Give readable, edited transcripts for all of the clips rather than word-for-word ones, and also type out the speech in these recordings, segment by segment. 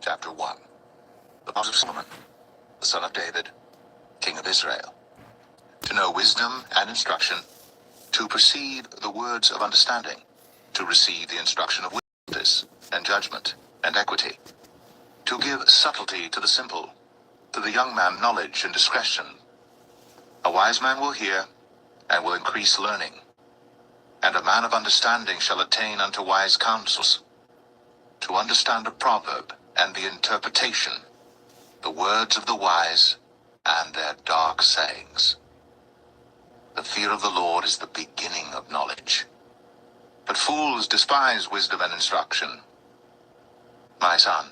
chapter 1. The Proverbs of Solomon, the son of David, king of Israel. To know wisdom and instruction, to perceive the words of understanding, to receive the instruction of justice and judgment and equity, to give subtlety to the simple, to the young man knowledge and discretion. A wise man will hear, and will increase learning, and a man of understanding shall attain unto wise counsels. To understand a proverb and the interpretation, the words of the wise and their dark sayings. The fear of the Lord is the beginning of knowledge, but fools despise wisdom and instruction. My son,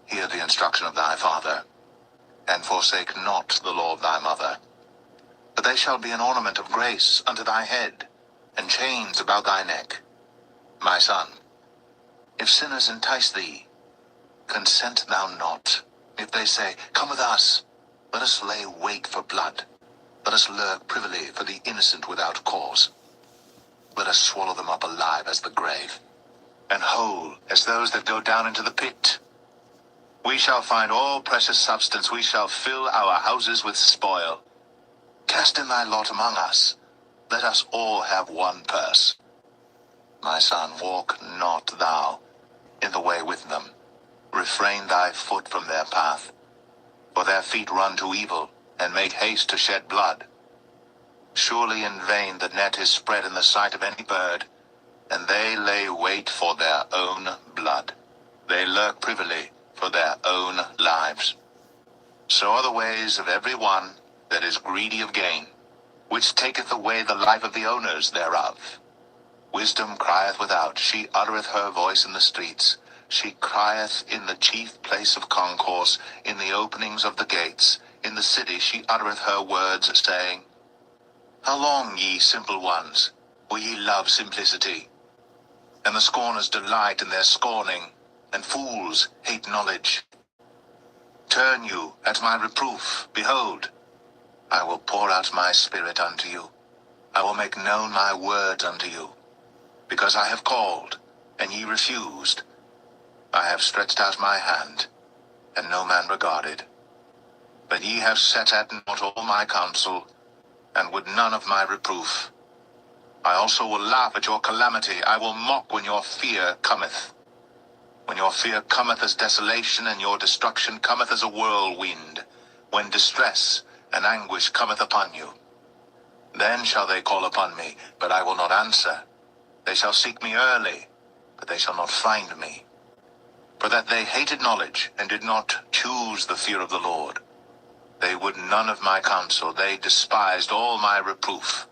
hear the instruction of thy father, and forsake not the law of thy mother. For they shall be an ornament of grace unto thy head, and chains about thy neck. My son, if sinners entice thee, consent thou not. If they say, Come with us, let us lay wait for blood. Let us lurk privily for the innocent without cause. Let us swallow them up alive as the grave, and whole as those that go down into the pit. We shall find all precious substance, we shall fill our houses with spoil. Cast in thy lot among us, let us all have one purse. My son, walk not thou in the way with them. Refrain thy foot from their path, for their feet run to evil, and make haste to shed blood. Surely in vain the net is spread in the sight of any bird, and they lay wait for their own blood. They lurk privily for their own lives. So are the ways of every one that is greedy of gain, which taketh away the life of the owners thereof. Wisdom crieth without, she uttereth her voice in the streets. She crieth in the chief place of concourse, in the openings of the gates. In the city she uttereth her words, saying, How long, ye simple ones, will ye love simplicity? And the scorners delight in their scorning, and fools hate knowledge. Turn you at my reproof, behold, I will pour out my spirit unto you. I will make known my words unto you. Because I have called, and ye refused. I have stretched out my hand, and no man regarded. But ye have set at naught all my counsel, and would none of my reproof. I also will laugh at your calamity. I will mock when your fear cometh. When your fear cometh as desolation, and your destruction cometh as a whirlwind, when distress and anguish cometh upon you. Then shall they call upon me, but I will not answer. They shall seek me early, but they shall not find me. For that they hated knowledge, and did not choose the fear of the Lord. They would none of my counsel, they despised all my reproof.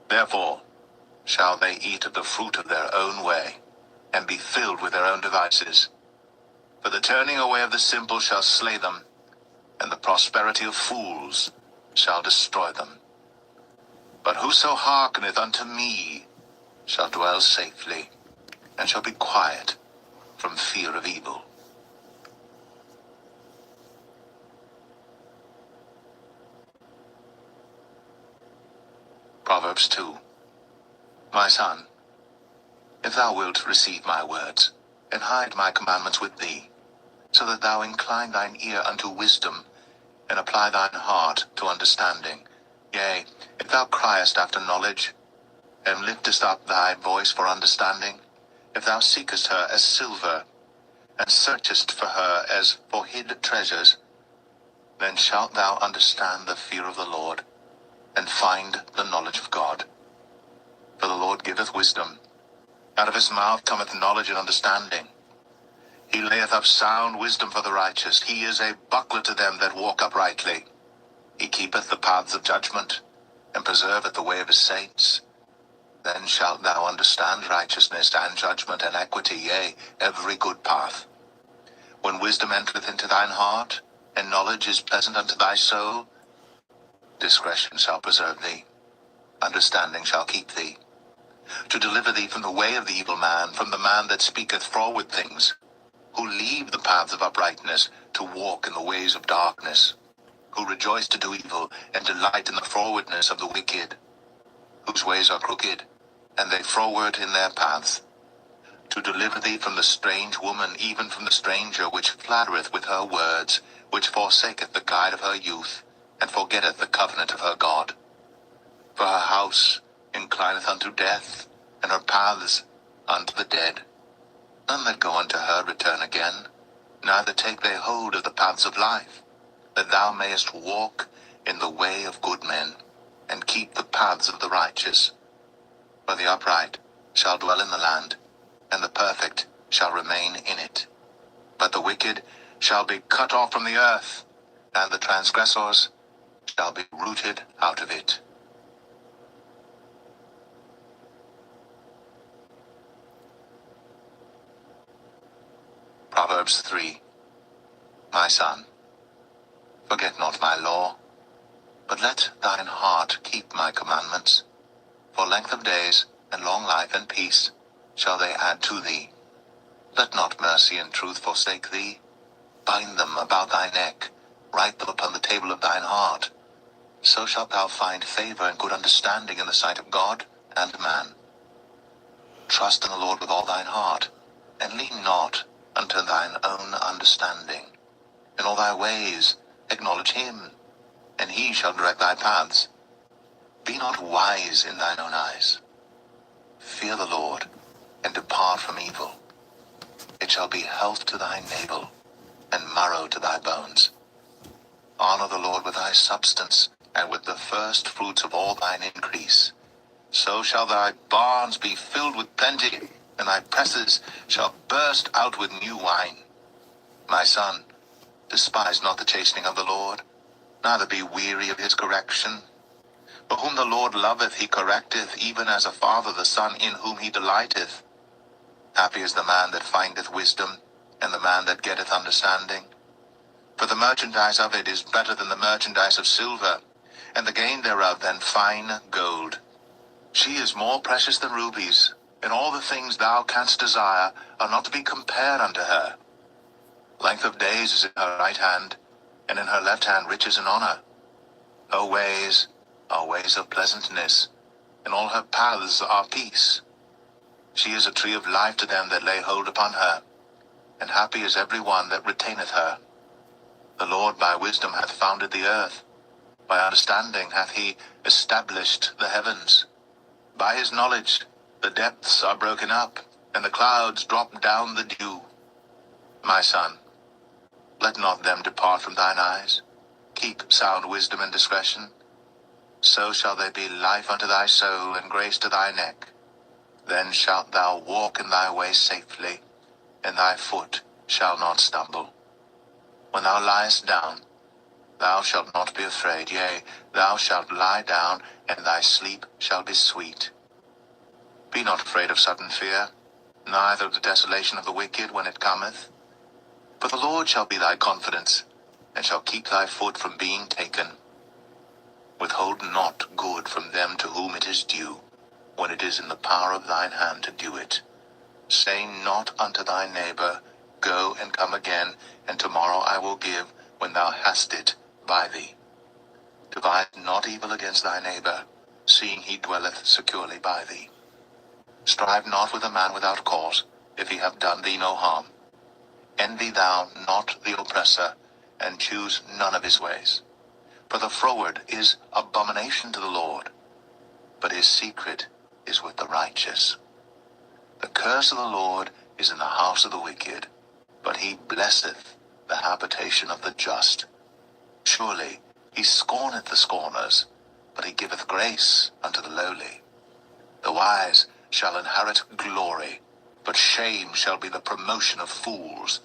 Therefore shall they eat of the fruit of their own way, and be filled with their own devices. For the turning away of the simple shall slay them, and the prosperity of fools shall destroy them. But whoso hearkeneth unto me shall dwell safely, and shall be quiet from fear of evil. Proverbs 2. My son, if thou wilt receive my words, and hide my commandments with thee, so that thou incline thine ear unto wisdom, and apply thine heart to understanding. Yea, if thou criest after knowledge, and liftest up thy voice for understanding, if thou seekest her as silver, and searchest for her as for hid treasures, then shalt thou understand the fear of the Lord, and find the knowledge of God. For the Lord giveth wisdom. Out of his mouth cometh knowledge and understanding. He layeth up sound wisdom for the righteous. He is a buckler to them that walk uprightly. He keepeth the paths of judgment, and preserveth the way of his saints. Then shalt thou understand righteousness and judgment and equity, yea, every good path. When wisdom entereth into thine heart, and knowledge is pleasant unto thy soul, discretion shall preserve thee, understanding shall keep thee, to deliver thee from the way of the evil man, from the man that speaketh froward things, who leave the paths of uprightness to walk in the ways of darkness, who rejoice to do evil, and delight in the frowardness of the wicked, whose ways are crooked, and they froward in their paths, to deliver thee from the strange woman, even from the stranger which flattereth with her words, which forsaketh the guide of her youth, and forgetteth the covenant of her God. For her house inclineth unto death, and her paths unto the dead. None that go unto her return again, neither take they hold of the paths of life, that thou mayest walk in the way of good men, and keep the paths of the righteous. For the upright shall dwell in the land, and the perfect shall remain in it. But the wicked shall be cut off from the earth, and the transgressors shall be rooted out of it. Proverbs 3. My son, forget not my law, but let thine heart keep my commandments. For length of days, and long life, and peace shall they add to thee. Let not mercy and truth forsake thee. Bind them about thy neck, write them upon the table of thine heart. So shalt thou find favor and good understanding in the sight of God and man. Trust in the Lord with all thine heart, and lean not unto thine own understanding. In all thy ways acknowledge him, and he shall direct thy paths. Be not wise in thine own eyes. Fear the Lord, and depart from evil. It shall be health to thy navel, and marrow to thy bones. Honor the Lord with thy substance, and with the first fruits of all thine increase. So shall thy barns be filled with plenty, and thy presses shall burst out with new wine. My son, despise not the chastening of the Lord, neither be weary of his correction. For whom the Lord loveth he correcteth, even as a father the son in whom he delighteth. Happy is the man that findeth wisdom, and the man that getteth understanding. For the merchandise of it is better than the merchandise of silver, and the gain thereof than fine gold. She is more precious than rubies, and all the things thou canst desire are not to be compared unto her. Length of days is in her right hand, and in her left hand riches and honor. Her ways are ways of pleasantness, and all her paths are peace. She is a tree of life to them that lay hold upon her, and happy is every one that retaineth her. The Lord by wisdom hath founded the earth, by understanding hath he established the heavens. By his knowledge the depths are broken up, and the clouds drop down the dew. My son, let not them depart from thine eyes. Keep sound wisdom and discretion. So shall they be life unto thy soul, and grace to thy neck. Then shalt thou walk in thy way safely, and thy foot shall not stumble. When thou liest down, thou shalt not be afraid. Yea, thou shalt lie down, and thy sleep shall be sweet. Be not afraid of sudden fear, neither of the desolation of the wicked when it cometh. For the Lord shall be thy confidence, and shall keep thy foot from being taken. Withhold not good from them to whom it is due, when it is in the power of thine hand to do it. Say not unto thy neighbor, Go and come again, and tomorrow I will give, when thou hast it by thee. Devise not evil against thy neighbor, seeing he dwelleth securely by thee. Strive not with a man without cause, if he have done thee no harm. Envy thou not the oppressor, and choose none of his ways. For the froward is abomination to the Lord, but his secret is with the righteous. The curse of the Lord is in the house of the wicked, but he blesseth the habitation of the just. Surely he scorneth the scorners, but he giveth grace unto the lowly. The wise shall inherit glory, but shame shall be the promotion of fools.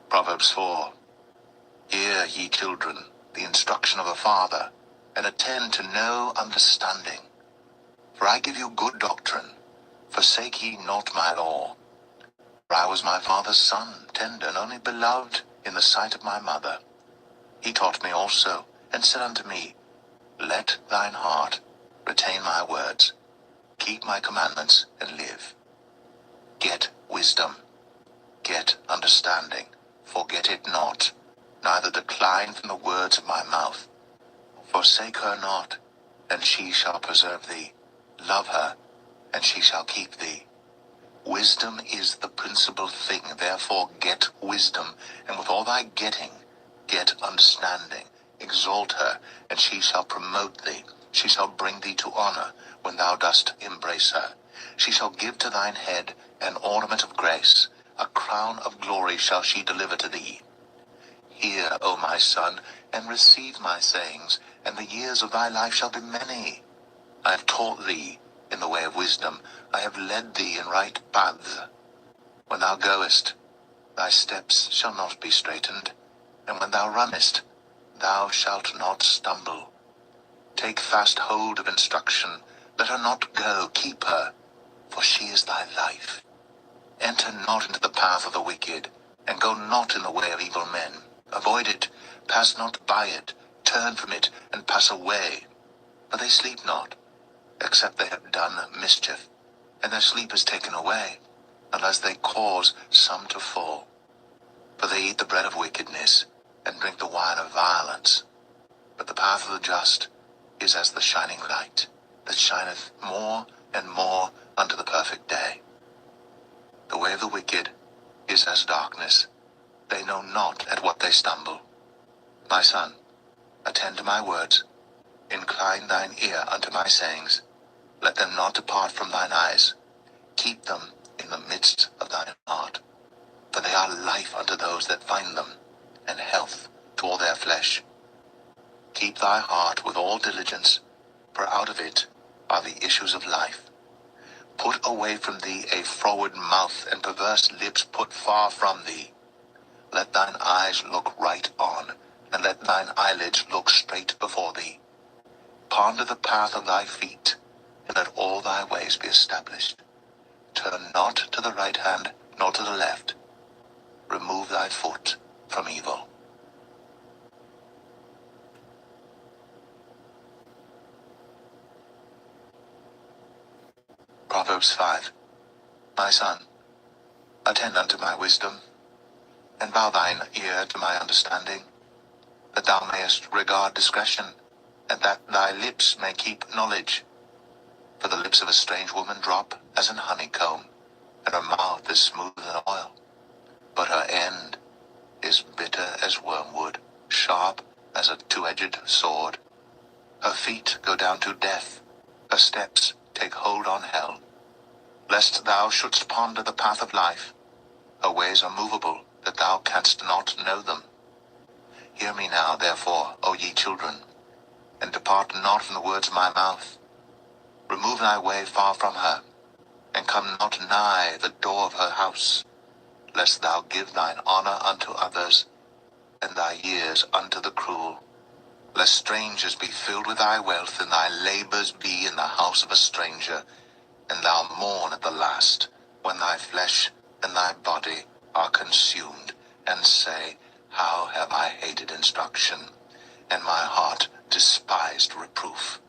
Proverbs 4. Hear, ye children, the instruction of a father, and attend to know understanding. For I give you good doctrine. Forsake ye not my law. For I was my father's son, tender and only beloved in the sight of my mother. He taught me also, and said unto me, Let thine heart retain my words. Keep my commandments, and live. Get wisdom. Get understanding. Forget it not, neither decline from the words of my mouth. Forsake her not, and she shall preserve thee. Love her, and she shall keep thee. Wisdom is the principal thing, therefore get wisdom, and with all thy getting, get understanding. Exalt her, and she shall promote thee. She shall bring thee to honor when thou dost embrace her. She shall give to thine head an ornament of grace. A crown of glory shall she deliver to thee. Hear, O my son, and receive my sayings, and the years of thy life shall be many. I have taught thee in the way of wisdom. I have led thee in right paths. When thou goest, thy steps shall not be straitened, and when thou runnest, thou shalt not stumble. Take fast hold of instruction. Let her not go. Keep her, for she is thy life. Enter not into the path of the wicked, and go not in the way of evil men. Avoid it. Pass not by it. Turn from it, and pass away. For they sleep not, except they have done mischief, and their sleep is taken away, unless they cause some to fall. For they eat the bread of wickedness, and drink the wine of violence. But the path of the just is as the shining light, that shineth more and more unto the perfect day. The way of the wicked is as darkness. They know not at what they stumble. My son, attend to my words. Incline thine ear unto my sayings. Let them not depart from thine eyes. Keep them in the midst of thine heart. For they are life unto those that find them, and health to all their flesh. Keep thy heart with all diligence, for out of it are the issues of life. Put away from thee a froward mouth, and perverse lips put far from thee. Let thine eyes look right on, and let thine eyelids look straight before thee. Ponder the path of thy feet, and let all thy ways be established. Turn not to the right hand, nor to the left. Remove thy foot from evil. Proverbs 5. My son, attend unto my wisdom, and bow thine ear to my understanding, that thou mayest regard discretion, and that thy lips may keep knowledge. For the lips of a strange woman drop as an honeycomb, and her mouth is smooth as oil. But her end is bitter as wormwood, sharp as a two-edged sword. Her feet go down to death, her steps take hold on hell. Lest thou shouldst ponder the path of life, her ways are movable, that thou canst not know them. Hear me now, therefore, O ye children, and depart not from the words of my mouth. Remove thy way far from her, and come not nigh the door of her house, lest thou give thine honor unto others, and thy years unto the cruel. Lest strangers be filled with thy wealth, and thy labors be in the house of a stranger, and thou mourn at the last, when thy flesh and thy body are consumed, and say, How have I hated instruction, and my heart despised reproof,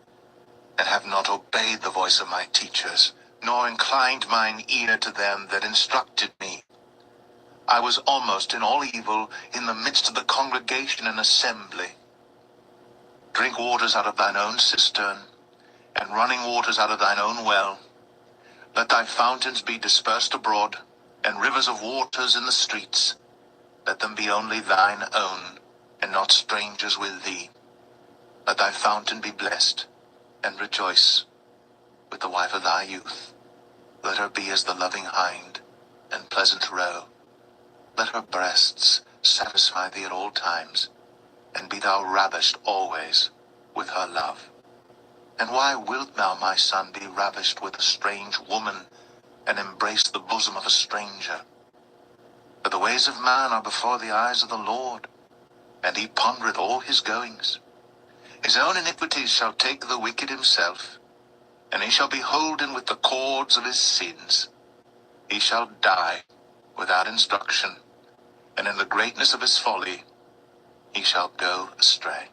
and have not obeyed the voice of my teachers, nor inclined mine ear to them that instructed me. I was almost in all evil in the midst of the congregation and assembly. Drink waters out of thine own cistern, and running waters out of thine own well. Let thy fountains be dispersed abroad, and rivers of waters in the streets. Let them be only thine own, and not strangers with thee. Let thy fountain be blessed, and rejoice with the wife of thy youth. Let her be as the loving hind, and pleasant roe. Let her breasts satisfy thee at all times, and be thou ravished always with her love. And why wilt thou, my son, be ravished with a strange woman, and embrace the bosom of a stranger? For the ways of man are before the eyes of the Lord, and he pondereth all his goings. His own iniquities shall take the wicked himself, and he shall be holden with the cords of his sins. He shall die without instruction, and in the greatness of his folly he shall go astray.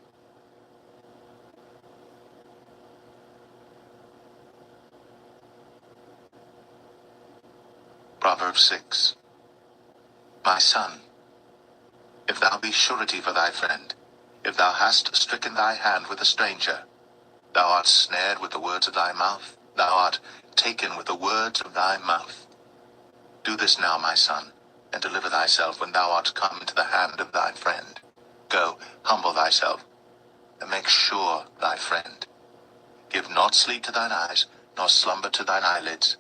Proverbs 6. My son, if thou be surety for thy friend, If thou hast stricken thy hand with a stranger, thou art snared with the words of thy mouth, thou art taken with the words of thy mouth. Do this now, my son, and deliver thyself when thou art come into the hand of thy friend. Go, humble thyself, and make sure thy friend. Give not sleep to thine eyes, nor slumber to thine eyelids.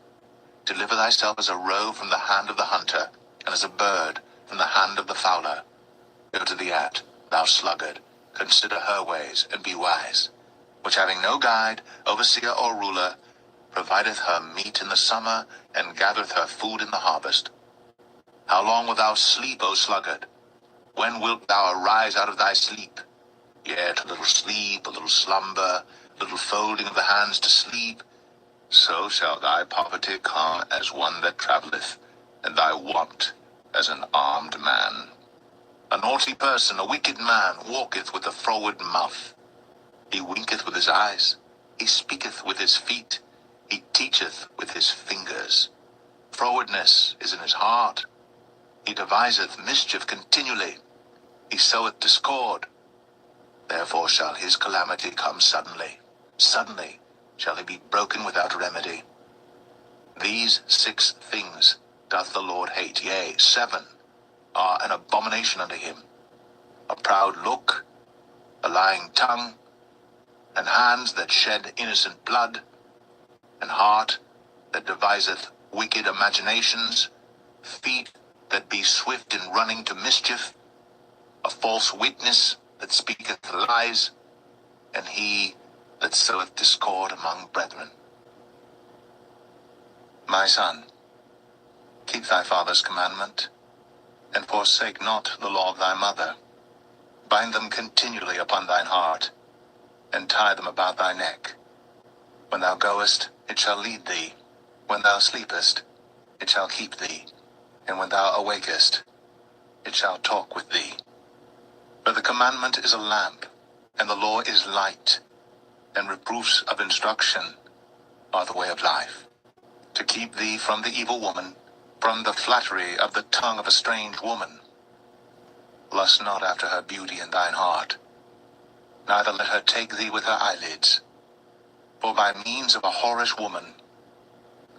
Deliver thyself as a roe from the hand of the hunter, and as a bird from the hand of the fowler. Go to the ant, thou sluggard, consider her ways, and be wise, which having no guide, overseer, or ruler, provideth her meat in the summer, and gathereth her food in the harvest. How long wilt thou sleep, O sluggard? When wilt thou arise out of thy sleep? Yet a little sleep, a little slumber, a little folding of the hands to sleep, so shall thy poverty come as one that travelleth, and thy want as an armed man. A naughty person, a wicked man, walketh with a froward mouth. He winketh with his eyes, he speaketh with his feet, he teacheth with his fingers. Frowardness is in his heart. He deviseth mischief continually. He soweth discord. Therefore shall his calamity come suddenly. Suddenly shall he be broken without remedy. These 6 things doth the Lord hate, yea, 7 are an abomination unto him: a proud look, a lying tongue, and hands that shed innocent blood, and heart that deviseth wicked imaginations, feet that be swift in running to mischief, a false witness that speaketh lies, and he that soweth discord among brethren. My son, keep thy father's commandment, and forsake not the law of thy mother. Bind them continually upon thine heart, and tie them about thy neck. When thou goest, it shall lead thee. When thou sleepest, it shall keep thee. And when thou awakest, it shall talk with thee. For the commandment is a lamp, and the law is light, and reproofs of instruction are the way of life, to keep thee from the evil woman, from the flattery of the tongue of a strange woman. Lust not after her beauty in thine heart, neither let her take thee with her eyelids. For by means of a whorish woman,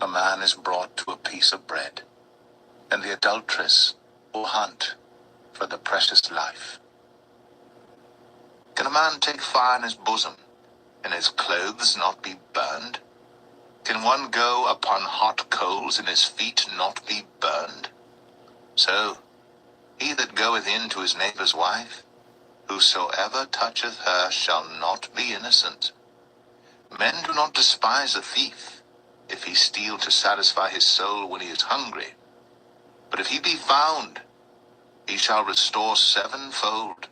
a man is brought to a piece of bread, and the adulteress will hunt for the precious life. Can a man take fire in his bosom, and his clothes not be burned? Can one go upon hot coals, and his feet not be burned? So, he that goeth in to his neighbor's wife, whosoever toucheth her shall not be innocent. Men do not despise a thief, if he steal to satisfy his soul when he is hungry. But if he be found, he shall restore 7-fold.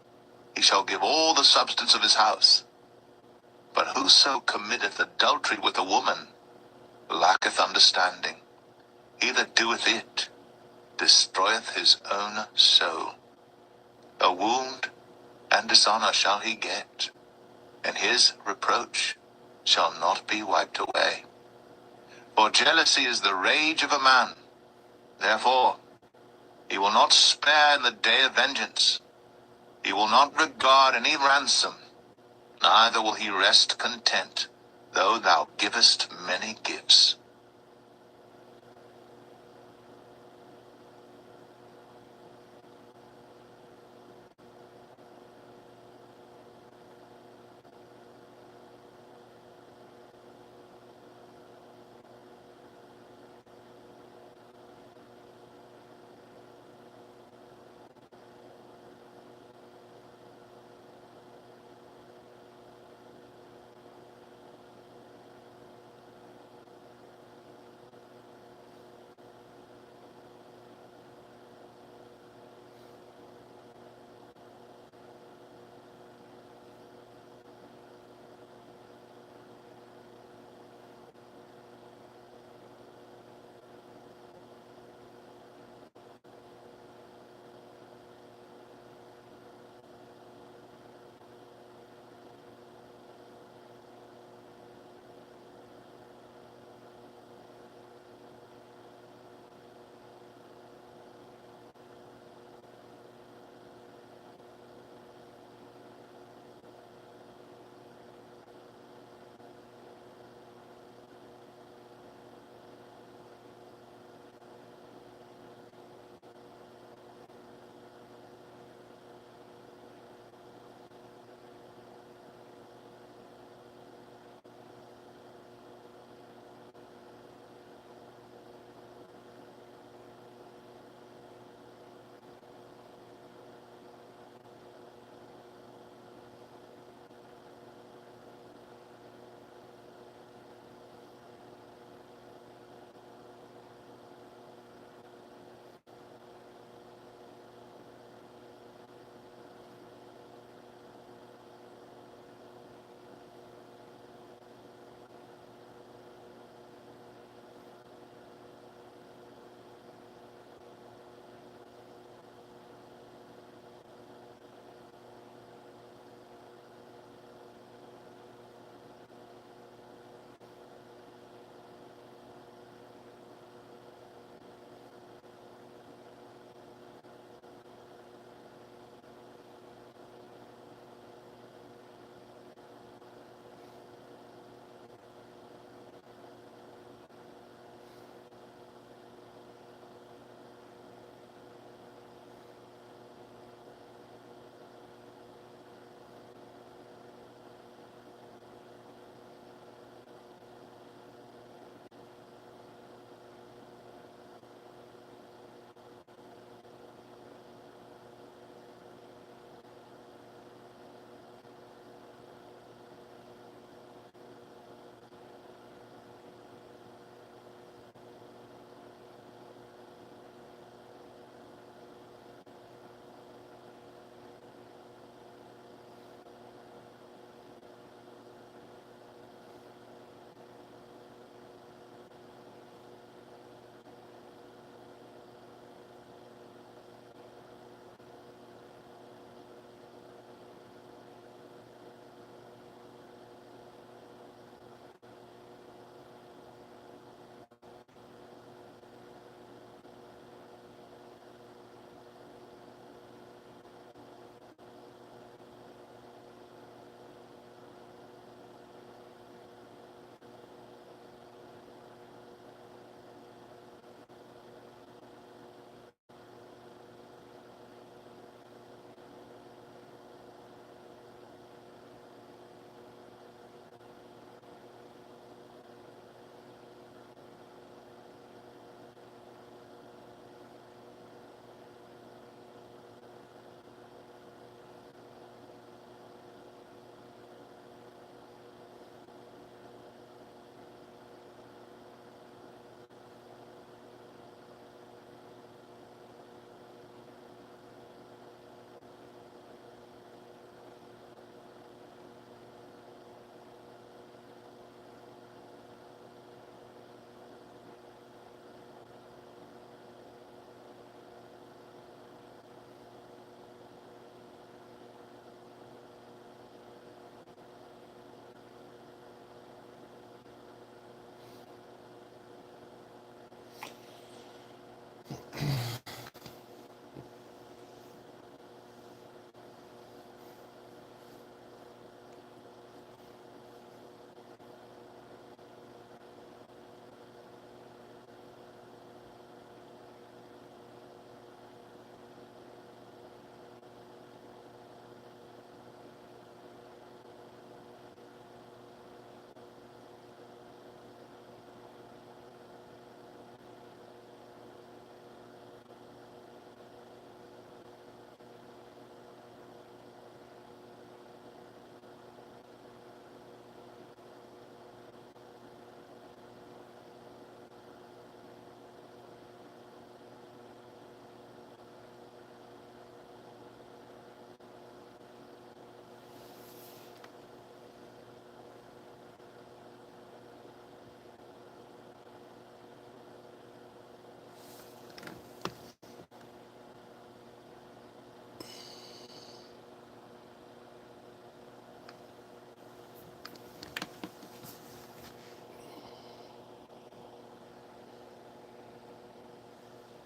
He shall give all the substance of his house. But whoso committeth adultery with a woman lacketh understanding. He that doeth it destroyeth his own soul. A wound and dishonor shall he get, and his reproach shall not be wiped away. For jealousy is the rage of a man. Therefore, he will not spare in the day of vengeance. He will not regard any ransom, neither will he rest content, though thou givest many gifts.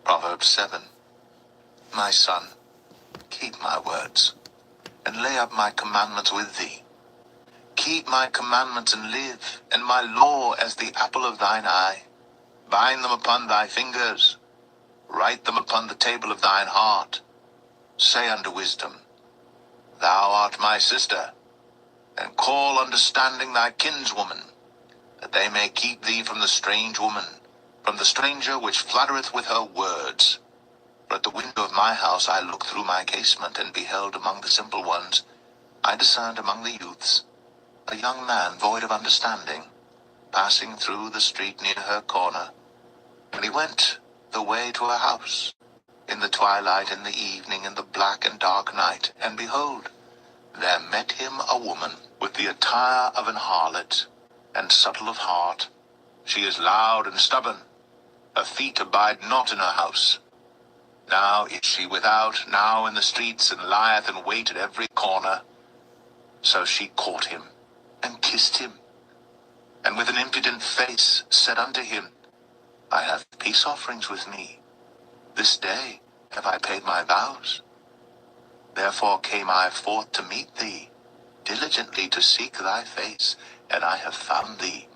Proverbs 7. My son, keep my words, and lay up my commandments with thee. Keep my commandments and live, and my law as the apple of thine eye. Bind them upon thy fingers, write them upon the table of thine heart. Say unto wisdom, Thou art my sister, and call understanding thy kinswoman, that they may keep thee from the strange woman, from the stranger which fluttereth with her words. For at the window of my house I looked through my casement, and beheld among the simple ones, I discerned among the youths, a young man void of understanding, passing through the street near her corner. And he went the way to her house, in the twilight, in the evening, in the black and dark night. And behold, there met him a woman with the attire of an harlot, and subtle of heart. She is loud and stubborn. Her feet abide not in her house. Now is she without, now in the streets, and lieth in wait at every corner. So she caught him, and kissed him, and with an impudent face said unto him, I have peace offerings with me. This day have I paid my vows. Therefore came I forth to meet thee, diligently to seek thy face, and I have found thee.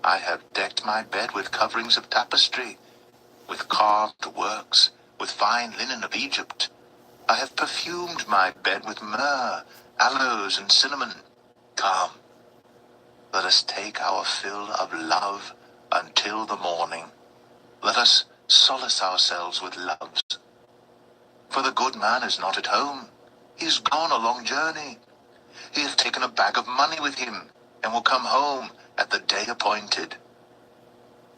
I have decked my bed with coverings of tapestry, with carved works, with fine linen of Egypt. I have perfumed my bed with myrrh, aloes, and cinnamon. Come, let us take our fill of love until the morning. Let us solace ourselves with loves. For the good man is not at home. He is gone a long journey. He hath taken a bag of money with him, and will come home at the day appointed.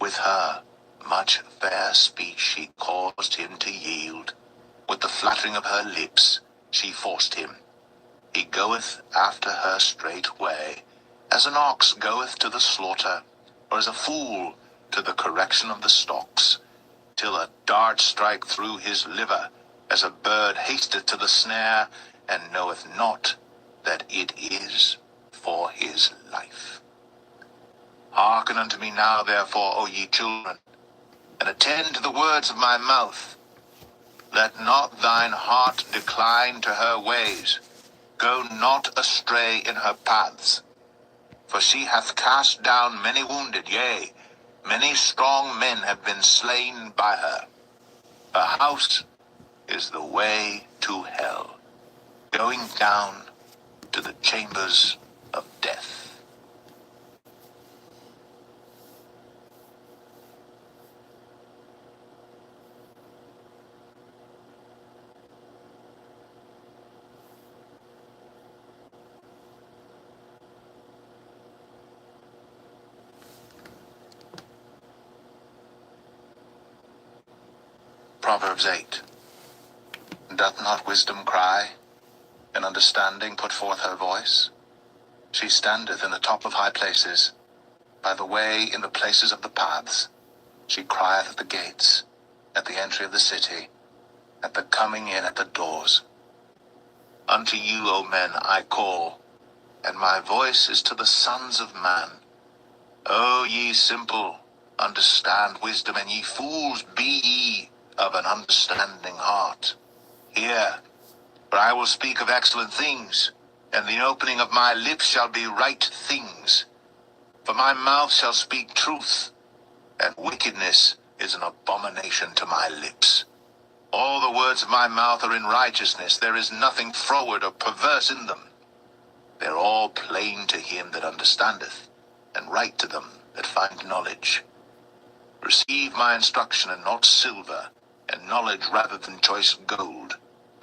With her much fair speech she caused him to yield. With the flattering of her lips she forced him. He goeth after her straightway, as an ox goeth to the slaughter, or as a fool to the correction of the stocks, till a dart strike through his liver, as a bird hasteth to the snare, and knoweth not that it is for his life. Hearken unto me now, therefore, O ye children, and attend to the words of my mouth. Let not thine heart decline to her ways. Go not astray in her paths. For she hath cast down many wounded, yea, many strong men have been slain by her. Her house is the way to hell, going down to the chambers of death. Proverbs 8. Doth not wisdom cry, and understanding put forth her voice? She standeth in the top of high places, by the way in the places of the paths. She crieth at the gates, at the entry of the city, at the coming in at the doors. Unto you, O men, I call, and my voice is to the sons of man. O ye simple, understand wisdom, and ye fools, be ye of an understanding heart. Hear, for I will speak of excellent things, and the opening of my lips shall be right things. For my mouth shall speak truth, and wickedness is an abomination to my lips. All the words of my mouth are in righteousness. There is nothing froward or perverse in them. They are all plain to him that understandeth, and right to them that find knowledge. Receive my instruction, and not silver, and knowledge rather than choice gold.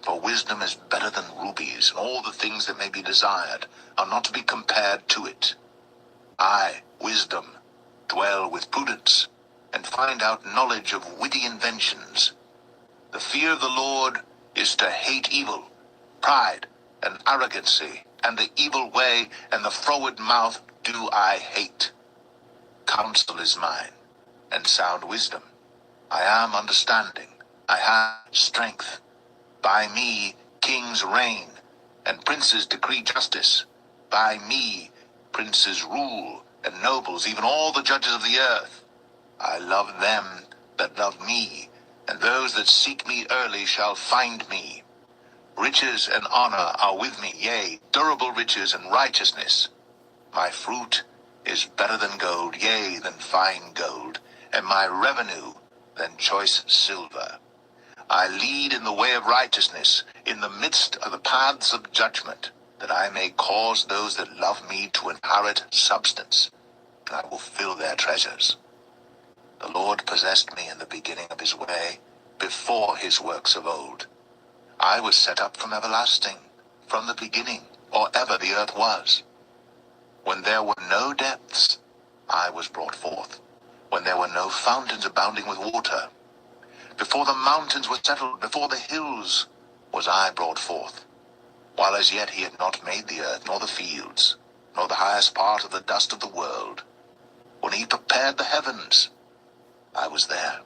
For wisdom is better than rubies, and all the things that may be desired are not to be compared to it. I, wisdom, dwell with prudence, and find out knowledge of witty inventions. The fear of the Lord is to hate evil, pride, and arrogancy, and the evil way, and the froward mouth do I hate. Counsel is mine, and sound wisdom. I am understanding. I have strength. By me kings reign, and princes decree justice. By me princes rule, and nobles, even all the judges of the earth. I love them that love me, and those that seek me early shall find me. Riches and honor are with me, yea, durable riches and righteousness. My fruit is better than gold, yea, than fine gold, and my revenue than choice silver. I lead in the way of righteousness, in the midst of the paths of judgment, that I may cause those that love me to inherit substance, and I will fill their treasures. The Lord possessed me in the beginning of his way, before his works of old. I was set up from everlasting, from the beginning, or ever the earth was. When there were no depths, I was brought forth, when there were no fountains abounding with water. Before the mountains were settled, before the hills was I brought forth, while as yet he had not made the earth, nor the fields, nor the highest part of the dust of the world. When he prepared the heavens, I was there.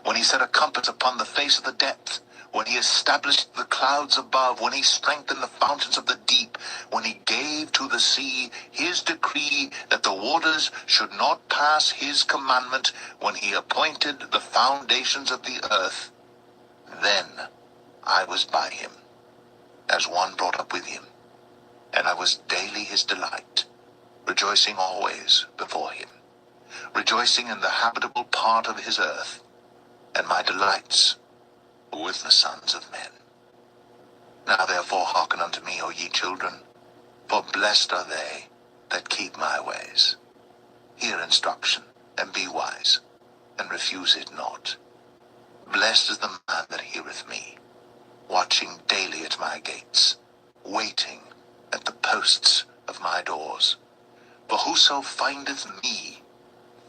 When he set a compass upon the face of the depth, when he established the clouds above, when he strengthened the fountains of the deep, when he gave to the sea his decree that the waters should not pass his commandment, when he appointed the foundations of the earth, then I was by him, as one brought up with him, and I was daily his delight, rejoicing always before him, rejoicing in the habitable part of his earth, and my delights with the sons of men. Now therefore hearken unto me, O ye children, for blessed are they that keep my ways. Hear instruction, and be wise, and refuse it not. Blessed is the man that heareth me, watching daily at my gates, waiting at the posts of my doors. For whoso findeth me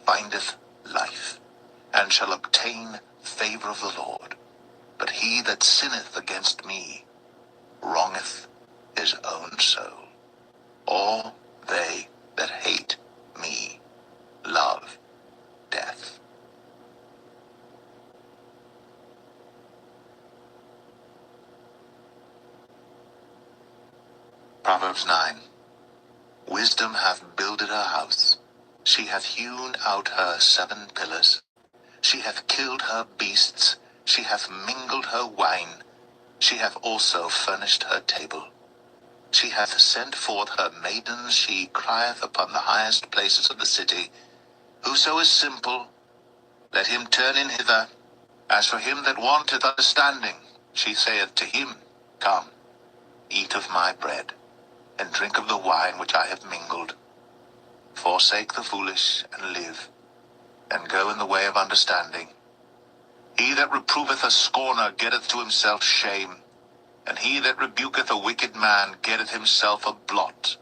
findeth life, and shall obtain favor of the Lord. But he that sinneth against me wrongeth his own soul. All they that hate me love death. Proverbs 9. Wisdom hath builded her house. She hath hewn out her 7 pillars. She hath killed her beasts. She hath mingled her wine. She hath also furnished her table. She hath sent forth her maidens. She crieth upon the highest places of the city. Whoso is simple, let him turn in hither. As for him that wanteth understanding, she saith to him, Come, eat of my bread, and drink of the wine which I have mingled. Forsake the foolish, and live, and go in the way of understanding. He that reproveth a scorner getteth to himself shame, and he that rebuketh a wicked man getteth himself a blot.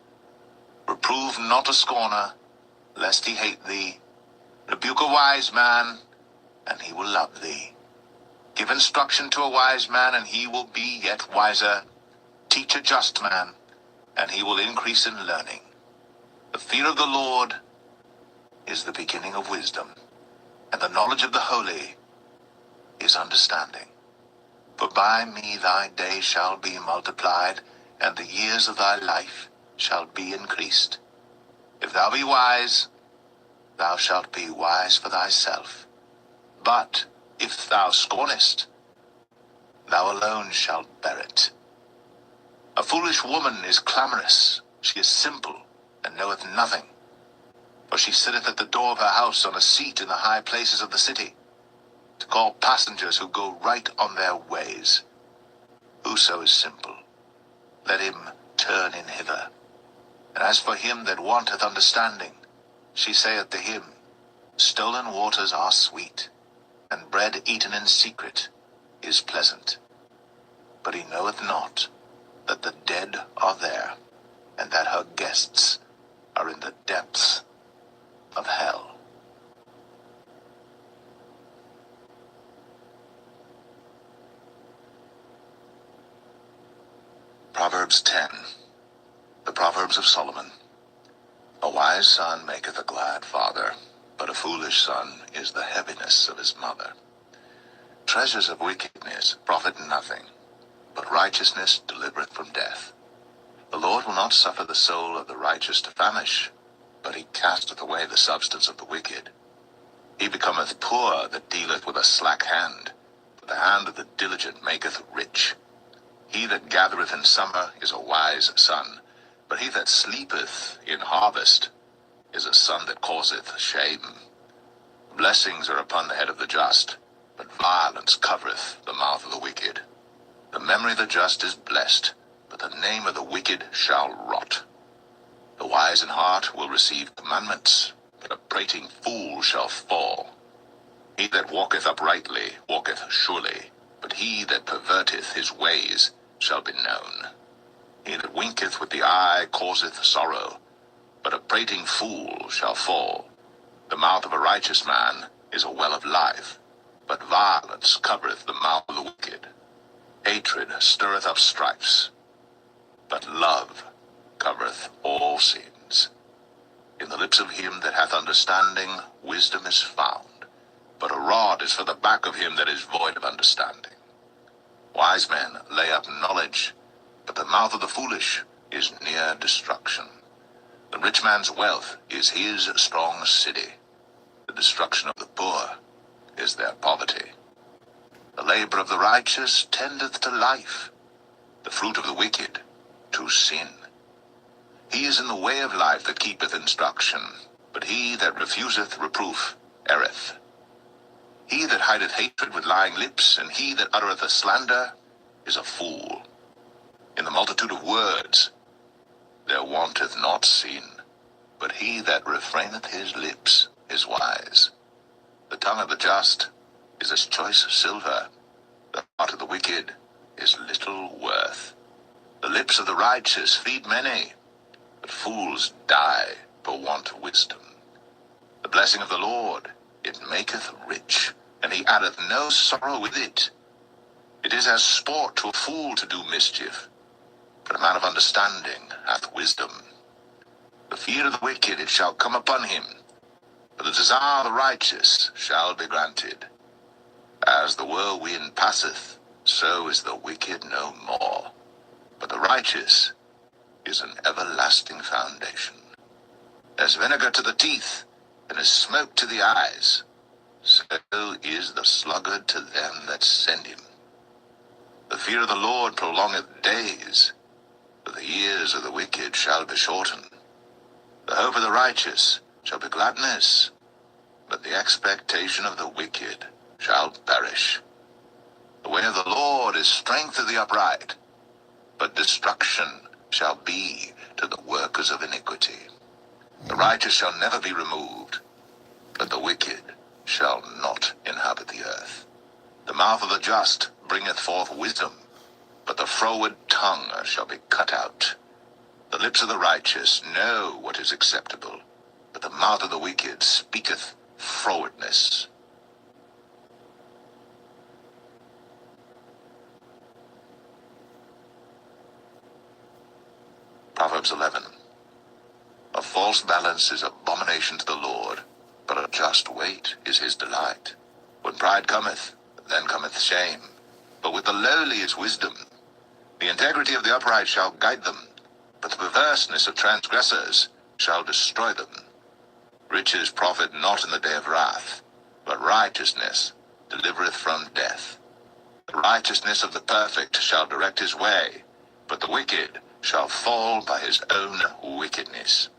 Reprove not a scorner, lest he hate thee. Rebuke a wise man, and he will love thee. Give instruction to a wise man, and he will be yet wiser. Teach a just man, and he will increase in learning. The fear of the Lord is the beginning of wisdom, and the knowledge of the holy is understanding. For by me thy days shall be multiplied, and the years of thy life shall be increased. If thou be wise, thou shalt be wise for thyself. But if thou scornest, thou alone shalt bear it. A foolish woman is clamorous, she is simple, and knoweth nothing. For she sitteth at the door of her house on a seat in the high places of the city, to call passengers who go right on their ways. Whoso is simple, let him turn in hither. And as for him that wanteth understanding, she saith to him, Stolen waters are sweet, and bread eaten in secret is pleasant. But he knoweth not that the dead are there, and that her guests are in the depths of hell. Proverbs 10. The Proverbs of Solomon. A wise son maketh a glad father, but a foolish son is the heaviness of his mother. Treasures of wickedness profit nothing, but righteousness delivereth from death. The Lord will not suffer the soul of the righteous to famish, but he casteth away the substance of the wicked. He becometh poor that dealeth with a slack hand, The hand of the diligent maketh rich. He that gathereth in summer is a wise son, but he that sleepeth in harvest is a son that causeth shame. Blessings are upon the head of the just, but violence covereth the mouth of the wicked. The memory of the just is blessed, but the name of the wicked shall rot. The wise in heart will receive commandments, but a prating fool shall fall. He that walketh uprightly walketh surely, but he that perverteth his ways shall be known. He that winketh with the eye causeth sorrow, but a prating fool shall fall. The mouth of a righteous man is a well of life, but violence covereth the mouth of the wicked. Hatred stirreth up strifes, but love covereth all sins. In the lips of him that hath understanding wisdom is found, but a rod is for the back of him that is void of understanding. Wise men lay up knowledge, but the mouth of the foolish is near destruction. The rich man's wealth is his strong city. The destruction of the poor is their poverty. The labor of the righteous tendeth to life, the fruit of the wicked to sin. He is in the way of life that keepeth instruction, but he that refuseth reproof erreth. He that hideth hatred with lying lips, and he that uttereth a slander, is a fool. In the multitude of words there wanteth not sin, but he that refraineth his lips is wise. The tongue of the just is as choice silver, the heart of the wicked is little worth. The lips of the righteous feed many, but fools die for want of wisdom. The blessing of the Lord, it maketh rich, and he addeth no sorrow with it. It is as sport to a fool to do mischief, but a man of understanding hath wisdom. The fear of the wicked it shall come upon him, but the desire of the righteous shall be granted. As the whirlwind passeth, so is the wicked no more, but the righteous is an everlasting foundation. As vinegar to the teeth, and as smoke to the eyes, so is the sluggard to them that send him. The fear of the Lord prolongeth days, but the years of the wicked shall be shortened. The hope of the righteous shall be gladness, but the expectation of the wicked shall perish. The way of the Lord is strength to the upright, but destruction shall be to the workers of iniquity. The righteous shall never be removed, but the wicked shall not inhabit the earth. The mouth of the just bringeth forth wisdom, but the froward tongue shall be cut out. The lips of the righteous know what is acceptable, but the mouth of the wicked speaketh frowardness. Proverbs 11. A false balance is abomination to the Lord, but a just weight is his delight. When pride cometh, then cometh shame, but with the lowly is wisdom. The integrity of the upright shall guide them, but the perverseness of transgressors shall destroy them. Riches profit not in the day of wrath, but righteousness delivereth from death. The righteousness of the perfect shall direct his way, but the wicked shall fall by his own wickedness.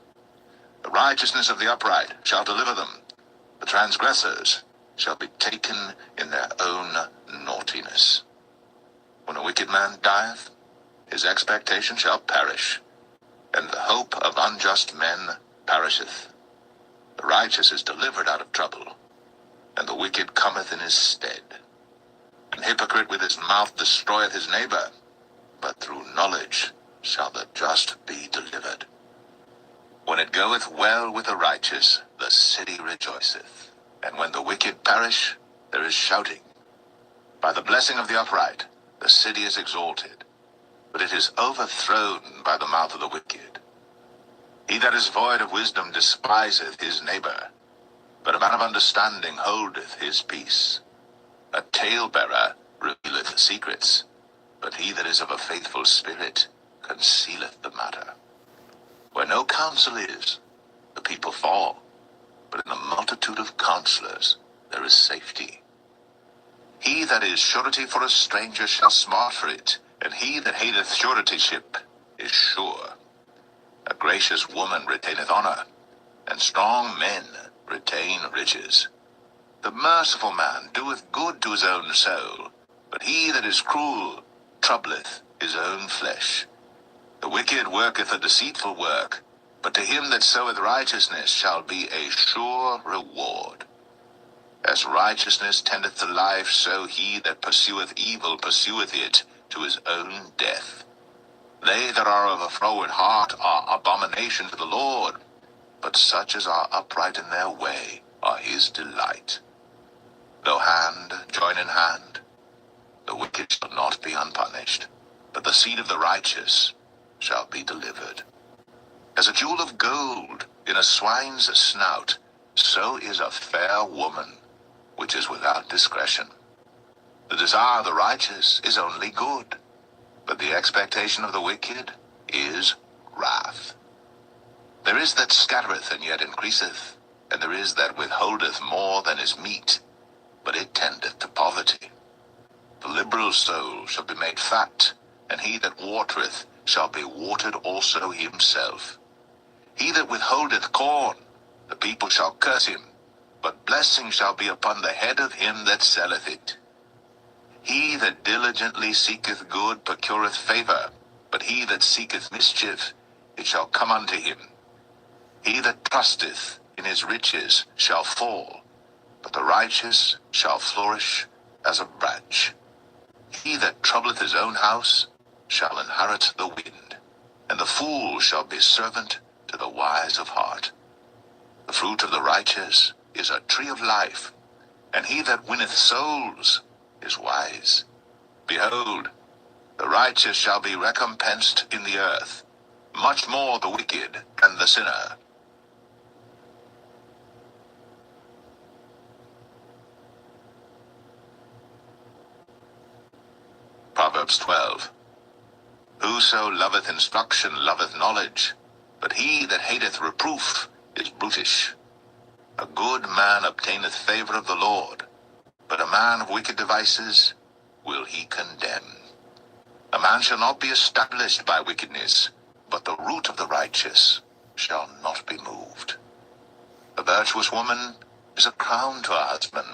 The righteousness of the upright shall deliver them, the transgressors shall be taken in their own naughtiness. When a wicked man dieth, his expectation shall perish, and the hope of unjust men perisheth. The righteous is delivered out of trouble, and the wicked cometh in his stead. An hypocrite with his mouth destroyeth his neighbor, but through knowledge shall the just be delivered. When it goeth well with the righteous, the city rejoiceth, and when the wicked perish, there is shouting. By the blessing of the upright, the city is exalted, but it is overthrown by the mouth of the wicked. He that is void of wisdom despiseth his neighbor, but a man of understanding holdeth his peace. A talebearer revealeth secrets, but he that is of a faithful spirit concealeth the matter. Where no counsel is, the people fall, but in the multitude of counselors there is safety. He that is surety for a stranger shall smart for it, and he that hateth suretyship is sure. A gracious woman retaineth honor, and strong men retain riches. The merciful man doeth good to his own soul, but he that is cruel troubleth his own flesh. The wicked worketh a deceitful work, but to him that soweth righteousness shall be a sure reward. As righteousness tendeth to life, so he that pursueth evil pursueth it to his own death. They that are of a froward heart are abomination to the Lord, but such as are upright in their way are his delight. Though hand join in hand, the wicked shall not be unpunished, but the seed of the righteous shall be delivered. As a jewel of gold in a swine's snout, so is a fair woman which is without discretion. The desire of the righteous is only good, but the expectation of the wicked is wrath. There is that scattereth and yet increaseth, and there is that withholdeth more than is meet, but it tendeth to poverty. The liberal soul shall be made fat, and he that watereth shall be watered also himself. He that withholdeth corn, the people shall curse him, but blessing shall be upon the head of him that selleth it. He that diligently seeketh good procureth favor, but he that seeketh mischief, it shall come unto him. He that trusteth in his riches shall fall, but the righteous shall flourish as a branch. He that troubleth his own house shall inherit the wind, and the fool shall be servant to the wise of heart. The fruit of the righteous is a tree of life, and he that winneth souls is wise. Behold, the righteous shall be recompensed in the earth, much more the wicked and the sinner. Proverbs 12. Whoso loveth instruction loveth knowledge, but he that hateth reproof is brutish. A good man obtaineth favor of the Lord, but a man of wicked devices will he condemn. A man shall not be established by wickedness, but the root of the righteous shall not be moved. A virtuous woman is a crown to her husband,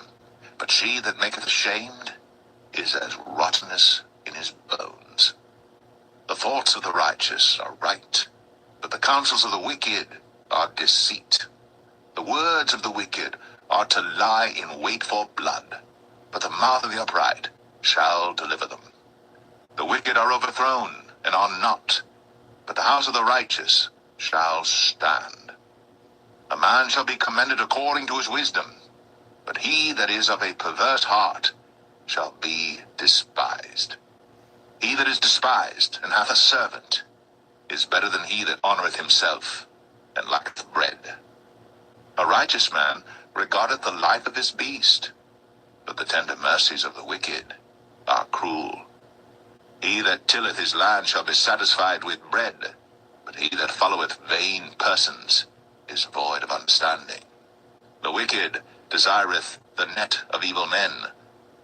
but she that maketh ashamed is as rottenness in his bones. The thoughts of the righteous are right, but the counsels of the wicked are deceit. The words of the wicked are to lie in wait for blood, but the mouth of the upright shall deliver them. The wicked are overthrown and are not, but the house of the righteous shall stand. A man shall be commended according to his wisdom, but he that is of a perverse heart shall be despised. He that is despised and hath a servant is better than he that honoureth himself and lacketh bread. A righteous man regardeth the life of his beast, but the tender mercies of the wicked are cruel. He that tilleth his land shall be satisfied with bread, but he that followeth vain persons is void of understanding. The wicked desireth the net of evil men,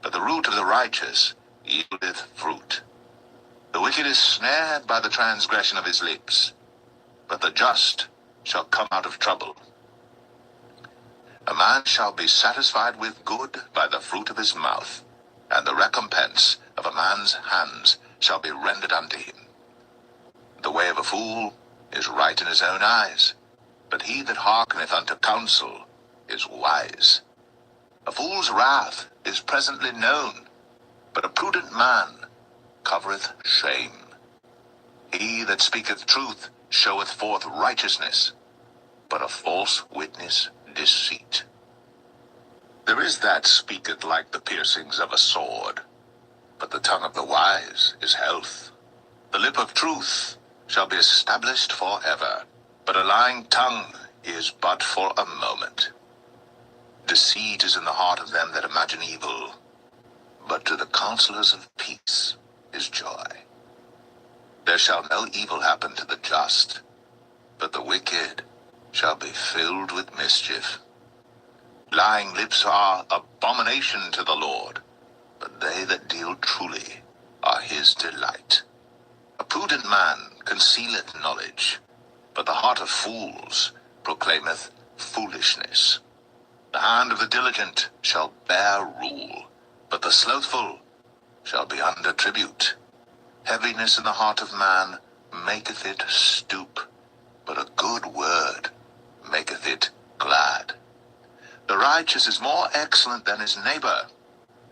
but the root of the righteous yieldeth fruit. The wicked is snared by the transgression of his lips, but the just shall come out of trouble. A man shall be satisfied with good by the fruit of his mouth, and the recompense of a man's hands shall be rendered unto him. The way of a fool is right in his own eyes, but he that hearkeneth unto counsel is wise. A fool's wrath is presently known, but a prudent man covereth shame. He that speaketh truth showeth forth righteousness, but a false witness deceit. There is that speaketh like the piercings of a sword, but the tongue of the wise is health. The lip of truth shall be established forever, but a lying tongue is but for a moment. Deceit is in the heart of them that imagine evil, but to the counselors of peace is joy. There shall no evil happen to the just, but the wicked shall be filled with mischief. Lying lips are abomination to the Lord, but they that deal truly are his delight. A prudent man concealeth knowledge, but the heart of fools proclaimeth foolishness. The hand of the diligent shall bear rule, but the slothful shall be under tribute. Heaviness in the heart of man maketh it stoop, but a good word maketh it glad. The righteous is more excellent than his neighbor,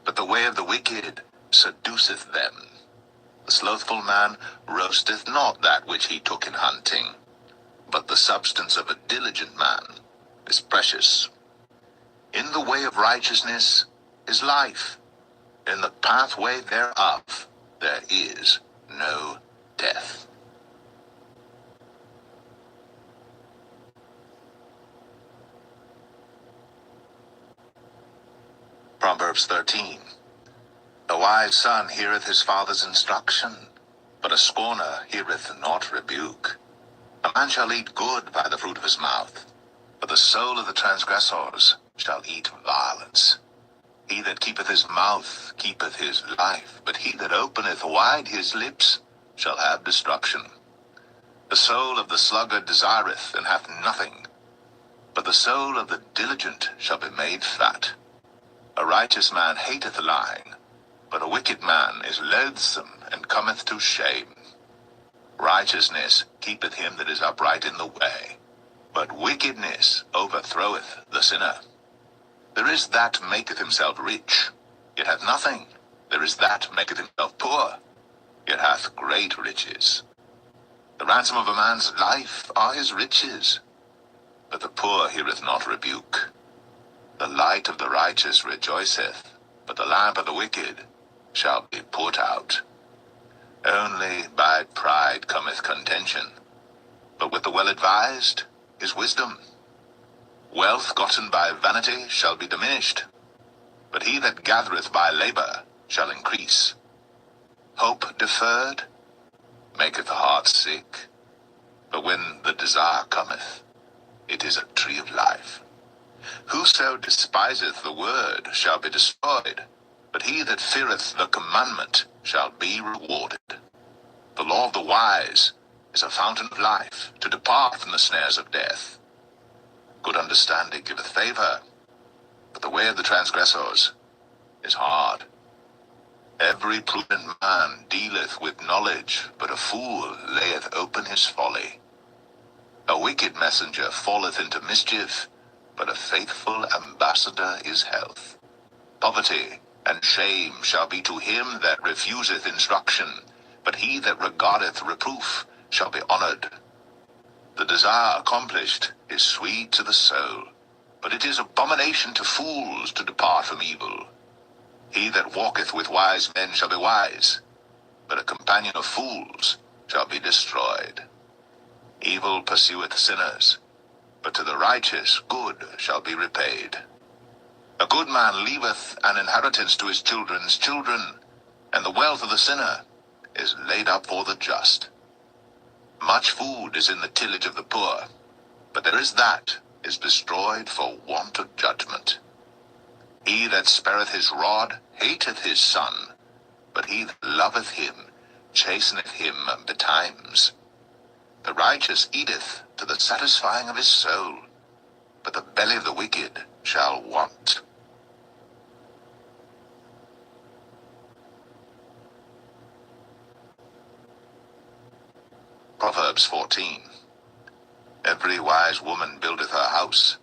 but the way of the wicked seduceth them. The slothful man roasteth not that which he took in hunting, but the substance of a diligent man is precious. In the way of righteousness is life, in the pathway thereof there is no death. Proverbs 13. A wise son heareth his father's instruction, but a scorner heareth not rebuke. A man shall eat good by the fruit of his mouth, but the soul of the transgressors shall eat violence. He that keepeth his mouth keepeth his life, but he that openeth wide his lips shall have destruction. The soul of the sluggard desireth, and hath nothing, but the soul of the diligent shall be made fat. A righteous man hateth lying, but a wicked man is loathsome, and cometh to shame. Righteousness keepeth him that is upright in the way, but wickedness overthroweth the sinner. There is that maketh himself rich, yet hath nothing. There is that maketh himself poor, yet hath great riches. The ransom of a man's life are his riches, but the poor heareth not rebuke. The light of the righteous rejoiceth, but the lamp of the wicked shall be put out. Only by pride cometh contention, but with the well-advised is wisdom. Wealth gotten by vanity shall be diminished, but he that gathereth by labor shall increase. Hope deferred maketh the heart sick, but when the desire cometh, it is a tree of life. Whoso despiseth the word shall be destroyed, but he that feareth the commandment shall be rewarded. The law of the wise is a fountain of life, to depart from the snares of death. Good understanding giveth favor, but the way of the transgressors is hard. Every prudent man dealeth with knowledge, but a fool layeth open his folly. A wicked messenger falleth into mischief, but a faithful ambassador is health. Poverty and shame shall be to him that refuseth instruction, but he that regardeth reproof shall be honored. The desire accomplished is sweet to the soul, but it is abomination to fools to depart from evil. He that walketh with wise men shall be wise, but a companion of fools shall be destroyed. Evil pursueth sinners, but to the righteous good shall be repaid. A good man leaveth an inheritance to his children's children, and the wealth of the sinner is laid up for the just. Much food is in the tillage of the poor, but there is that is destroyed for want of judgment. He that spareth his rod hateth his son, but he that loveth him chasteneth him betimes. The righteous eateth to the satisfying of his soul, but the belly of the wicked shall want. Proverbs 14. Every wise woman buildeth her house,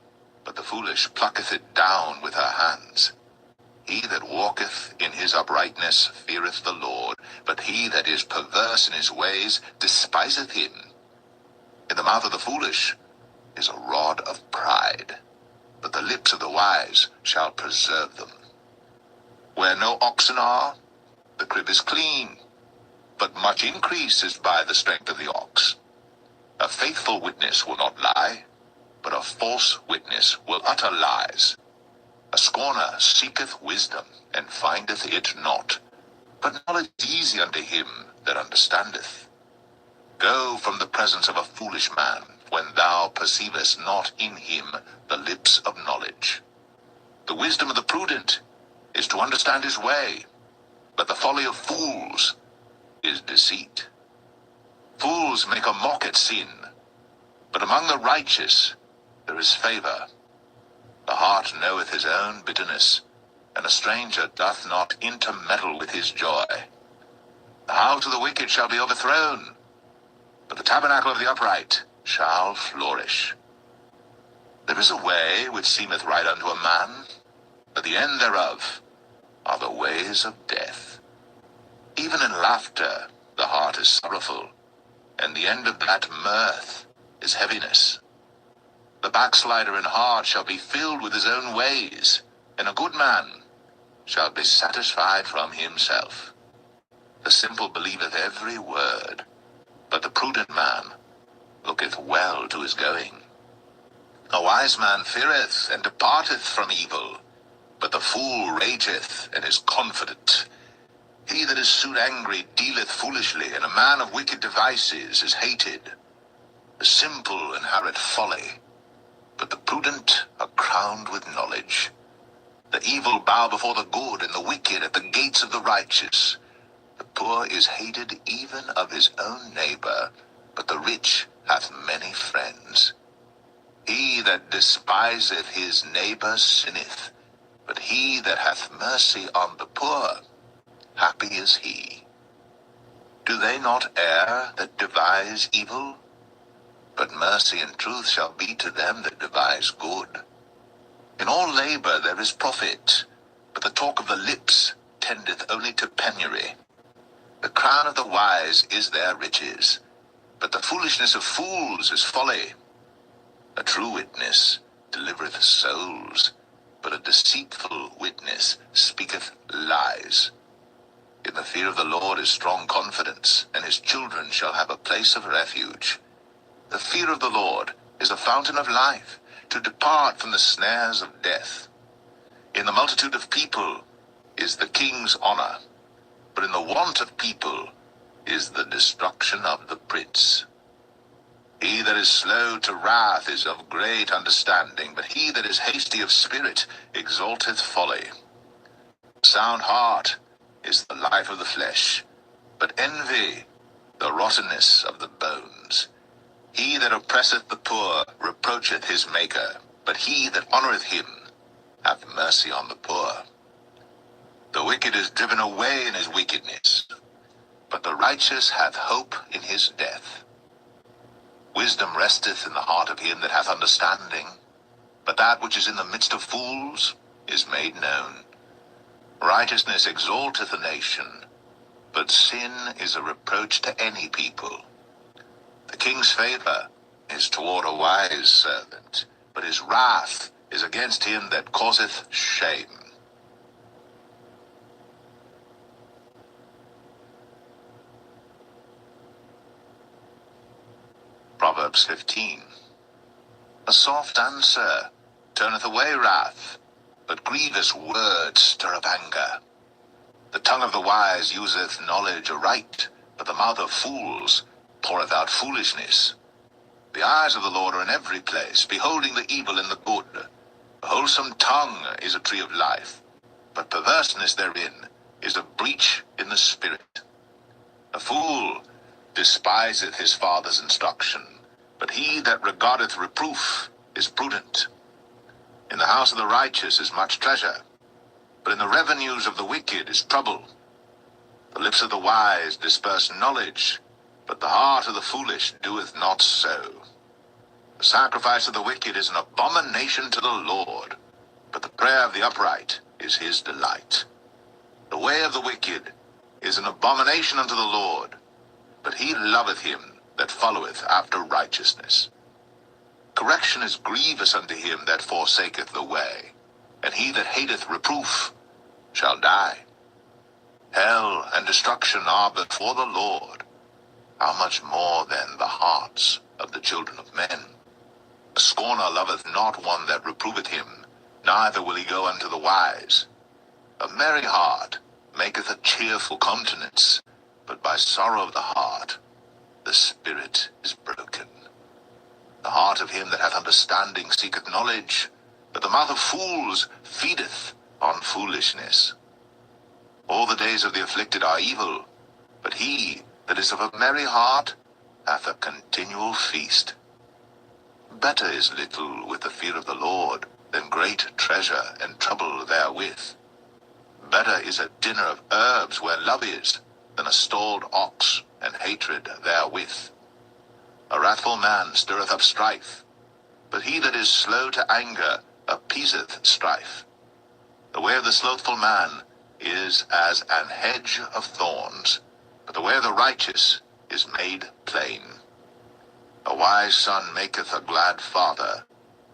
but the foolish plucketh it down with her hands. He that walketh in his uprightness feareth the Lord, but he that is perverse in his ways despiseth him. In the mouth of the foolish is a rod of pride, but the lips of the wise shall preserve them. Where no oxen are, the crib is clean, but much increase is by the strength of the ox. A faithful witness will not lie, but a false witness will utter lies. A scorner seeketh wisdom, and findeth it not, but knowledge is easy unto him that understandeth. Go from the presence of a foolish man, when thou perceivest not in him the lips of knowledge. The wisdom of the prudent is to understand his way, but the folly of fools is deceit. Fools make a mock at sin, but among the righteous there is favor. The heart knoweth his own bitterness, and a stranger doth not intermeddle with his joy. The house of the wicked shall be overthrown, but the tabernacle of the upright shall flourish. There is a way which seemeth right unto a man, but the end thereof are the ways of death. Even in laughter the heart is sorrowful, and the end of that mirth is heaviness. The backslider in heart shall be filled with his own ways, and a good man shall be satisfied from himself. The simple believeth every word, but the prudent man looketh well to his going. A wise man feareth and departeth from evil, but the fool rageth and is confident. He that is soon angry dealeth foolishly, and a man of wicked devices is hated. The simple inherit folly, but the prudent are crowned with knowledge. The evil bow before the good, and the wicked at the gates of the righteous. The poor is hated even of his own neighbor, but the rich hath many friends. He that despiseth his neighbor sinneth, but he that hath mercy on the poor, happy is he. Do they not err that devise evil? But mercy and truth shall be to them that devise good. In all labor there is profit, but the talk of the lips tendeth only to penury. The crown of the wise is their riches, but the foolishness of fools is folly. A true witness delivereth souls, but a deceitful witness speaketh lies. In the fear of the Lord is strong confidence, and his children shall have a place of refuge. The fear of the Lord is a fountain of life, to depart from the snares of death. In the multitude of people is the king's honor, but in the want of people is the destruction of the prince. He that is slow to wrath is of great understanding, but he that is hasty of spirit exalteth folly. A sound heart is the life of the flesh, but envy the rottenness of the bones. He that oppresseth the poor reproacheth his maker, but he that honoureth him hath mercy on the poor. The wicked is driven away in his wickedness, but the righteous hath hope in his death. Wisdom resteth in the heart of him that hath understanding, but that which is in the midst of fools is made known. Righteousness exalteth a nation, but sin is a reproach to any people. The king's favor is toward a wise servant, but his wrath is against him that causeth shame. Proverbs 15. A soft answer turneth away wrath, but grievous words stir up anger. The tongue of the wise useth knowledge aright, but the mouth of fools poureth out foolishness. The eyes of the Lord are in every place, beholding the evil and the good. A wholesome tongue is a tree of life, but perverseness therein is a breach in the spirit. A fool despiseth his father's instruction, but he that regardeth reproof is prudent. In the house of the righteous is much treasure, but in the revenues of the wicked is trouble. The lips of the wise disperse knowledge, but the heart of the foolish doeth not so. The sacrifice of the wicked is an abomination to the Lord, but the prayer of the upright is his delight. The way of the wicked is an abomination unto the Lord, but he loveth him that followeth after righteousness. Correction is grievous unto him that forsaketh the way, and he that hateth reproof shall die. Hell and destruction are before the Lord. How much more then the hearts of the children of men? A scorner loveth not one that reproveth him, neither will he go unto the wise. A merry heart maketh a cheerful countenance, but by sorrow of the heart the spirit is broken. The heart of him that hath understanding seeketh knowledge, but the mouth of fools feedeth on foolishness. All the days of the afflicted are evil, but he that is of a merry heart hath a continual feast. Better is little with the fear of the Lord than great treasure and trouble therewith. Better is a dinner of herbs where love is, than a stalled ox and hatred therewith. A wrathful man stirreth up strife, but he that is slow to anger appeaseth strife. The way of the slothful man is as an hedge of thorns, but the way of the righteous is made plain. A wise son maketh a glad father,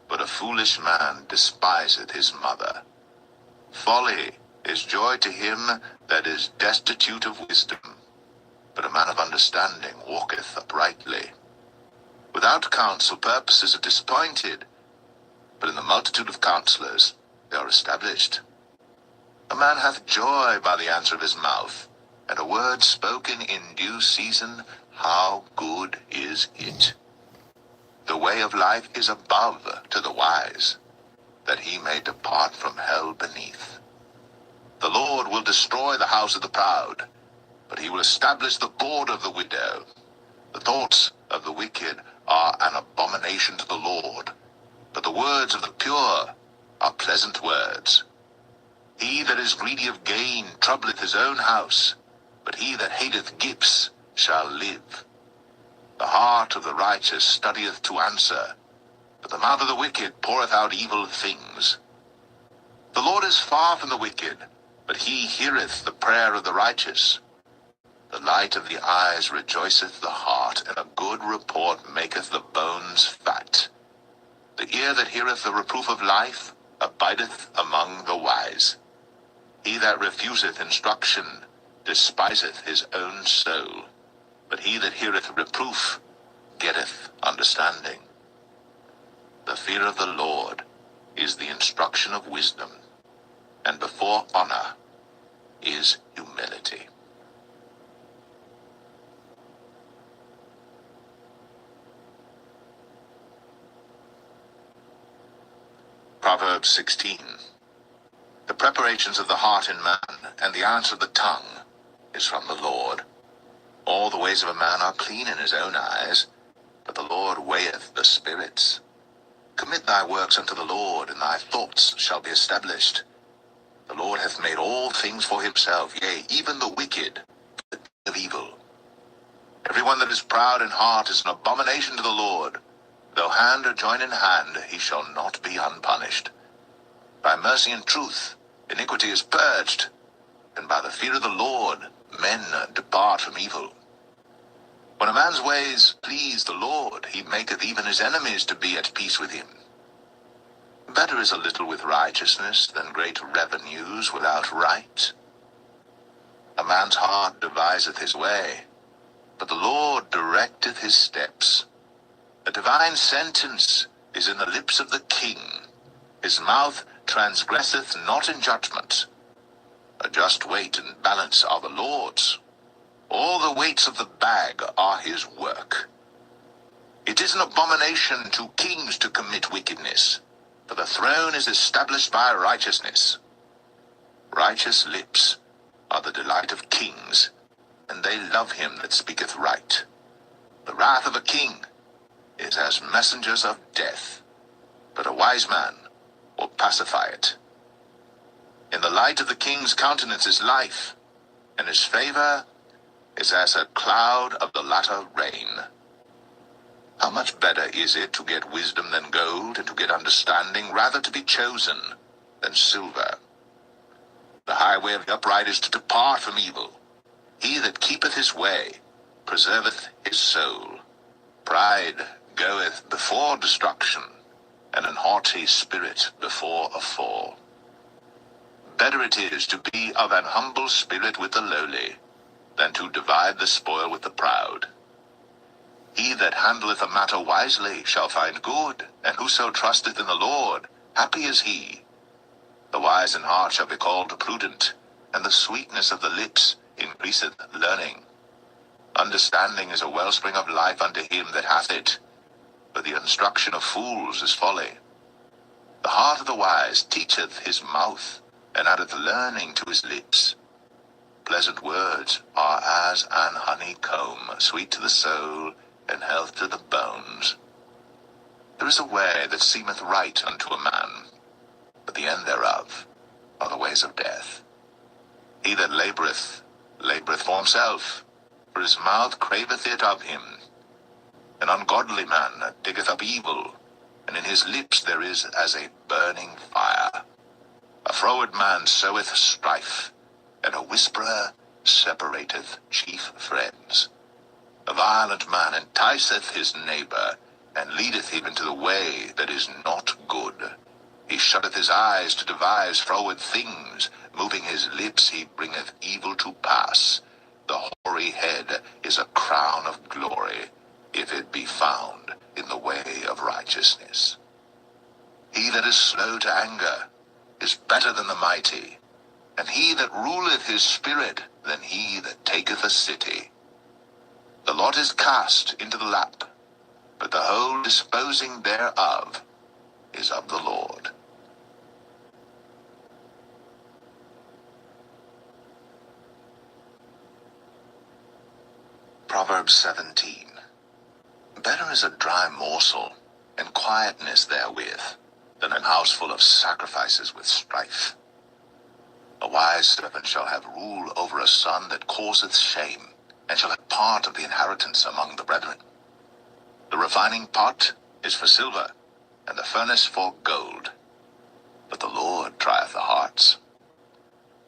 but a foolish man despiseth his mother. Folly is joy to him that is destitute of wisdom, but a man of understanding walketh uprightly. Without counsel purposes are disappointed, but in the multitude of counselors they are established. A man hath joy by the answer of his mouth, and a word spoken in due season, how good is it! The way of life is above to the wise, that he may depart from hell beneath. The Lord will destroy the house of the proud, but he will establish the board of the widow. The thoughts of the wicked are an abomination to the Lord, but the words of the pure are pleasant words. He that is greedy of gain troubleth his own house, but he that hateth gifts shall live. The heart of the righteous studieth to answer, but the mouth of the wicked poureth out evil things. The Lord is far from the wicked, but he heareth the prayer of the righteous. The light of the eyes rejoiceth the heart, and a good report maketh the bones fat. The ear that heareth the reproof of life abideth among the wise. He that refuseth instruction despiseth his own soul, but he that heareth reproof getteth understanding. The fear of the Lord is the instruction of wisdom, and before honor is humility. Proverbs 16. The preparations of the heart in man, and the answer of the tongue, is from the Lord. All the ways of a man are clean in his own eyes, but the Lord weigheth the spirits. Commit thy works unto the Lord, and thy thoughts shall be established. The Lord hath made all things for himself, yea, even the wicked, the deed of evil. Every one that is proud in heart is an abomination to the Lord. Though hand or join in hand, he shall not be unpunished. By mercy and truth iniquity is purged, and by the fear of the Lord men depart from evil. When a man's ways please the Lord, he maketh even his enemies to be at peace with him. Better is a little with righteousness than great revenues without right. A man's heart deviseth his way, but the Lord directeth his steps. A divine sentence is in the lips of the king. His mouth transgresseth not in judgment. A just weight and balance are the Lord's. All the weights of the bag are his work. It is an abomination to kings to commit wickedness, for the throne is established by righteousness. Righteous lips are the delight of kings, and they love him that speaketh right. The wrath of a king is as messengers of death, but a wise man will pacify it. In the light of the king's countenance is life, and his favor is as a cloud of the latter rain. How much better is it to get wisdom than gold, and to get understanding rather to be chosen than silver? The highway of the upright is to depart from evil. He that keepeth his way preserveth his soul. Pride goeth before destruction, and an haughty spirit before a fall. Better it is to be of an humble spirit with the lowly, than to divide the spoil with the proud. He that handleth a matter wisely shall find good, and whoso trusteth in the Lord, happy is he. The wise in heart shall be called prudent, and the sweetness of the lips increaseth learning. Understanding is a wellspring of life unto him that hath it, but the instruction of fools is folly. The heart of the wise teacheth his mouth, and addeth learning to his lips. pleasant words are as an honeycomb, sweet to the soul, and health to the bones. There is a way that seemeth right unto a man, but the end thereof are the ways of death. He that laboureth, laboureth for himself, for his mouth craveth it of him. An ungodly man diggeth up evil, and in his lips there is as a burning fire. A froward man soweth strife, and a whisperer separateth chief friends. A violent man enticeth his neighbour, and leadeth him into the way that is not good. He shutteth his eyes to devise froward things, moving his lips he bringeth evil to pass. The hoary head is a crown of glory, if it be found in the way of righteousness. He that is slow to anger is better than the mighty, and he that ruleth his spirit than he that taketh a city. The lot is cast into the lap, but the whole disposing thereof is of the Lord. Proverbs 17. Better is a dry morsel, and quietness therewith, than an house full of sacrifices with strife. A wise servant shall have rule over a son that causeth shame, and shall have part of the inheritance among the brethren. The refining pot is for silver, and the furnace for gold. But the Lord trieth the hearts.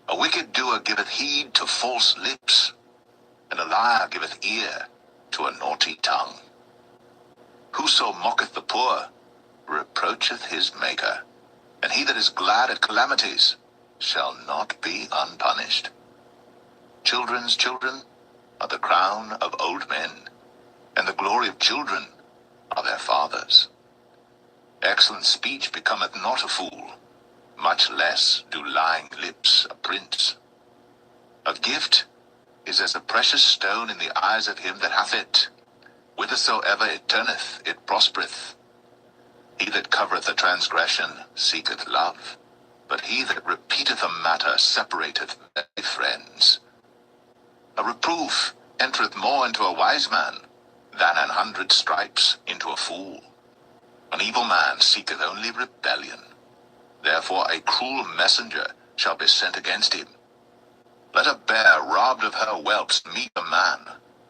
A wicked doer giveth heed to false lips, and a liar giveth ear to a naughty tongue. Whoso mocketh the poor reproacheth his Maker, and he that is glad at calamities shall not be unpunished. Children's children are the crown of old men, and the glory of children are their fathers. Excellent speech becometh not a fool, much less do lying lips a prince. A gift is as a precious stone in the eyes of him that hath it. Whithersoever it turneth, it prospereth. He that covereth a transgression seeketh love, but he that repeateth a matter separateth many friends. A reproof entereth more into a wise man than 100 stripes into a fool. An evil man seeketh only rebellion. Therefore a cruel messenger shall be sent against him. Let a bear robbed of her whelps meet a man,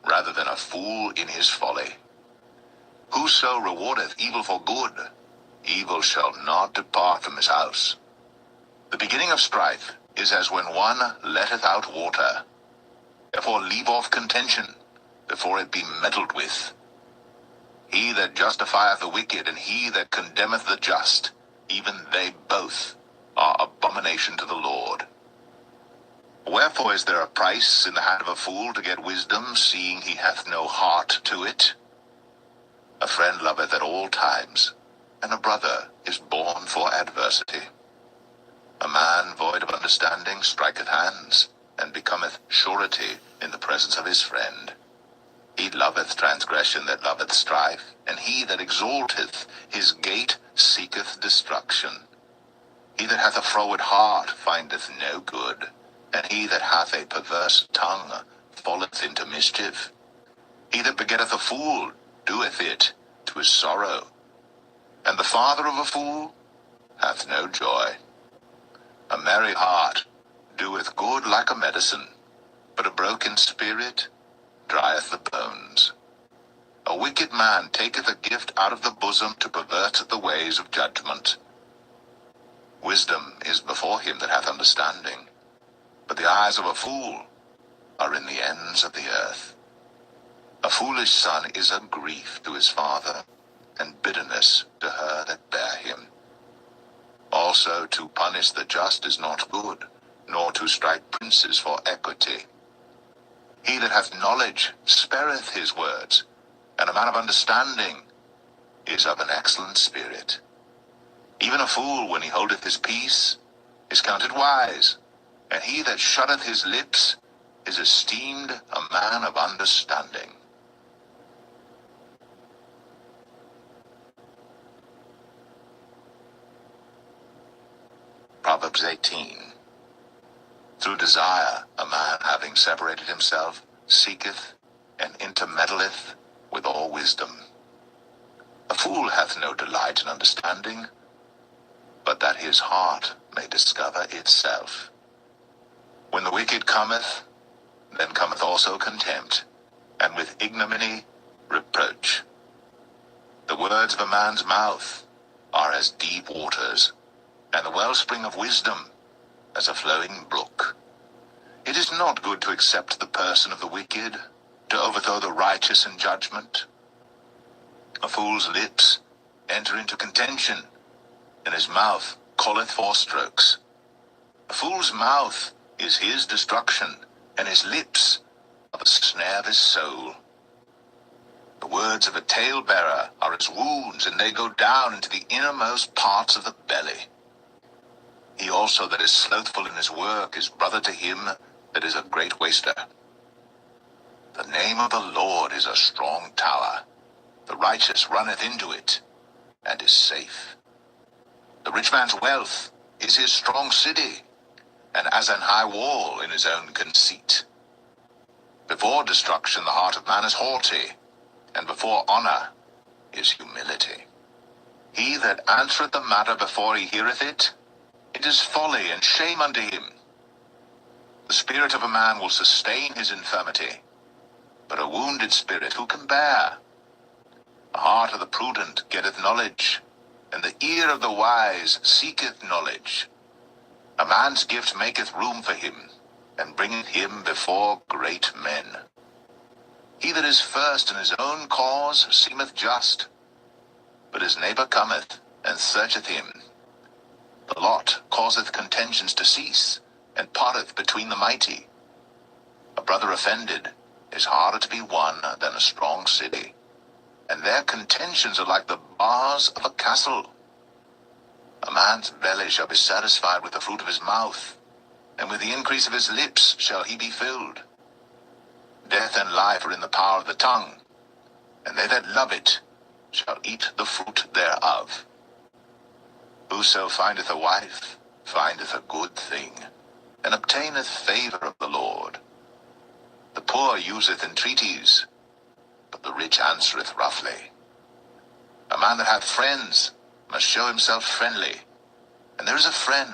rather than a fool in his folly. Whoso rewardeth evil for good, evil shall not depart from his house. The beginning of strife is as when one letteth out water. Therefore leave off contention, before it be meddled with. He that justifieth the wicked, and he that condemneth the just, even they both are abomination to the Lord. Wherefore is there a price in the hand of a fool to get wisdom, seeing he hath no heart to it? A friend loveth at all times, and a brother is born for adversity. A man void of understanding striketh hands, and becometh surety in the presence of his friend. He loveth transgression that loveth strife, and he that exalteth his gate seeketh destruction. He that hath a froward heart findeth no good, and he that hath a perverse tongue falleth into mischief. He that begetteth a fool doeth it to his sorrow, and the father of a fool hath no joy. A merry heart doeth good like a medicine, but a broken spirit drieth the bones. A wicked man taketh a gift out of the bosom to pervert the ways of judgment. Wisdom is before him that hath understanding, but the eyes of a fool are in the ends of the earth. A foolish son is a grief to his father, and bitterness to her that bare him. Also to punish the just is not good, nor to strike princes for equity. He that hath knowledge spareth his words, and a man of understanding is of an excellent spirit. Even a fool, when he holdeth his peace, is counted wise, and he that shutteth his lips is esteemed a man of understanding. Proverbs 18. Through desire, a man having separated himself, seeketh and intermeddleth with all wisdom. A fool hath no delight in understanding, but that his heart may discover itself. When the wicked cometh, then cometh also contempt, and with ignominy reproach. The words of a man's mouth are as deep waters, and the wellspring of wisdom as a flowing brook. It is not good to accept the person of the wicked, to overthrow the righteous in judgment. A fool's lips enter into contention, and his mouth calleth for strokes. A fool's mouth is his destruction, and his lips are the snare of his soul. The words of a talebearer are as wounds, and they go down into the innermost parts of the belly. He also that is slothful in his work is brother to him that is a great waster. The name of the Lord is a strong tower. The righteous runneth into it, and is safe. The rich man's wealth is his strong city, and as an high wall in his own conceit. Before destruction the heart of man is haughty, and before honor is humility. He that answereth the matter before he heareth it, it is folly and shame unto him. The spirit of a man will sustain his infirmity, but a wounded spirit who can bear? The heart of the prudent getteth knowledge, and the ear of the wise seeketh knowledge. A man's gift maketh room for him, and bringeth him before great men. He that is first in his own cause seemeth just, but his neighbor cometh and searcheth him. The lot causeth contentions to cease, and parteth between the mighty. A brother offended is harder to be won than a strong city, and their contentions are like the bars of a castle. A man's belly shall be satisfied with the fruit of his mouth, and with the increase of his lips shall he be filled. Death and life are in the power of the tongue, and they that love it shall eat the fruit thereof. Whoso findeth a wife findeth a good thing, and obtaineth favor of the Lord. The poor useth entreaties, but the rich answereth roughly. A man that hath friends must show himself friendly, and there is a friend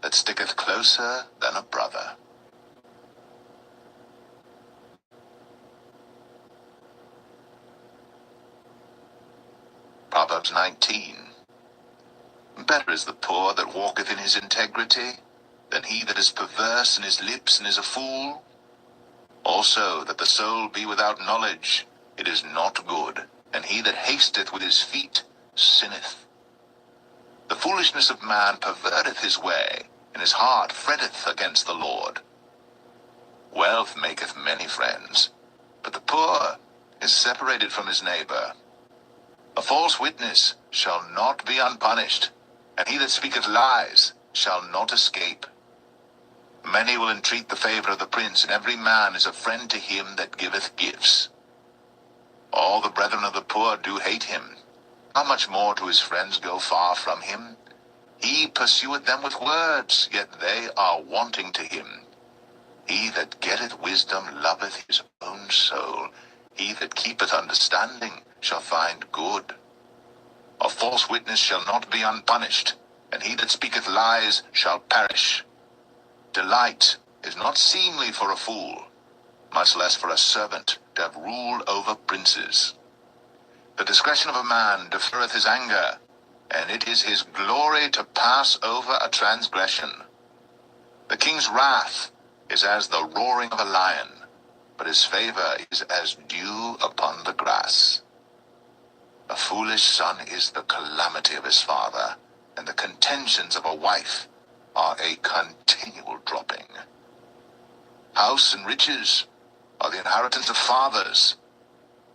that sticketh closer than a brother. Proverbs 19. Better is the poor that walketh in his integrity, than he that is perverse in his lips and is a fool. Also that the soul be without knowledge, it is not good, and he that hasteth with his feet sinneth. The foolishness of man perverteth his way, and his heart fretteth against the Lord. Wealth maketh many friends, but the poor is separated from his neighbor. A false witness shall not be unpunished, and he that speaketh lies shall not escape. Many will entreat the favor of the prince, and every man is a friend to him that giveth gifts. All the brethren of the poor do hate him. How much more do his friends go far from him? He pursueth them with words, yet they are wanting to him. He that getteth wisdom loveth his own soul. He that keepeth understanding shall find good. A false witness shall not be unpunished, and he that speaketh lies shall perish. Delight is not seemly for a fool, much less for a servant to have rule over princes. The discretion of a man deferreth his anger, and it is his glory to pass over a transgression. The king's wrath is as the roaring of a lion, but his favor is as dew upon the grass. A foolish son is the calamity of his father, and the contentions of a wife are a continual dropping. House and riches are the inheritance of fathers,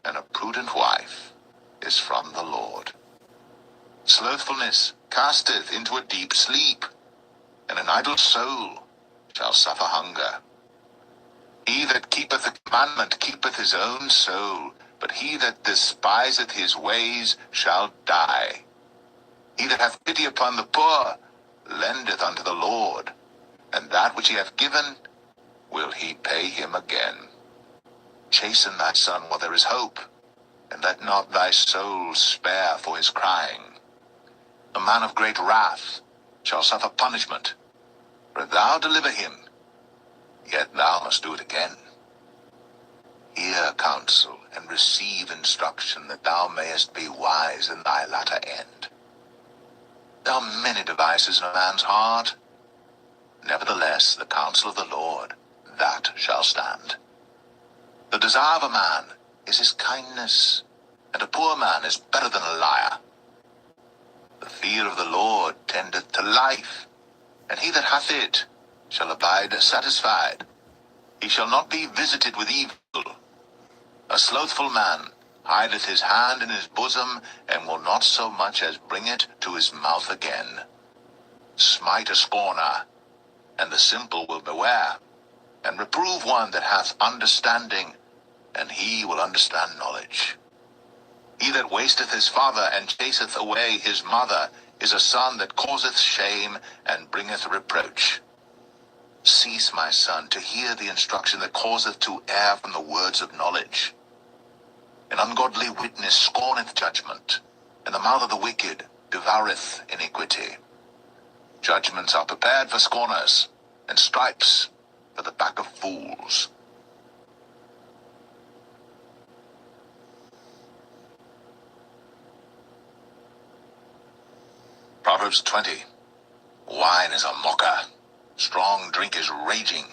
and a prudent wife is from the Lord. Slothfulness casteth into a deep sleep, and an idle soul shall suffer hunger. He that keepeth the commandment keepeth his own soul, but he that despiseth his ways shall die. He that hath pity upon the poor lendeth unto the Lord, and that which he hath given will he pay him again. Chasten thy son while there is hope, and let not thy soul spare for his crying. A man of great wrath shall suffer punishment, for if thou deliver him, yet thou must do it again. Hear counsel, and receive instruction, that thou mayest be wise in thy latter end. There are many devices in a man's heart. Nevertheless, the counsel of the Lord, that shall stand. The desire of a man is his kindness, and a poor man is better than a liar. The fear of the Lord tendeth to life, and he that hath it shall abide satisfied. He shall not be visited with evil. A slothful man hideth his hand in his bosom, and will not so much as bring it to his mouth again. Smite a scorner, and the simple will beware, and reprove one that hath understanding, and he will understand knowledge. He that wasteth his father, and chaseth away his mother, is a son that causeth shame, and bringeth reproach. Cease, my son, to hear the instruction that causeth to err from the words of knowledge. An ungodly witness scorneth judgment, and the mouth of the wicked devoureth iniquity. Judgments are prepared for scorners, and stripes for the back of fools. Proverbs 20. Wine is a mocker, strong drink is raging,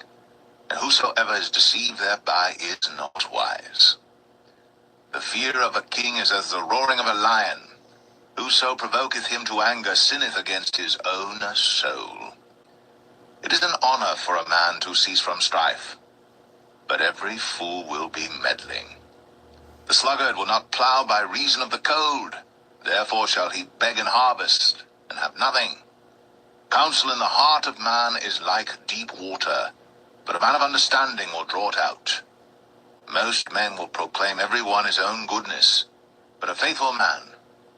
and whosoever is deceived thereby is not wise. The fear of a king is as the roaring of a lion. Whoso provoketh him to anger sinneth against his own soul. It is an honor for a man to cease from strife, but every fool will be meddling. The sluggard will not plow by reason of the cold, therefore shall he beg in harvest, and have nothing. Counsel in the heart of man is like deep water, but a man of understanding will draw it out. Most men will proclaim every one his own goodness, but a faithful man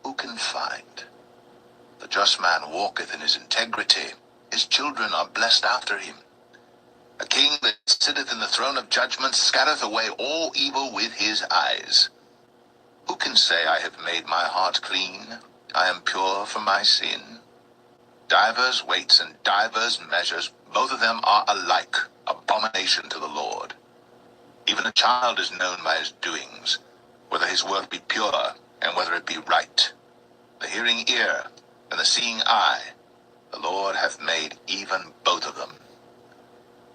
who can find? The just man walketh in his integrity, his children are blessed after him. A king that sitteth in the throne of judgment scattereth away all evil with his eyes. Who can say, I have made my heart clean, I am pure from my sin? Divers weights and divers measures, both of them are alike abomination to the Lord. Even a child is known by his doings, whether his work be pure, and whether it be right. The hearing ear, and the seeing eye, the Lord hath made even both of them.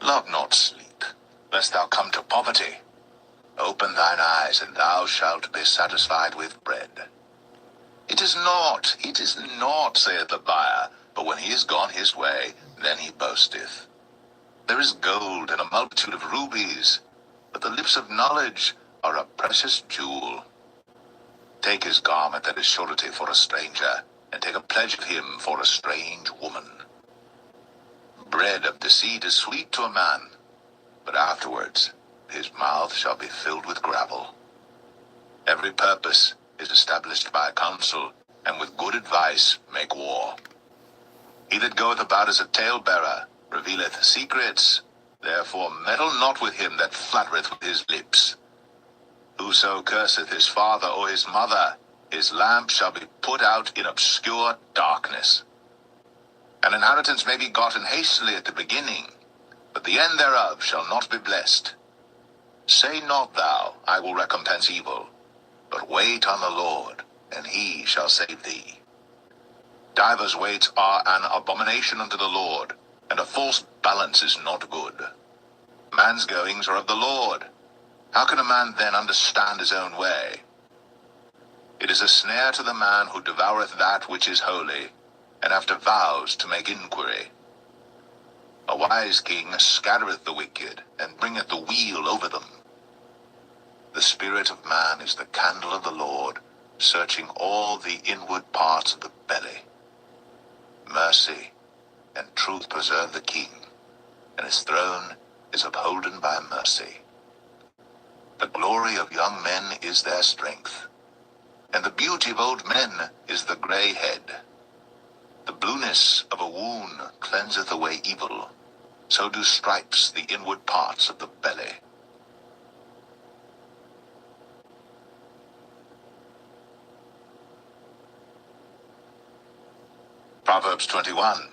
Love not sleep, lest thou come to poverty. Open thine eyes, and thou shalt be satisfied with bread. It is not, saith the buyer, but when he is gone his way, then he boasteth. There is gold and a multitude of rubies, but the lips of knowledge are a precious jewel. Take his garment that is surety for a stranger, and take a pledge of him for a strange woman. Bread of deceit is sweet to a man, but afterwards his mouth shall be filled with gravel. Every purpose is established by counsel, and with good advice make war. He that goeth about as a talebearer revealeth secrets, therefore meddle not with him that flattereth with his lips. Whoso curseth his father or his mother, his lamp shall be put out in obscure darkness. An inheritance may be gotten hastily at the beginning, but the end thereof shall not be blessed. Say not thou, I will recompense evil, but wait on the Lord, and he shall save thee. Divers weights are an abomination unto the Lord, and a false balance is not good. Man's goings are of the Lord. How can a man then understand his own way? It is a snare to the man who devoureth that which is holy, and after vows to make inquiry. A wise king scattereth the wicked, and bringeth the weal over them. The spirit of man is the candle of the Lord, searching all the inward parts of the belly. Mercy and truth preserve the king, and his throne is upholden by mercy. The glory of young men is their strength, and the beauty of old men is the grey head. The blueness of a wound cleanseth away evil, so do stripes the inward parts of the belly. Proverbs 21.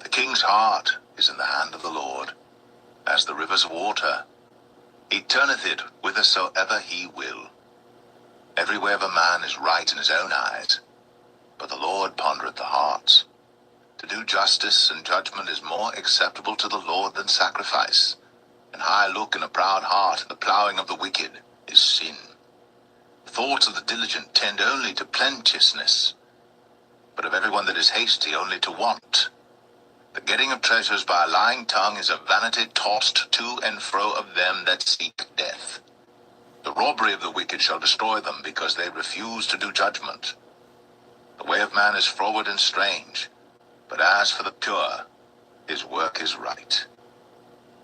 The king's heart is in the hand of the Lord, as the rivers of water. He turneth it whithersoever he will. Every way of a man is right in his own eyes, but the Lord pondereth the hearts. To do justice and judgment is more acceptable to the Lord than sacrifice. An high look and a proud heart, and the plowing of the wicked is sin. The thoughts of the diligent tend only to plenteousness, but of everyone that is hasty only to want. The getting of treasures by a lying tongue is a vanity tossed to and fro of them that seek death. The robbery of the wicked shall destroy them, because they refuse to do judgment. The way of man is froward and strange, but as for the pure, his work is right.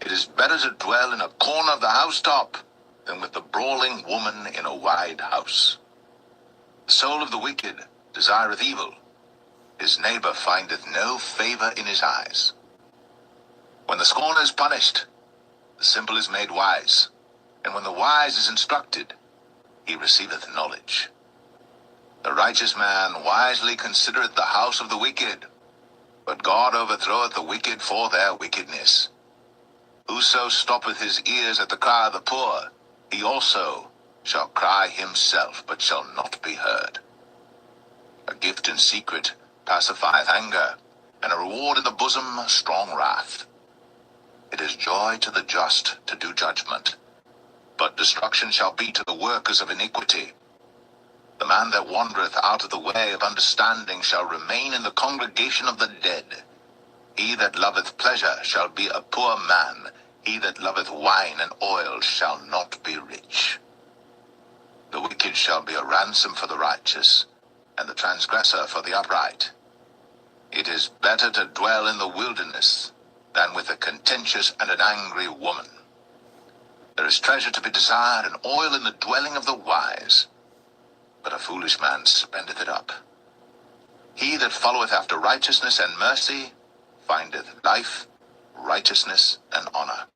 It is better to dwell in a corner of the housetop than with the brawling woman in a wide house. The soul of the wicked desireth evil. His neighbor findeth no favor in his eyes. When the scorner is punished, the simple is made wise, and when the wise is instructed, he receiveth knowledge. The righteous man wisely considereth the house of the wicked, but God overthroweth the wicked for their wickedness. Whoso stoppeth his ears at the cry of the poor, he also shall cry himself, but shall not be heard. A gift in secret pacifieth anger, and a reward in the bosom strong wrath. It is joy to the just to do judgment, but destruction shall be to the workers of iniquity. The man that wandereth out of the way of understanding shall remain in the congregation of the dead. He that loveth pleasure shall be a poor man. He that loveth wine and oil shall not be rich. The wicked shall be a ransom for the righteous, and the transgressor for the upright. It is better to dwell in the wilderness than with a contentious and an angry woman. There is treasure to be desired and oil in the dwelling of the wise, but a foolish man spendeth it up. He that followeth after righteousness and mercy findeth life, righteousness, and honor.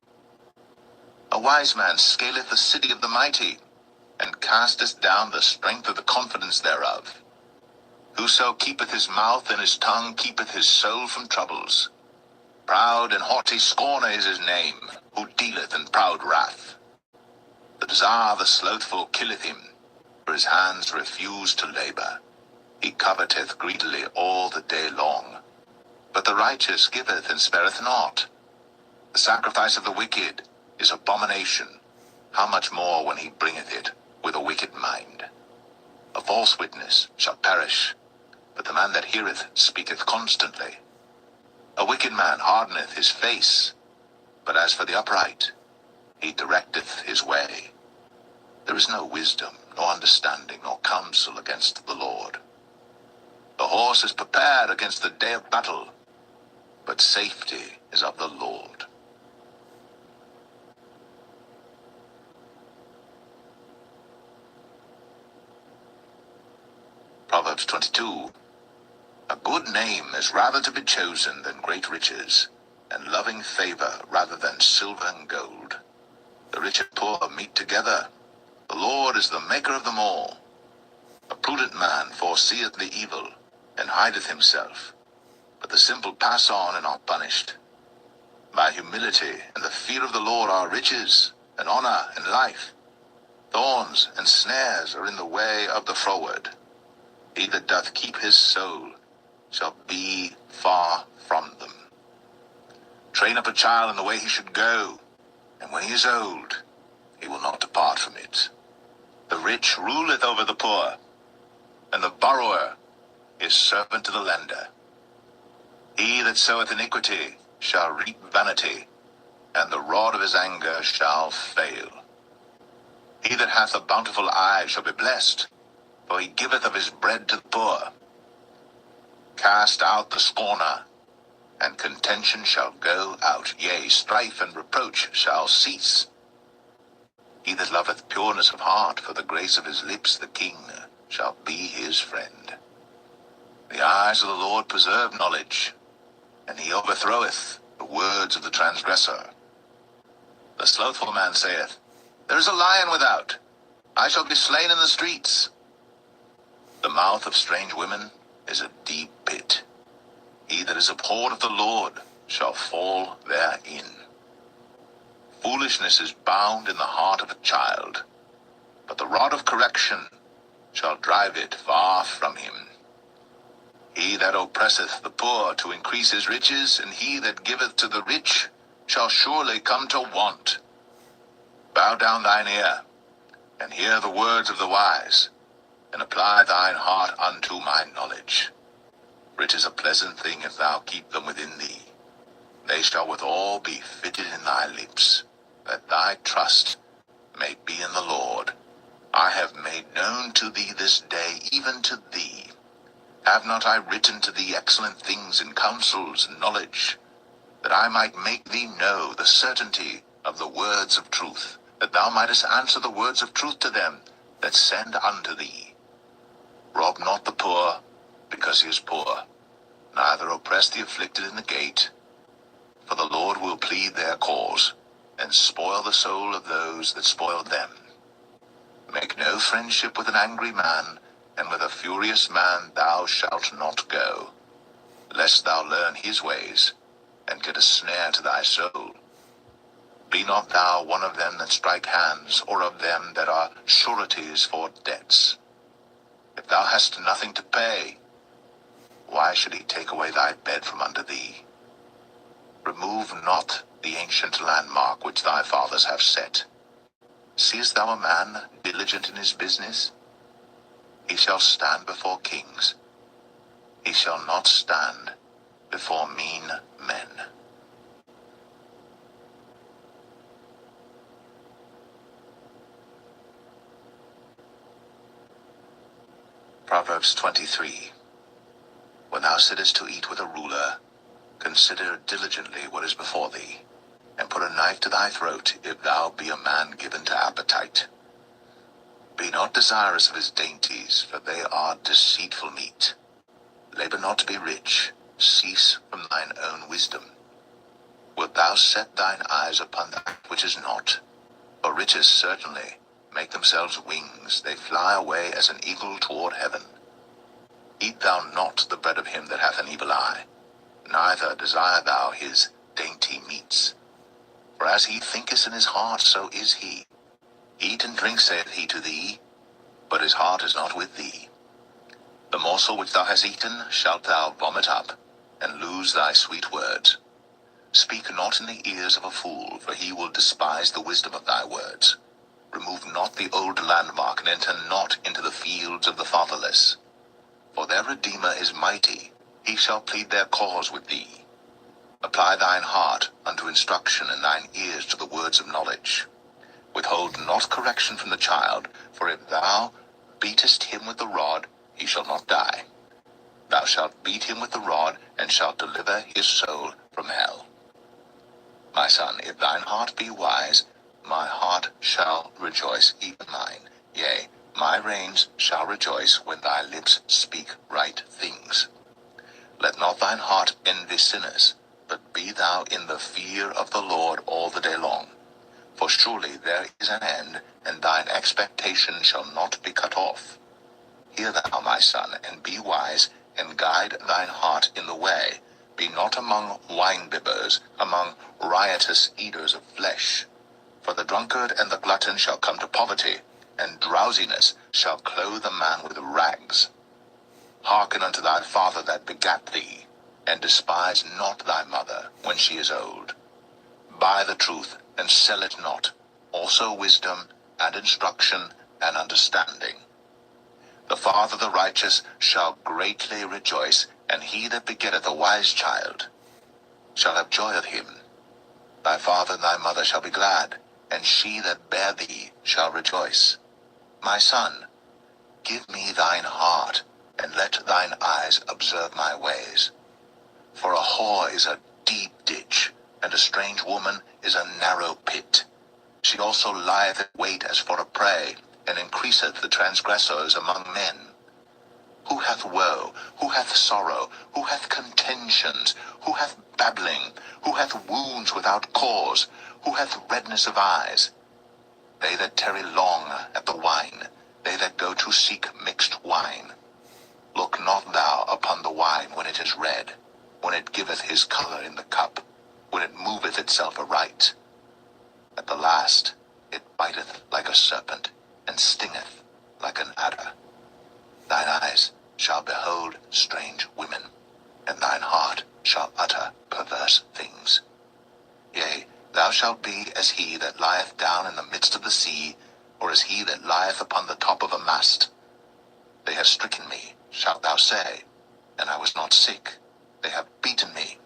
A wise man scaleth the city of the mighty, and casteth down the strength of the confidence thereof. Whoso keepeth his mouth and his tongue keepeth his soul from troubles. Proud and haughty scorner is his name, who dealeth in proud wrath. The desire of the slothful killeth him, for his hands refuse to labor. He coveteth greedily all the day long. But the righteous giveth and spareth not. The sacrifice of the wicked is abomination. How much more when he bringeth it with a wicked mind? A false witness shall perish, but the man that heareth speaketh constantly. A wicked man hardeneth his face, but as for the upright, he directeth his way. There is no wisdom, nor understanding, nor counsel against the Lord. The horse is prepared against the day of battle, but safety is of the Lord. Proverbs 22. A good name is rather to be chosen than great riches, and loving favor rather than silver and gold. The rich and poor meet together. The Lord is the maker of them all. A prudent man foreseeth the evil, and hideth himself, but the simple pass on and are punished. By humility and the fear of the Lord are riches, and honor, and life. Thorns and snares are in the way of the froward. He that doth keep his soul shall be far from them. Train up a child in the way he should go, and when he is old, he will not depart from it. The rich ruleth over the poor, and the borrower is servant to the lender. He that soweth iniquity shall reap vanity, and the rod of his anger shall fail. He that hath a bountiful eye shall be blessed, for he giveth of his bread to the poor. Cast out the scorner, and contention shall go out, yea, strife and reproach shall cease. He that loveth pureness of heart, for the grace of his lips the king shall be his friend. The eyes of the Lord preserve knowledge, and he overthroweth the words of the transgressor. The slothful man saith, There is a lion without. I shall be slain in the streets. The mouth of strange women is a deep pit. He that is abhorred of the Lord shall fall therein. Foolishness is bound in the heart of a child, but the rod of correction shall drive it far from him. He that oppresseth the poor to increase his riches, and he that giveth to the rich shall surely come to want. Bow down thine ear, and hear the words of the wise, and apply thine heart unto my knowledge. For it is a pleasant thing if thou keep them within thee. They shall withal be fitted in thy lips, that thy trust may be in the Lord. I have made known to thee this day, even to thee. Have not I written to thee excellent things in counsels and knowledge, that I might make thee know the certainty of the words of truth, that thou mightest answer the words of truth to them that send unto thee? Rob not the poor, because he is poor, neither oppress the afflicted in the gate. For the Lord will plead their cause, and spoil the soul of those that spoil them. Make no friendship with an angry man, and with a furious man thou shalt not go, lest thou learn his ways, and get a snare to thy soul. Be not thou one of them that strike hands, or of them that are sureties for debts. If thou hast nothing to pay, why should he take away thy bed from under thee? Remove not the ancient landmark which thy fathers have set. Seest thou a man diligent in his business? He shall stand before kings. He shall not stand before mean men. Proverbs 23. When thou sittest to eat with a ruler, consider diligently what is before thee, and put a knife to thy throat, if thou be a man given to appetite. Be not desirous of his dainties, for they are deceitful meat. Labor not to be rich, cease from thine own wisdom. Wilt thou set thine eyes upon that which is not? For riches certainly make themselves wings, they fly away as an eagle toward heaven. Eat thou not the bread of him that hath an evil eye, neither desire thou his dainty meats. For as he thinketh in his heart, so is he. Eat and drink, saith he to thee, but his heart is not with thee. The morsel which thou hast eaten shalt thou vomit up, and lose thy sweet words. Speak not in the ears of a fool, for he will despise the wisdom of thy words. Remove not the old landmark, and enter not into the fields of the fatherless. For their Redeemer is mighty, he shall plead their cause with thee. Apply thine heart unto instruction, and thine ears to the words of knowledge. Withhold not correction from the child, for if thou beatest him with the rod, he shall not die. Thou shalt beat him with the rod, and shalt deliver his soul from hell. My son, if thine heart be wise, my heart shall rejoice, even mine. Yea, my reins shall rejoice when thy lips speak right things. Let not thine heart envy sinners, but be thou in the fear of the Lord all the day long. For surely there is an end, and thine expectation shall not be cut off. Hear thou, my son, and be wise, and guide thine heart in the way. Be not among wine-bibbers, among riotous eaters of flesh. For the drunkard and the glutton shall come to poverty, and drowsiness shall clothe a man with rags. Hearken unto thy father that begat thee, and despise not thy mother when she is old. Buy the truth, and sell it not, also wisdom, and instruction, and understanding. The father of the righteous shall greatly rejoice, and he that begetteth a wise child shall have joy of him. Thy father and thy mother shall be glad, and she that bare thee shall rejoice. My son, give me thine heart, and let thine eyes observe my ways. For a whore is a deep ditch, and a strange woman is a narrow pit. She also lieth in wait as for a prey, and increaseth the transgressors among men. Who hath woe? Who hath sorrow? Who hath contentions? Who hath babbling? Who hath wounds without cause? Who hath redness of eyes? They that tarry long at the wine, they that go to seek mixed wine. Look not thou upon the wine when it is red, when it giveth his colour in the cup, when it moveth itself aright. At the last it biteth like a serpent, and stingeth like an adder. Thine eyes shall behold strange women, and thine heart shall utter perverse things. Yea, thou shalt be as he that lieth down in the midst of the sea, or as he that lieth upon the top of a mast. They have stricken me, shalt thou say, and I was not sick. They have beaten me,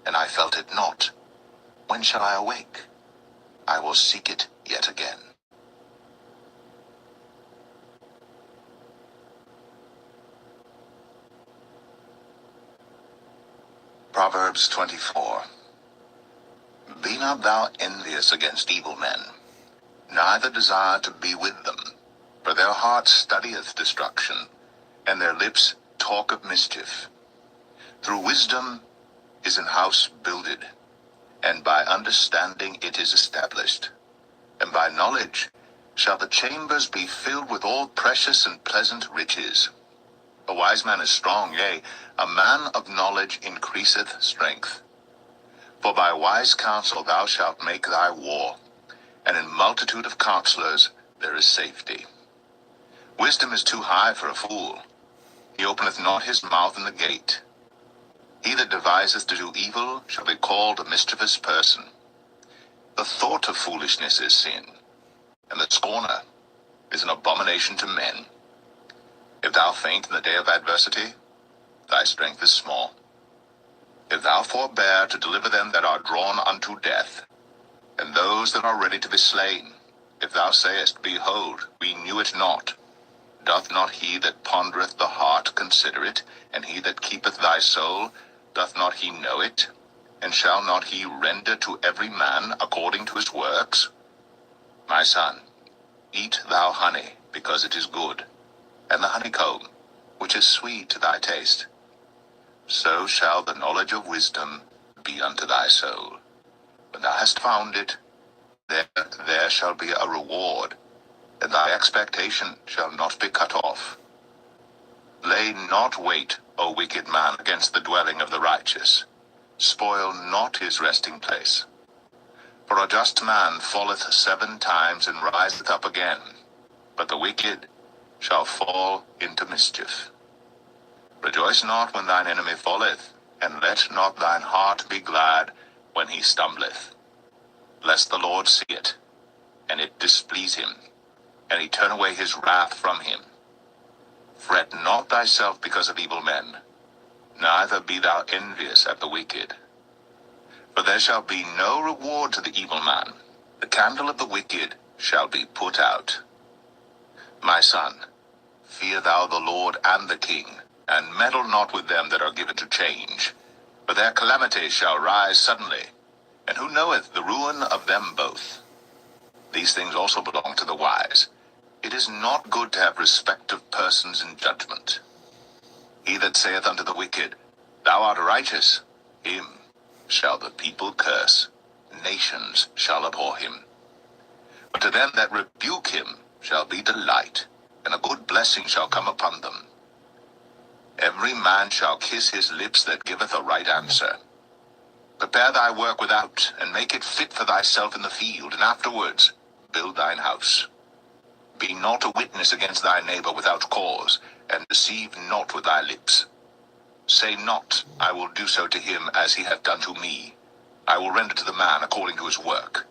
and I felt it not. When shall I awake? I will seek it yet again. Proverbs 24. Be not thou envious against evil men, neither desire to be with them. For their heart studieth destruction, and their lips talk of mischief. Through wisdom is an house builded, and by understanding it is established. And by knowledge shall the chambers be filled with all precious and pleasant riches. A wise man is strong, yea, a man of knowledge increaseth strength. For by wise counsel thou shalt make thy war, and in multitude of counselors there is safety. Wisdom is too high for a fool. He openeth not his mouth in the gate. He that deviseth to do evil shall be called a mischievous person. The thought of foolishness is sin, and the scorner is an abomination to men. If thou faint in the day of adversity, thy strength is small. If thou forbear to deliver them that are drawn unto death, and those that are ready to be slain, if thou sayest, Behold, we knew it not, doth not he that pondereth the heart consider it, and he that keepeth thy soul, doth not he know it? And shall not he render to every man according to his works? My son, eat thou honey, because it is good, and the honeycomb, which is sweet to thy taste. So shall the knowledge of wisdom be unto thy soul. When thou hast found it, there shall be a reward, and thy expectation shall not be cut off. Lay not wait, O wicked man, against the dwelling of the righteous. Spoil not his resting place. For a just man falleth 7 times and riseth up again, but the wicked shall fall into mischief. Rejoice not when thine enemy falleth, and let not thine heart be glad when he stumbleth. Lest the Lord see it, and it displease him, and he turn away his wrath from him. Fret not thyself because of evil men, neither be thou envious at the wicked. For there shall be no reward to the evil man. The candle of the wicked shall be put out. My son, fear thou the Lord and the king, and meddle not with them that are given to change. For their calamities shall rise suddenly, and who knoweth the ruin of them both? These things also belong to the wise. It is not good to have respect of persons in judgment. He that saith unto the wicked, Thou art righteous, him shall the people curse, nations shall abhor him. But to them that rebuke him shall be delight, and a good blessing shall come upon them. Every man shall kiss his lips that giveth a right answer. Prepare thy work without, and make it fit for thyself in the field, and afterwards build thine house. Be not a witness against thy neighbor without cause, and deceive not with thy lips. Say not, I will do so to him as he hath done to me. I will render to the man according to his work.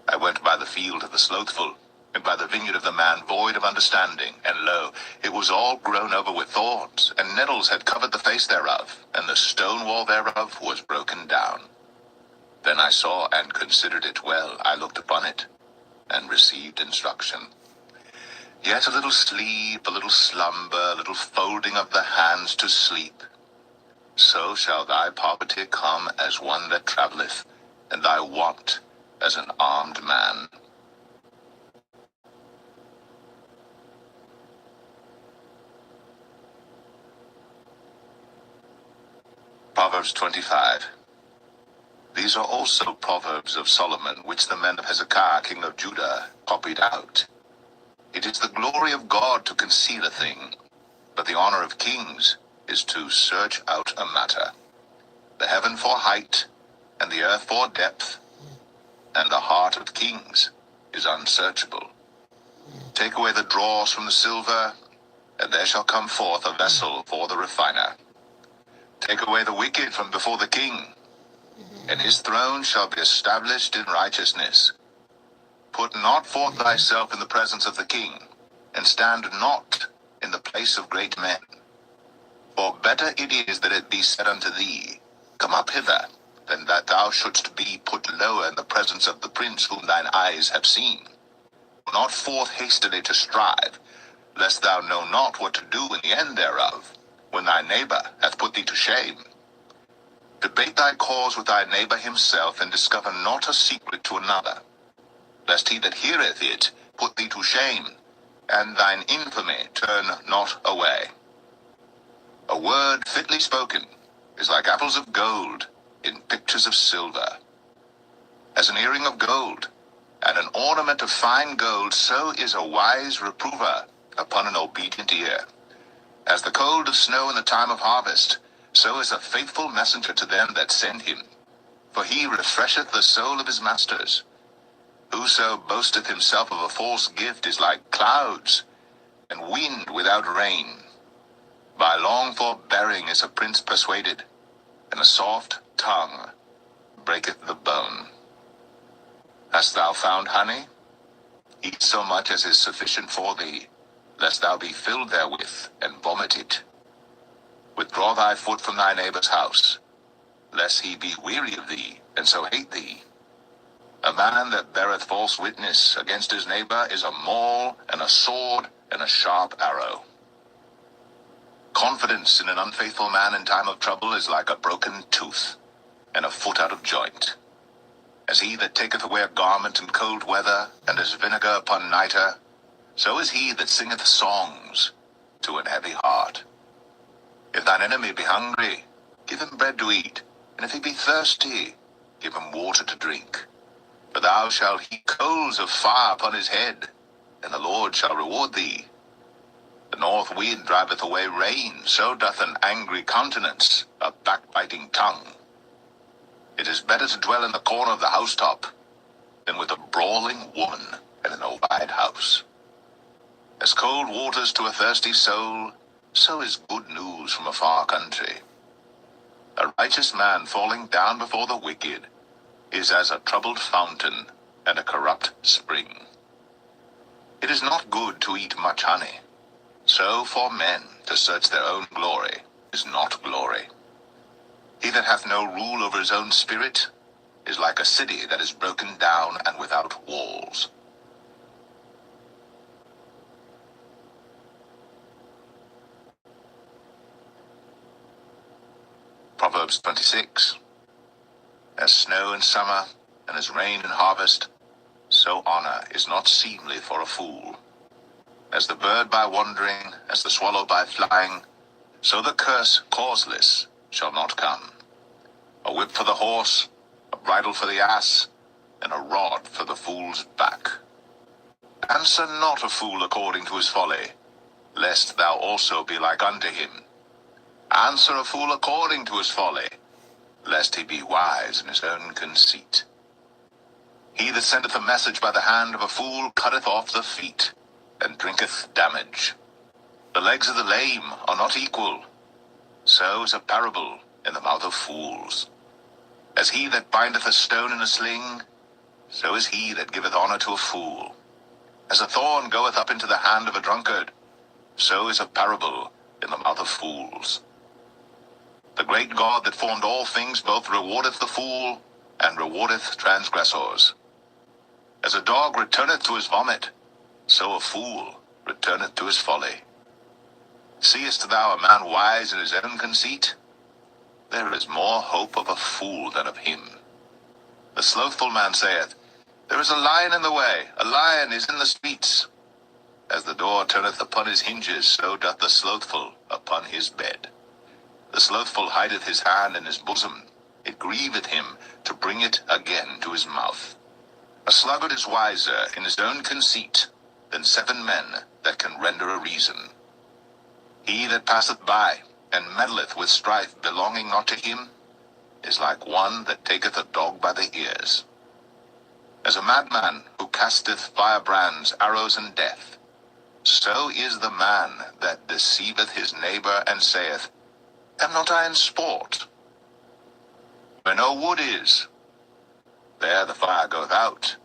I went by the field of the slothful, and by the vineyard of the man void of understanding, and lo, it was all grown over with thorns, and nettles had covered the face thereof, and the stone wall thereof was broken down. Then I saw and considered it well. I looked upon it, and received instruction. Yet a little sleep, a little slumber, a little folding of the hands to sleep. So shall thy poverty come as one that travelleth, and thy want as an armed man. Proverbs 25. These are also Proverbs of Solomon, which the men of Hezekiah, king of Judah, copied out. It is the glory of God to conceal a thing, but the honor of kings is to search out a matter. The heaven for height, and the earth for depth, and the heart of kings is unsearchable. Take away the dross from the silver, and there shall come forth a vessel for the refiner. Take away the wicked from before the king, and his throne shall be established in righteousness. Put not forth thyself in the presence of the king, and stand not in the place of great men. For better it is that it be said unto thee, Come up hither, than that thou shouldst be put lower in the presence of the prince whom thine eyes have seen. Go not forth hastily to strive, lest thou know not what to do in the end thereof, when thy neighbor hath put thee to shame. Debate thy cause with thy neighbor himself, and discover not a secret to another, lest he that heareth it put thee to shame, and thine infamy turn not away. A word fitly spoken is like apples of gold in pictures of silver. As an earring of gold and an ornament of fine gold, so is a wise reprover upon an obedient ear. As the cold of snow in the time of harvest, so is a faithful messenger to them that send him. For he refresheth the soul of his masters. Whoso boasteth himself of a false gift is like clouds, and wind without rain. By long forbearing is a prince persuaded, and a soft tongue breaketh the bone. Hast thou found honey? Eat so much as is sufficient for thee, lest thou be filled therewith, and vomit it. Withdraw thy foot from thy neighbor's house, lest he be weary of thee, and so hate thee. A man that beareth false witness against his neighbor is a maul, and a sword, and a sharp arrow. Confidence in an unfaithful man in time of trouble is like a broken tooth, and a foot out of joint. As he that taketh away a garment in cold weather, and as vinegar upon nitre, so is he that singeth songs to an heavy heart. If thine enemy be hungry, give him bread to eat, and if he be thirsty, give him water to drink. For thou shalt heap coals of fire upon his head, and the Lord shall reward thee. The north wind driveth away rain, so doth an angry countenance a backbiting tongue. It is better to dwell in the corner of the housetop than with a brawling woman in an wide house. As cold waters to a thirsty soul, so is good news from a far country. A righteous man falling down before the wicked is as a troubled fountain and a corrupt spring. It is not good to eat much honey, so for men to search their own glory is not glory. He that hath no rule over his own spirit is like a city that is broken down and without walls. Proverbs 26. As snow in summer, and as rain in harvest, so honor is not seemly for a fool. As the bird by wandering, as the swallow by flying, so the curse causeless shall not come. A whip for the horse, a bridle for the ass, and a rod for the fool's back. Answer not a fool according to his folly, lest thou also be like unto him. Answer a fool according to his folly, lest he be wise in his own conceit. He that sendeth a message by the hand of a fool cutteth off the feet, and drinketh damage. The legs of the lame are not equal, so is a parable in the mouth of fools. As he that bindeth a stone in a sling, so is he that giveth honor to a fool. As a thorn goeth up into the hand of a drunkard, so is a parable in the mouth of fools. The great God that formed all things both rewardeth the fool, and rewardeth transgressors. As a dog returneth to his vomit, so a fool returneth to his folly. Seest thou a man wise in his own conceit? There is more hope of a fool than of him. The slothful man saith, There is a lion in the way, a lion is in the streets. As the door turneth upon his hinges, so doth the slothful upon his bed. The slothful hideth his hand in his bosom. It grieveth him to bring it again to his mouth. A sluggard is wiser in his own conceit than 7 men that can render a reason. He that passeth by, and meddleth with strife belonging not to him, is like one that taketh a dog by the ears. As a madman who casteth firebrands, arrows, and death, so is the man that deceiveth his neighbor, and saith, Am not I in sport? Where no wood is, there the fire goeth out.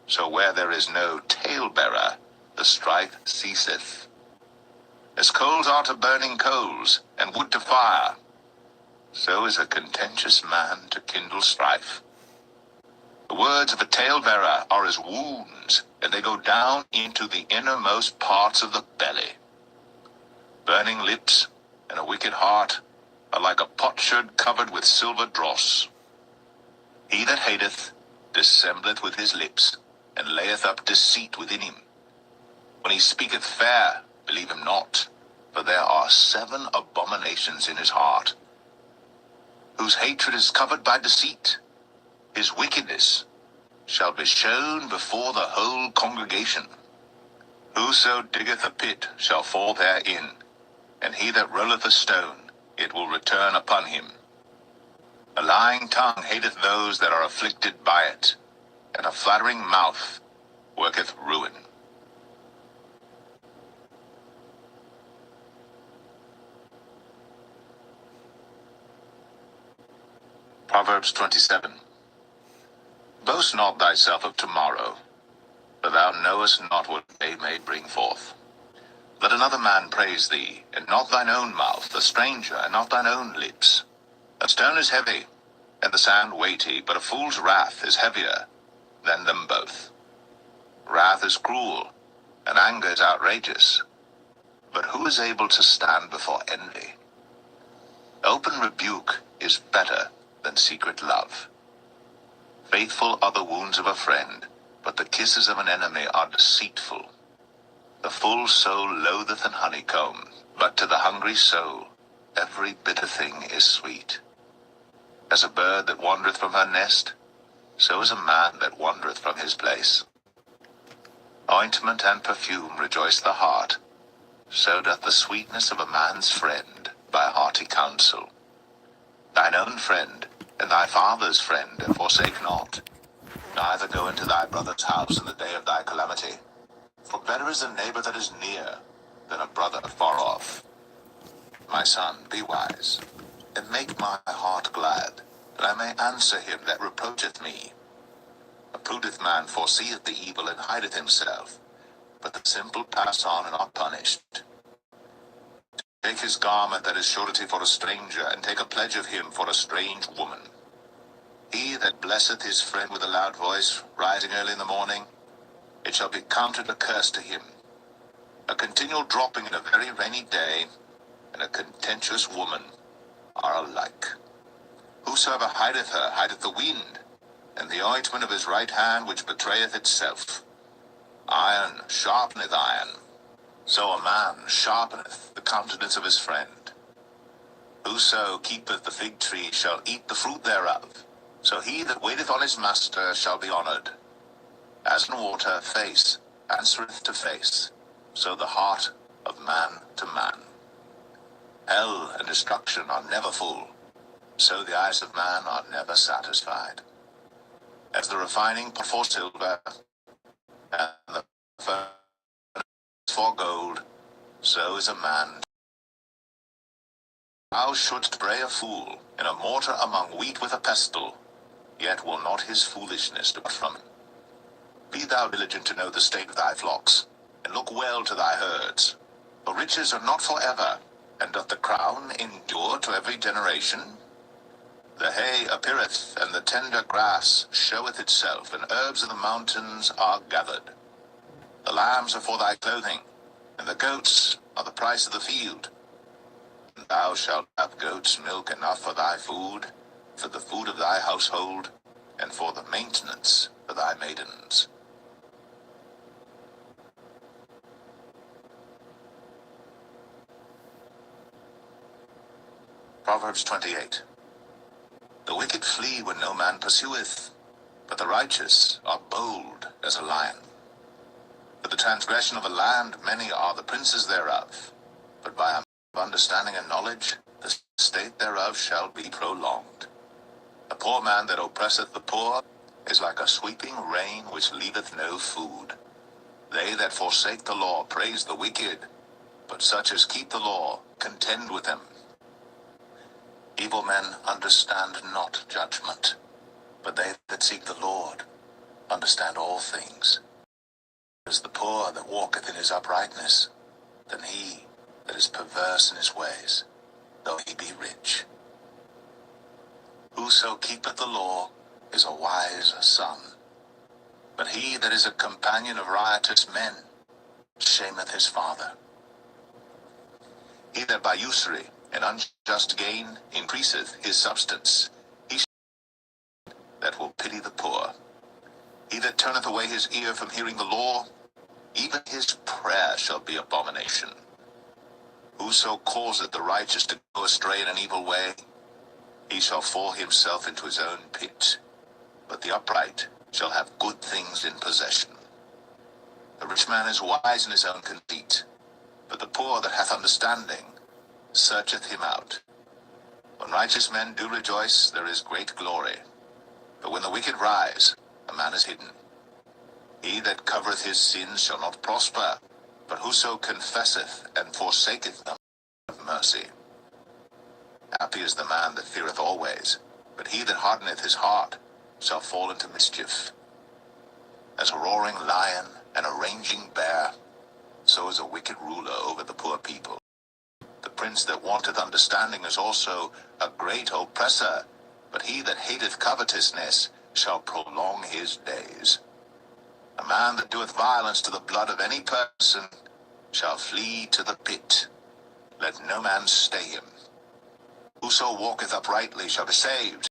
So where there is no talebearer, the strife ceaseth. As coals are to burning coals, and wood to fire, so is a contentious man to kindle strife. The words of a talebearer are as wounds, and they go down into the innermost parts of the belly. Burning lips and a wicked heart are like a potsherd covered with silver dross. He that hateth dissembleth with his lips, and layeth up deceit within him. When he speaketh fair, believe him not, for there are 7 abominations in his heart. Whose hatred is covered by deceit, his wickedness shall be shown before the whole congregation. Whoso diggeth a pit shall fall therein, and he that rolleth a stone, it will return upon him. A lying tongue hateth those that are afflicted by it, and a flattering mouth worketh ruin. Proverbs 27. Boast not thyself of tomorrow, for thou knowest not what day may bring forth. Let another man praise thee, and not thine own mouth, a stranger, and not thine own lips. A stone is heavy, and the sand weighty, but a fool's wrath is heavier than them both. Wrath is cruel, and anger is outrageous, but who is able to stand before envy? Open rebuke is better than secret love. Faithful are the wounds of a friend, but the kisses of an enemy are deceitful. The full soul loatheth an honeycomb, but to the hungry soul every bitter thing is sweet. As a bird that wandereth from her nest, so is a man that wandereth from his place. Ointment and perfume rejoice the heart, so doth the sweetness of a man's friend by hearty counsel. Thine own friend and thy father's friend forsake not, neither go into thy brother's house in the day of thy calamity. For better is a neighbor that is near than a brother far off. My son, be wise, and make my heart glad, that I may answer him that reproacheth me. A prudent man foreseeth the evil, and hideth himself, but the simple pass on and are punished. Take his garment that is surety for a stranger, and take a pledge of him for a strange woman. He that blesseth his friend with a loud voice, rising early in the morning, it shall be counted a curse to him. A continual dropping in a very rainy day, and a contentious woman are alike. Whosoever hideth her hideth the wind, and the ointment of his right hand which betrayeth itself. Iron sharpeneth iron, so a man sharpeneth the countenance of his friend. Whoso keepeth the fig tree shall eat the fruit thereof, so he that waiteth on his master shall be honored. As in water face answereth to face, so the heart of man to man. Hell and destruction are never full, so the eyes of man are never satisfied. As the refining pot for silver, and the furnace for gold, so is a man. Thou shouldst bray a fool in a mortar among wheat with a pestle, yet will not his foolishness depart from him. Be thou diligent to know the state of thy flocks, and look well to thy herds. For riches are not forever, and doth the crown endure to every generation? The hay appeareth, and the tender grass showeth itself, and herbs of the mountains are gathered. The lambs are for thy clothing, and the goats are the price of the field. And thou shalt have goats' milk enough for thy food, for the food of thy household, and for the maintenance of thy maidens. Proverbs 28. The wicked flee when no man pursueth, but the righteous are bold as a lion. For the transgression of a land many are the princes thereof, but by a man of understanding and knowledge the state thereof shall be prolonged. A poor man that oppresseth the poor is like a sweeping rain which leaveth no food. They that forsake the law praise the wicked, but such as keep the law contend with them. Evil men understand not judgment, but they that seek the Lord understand all things. As the poor that walketh in his uprightness, than he that is perverse in his ways, though he be rich. Whoso keepeth the law is a wise son, but he that is a companion of riotous men shameth his father. He that by usury and unjust gain increaseth his substance, he that will pity the poor. He that turneth away his ear from hearing the law, even his prayer shall be abomination. Whoso causeth the righteous to go astray in an evil way, he shall fall himself into his own pit, but the upright shall have good things in possession. The rich man is wise in his own conceit, but the poor that hath understanding searcheth him out. When righteous men do rejoice, there is great glory, but when the wicked rise, a man is hidden. He that covereth his sins shall not prosper, but whoso confesseth and forsaketh them have mercy. Happy is the man that feareth always, but he that hardeneth his heart shall fall into mischief. As a roaring lion and a raging bear, so is a wicked ruler over the poor people. The prince that wanteth understanding is also a great oppressor, but he that hateth covetousness shall prolong his days. A man that doeth violence to the blood of any person shall flee to the pit. Let no man stay him. Whoso walketh uprightly shall be saved,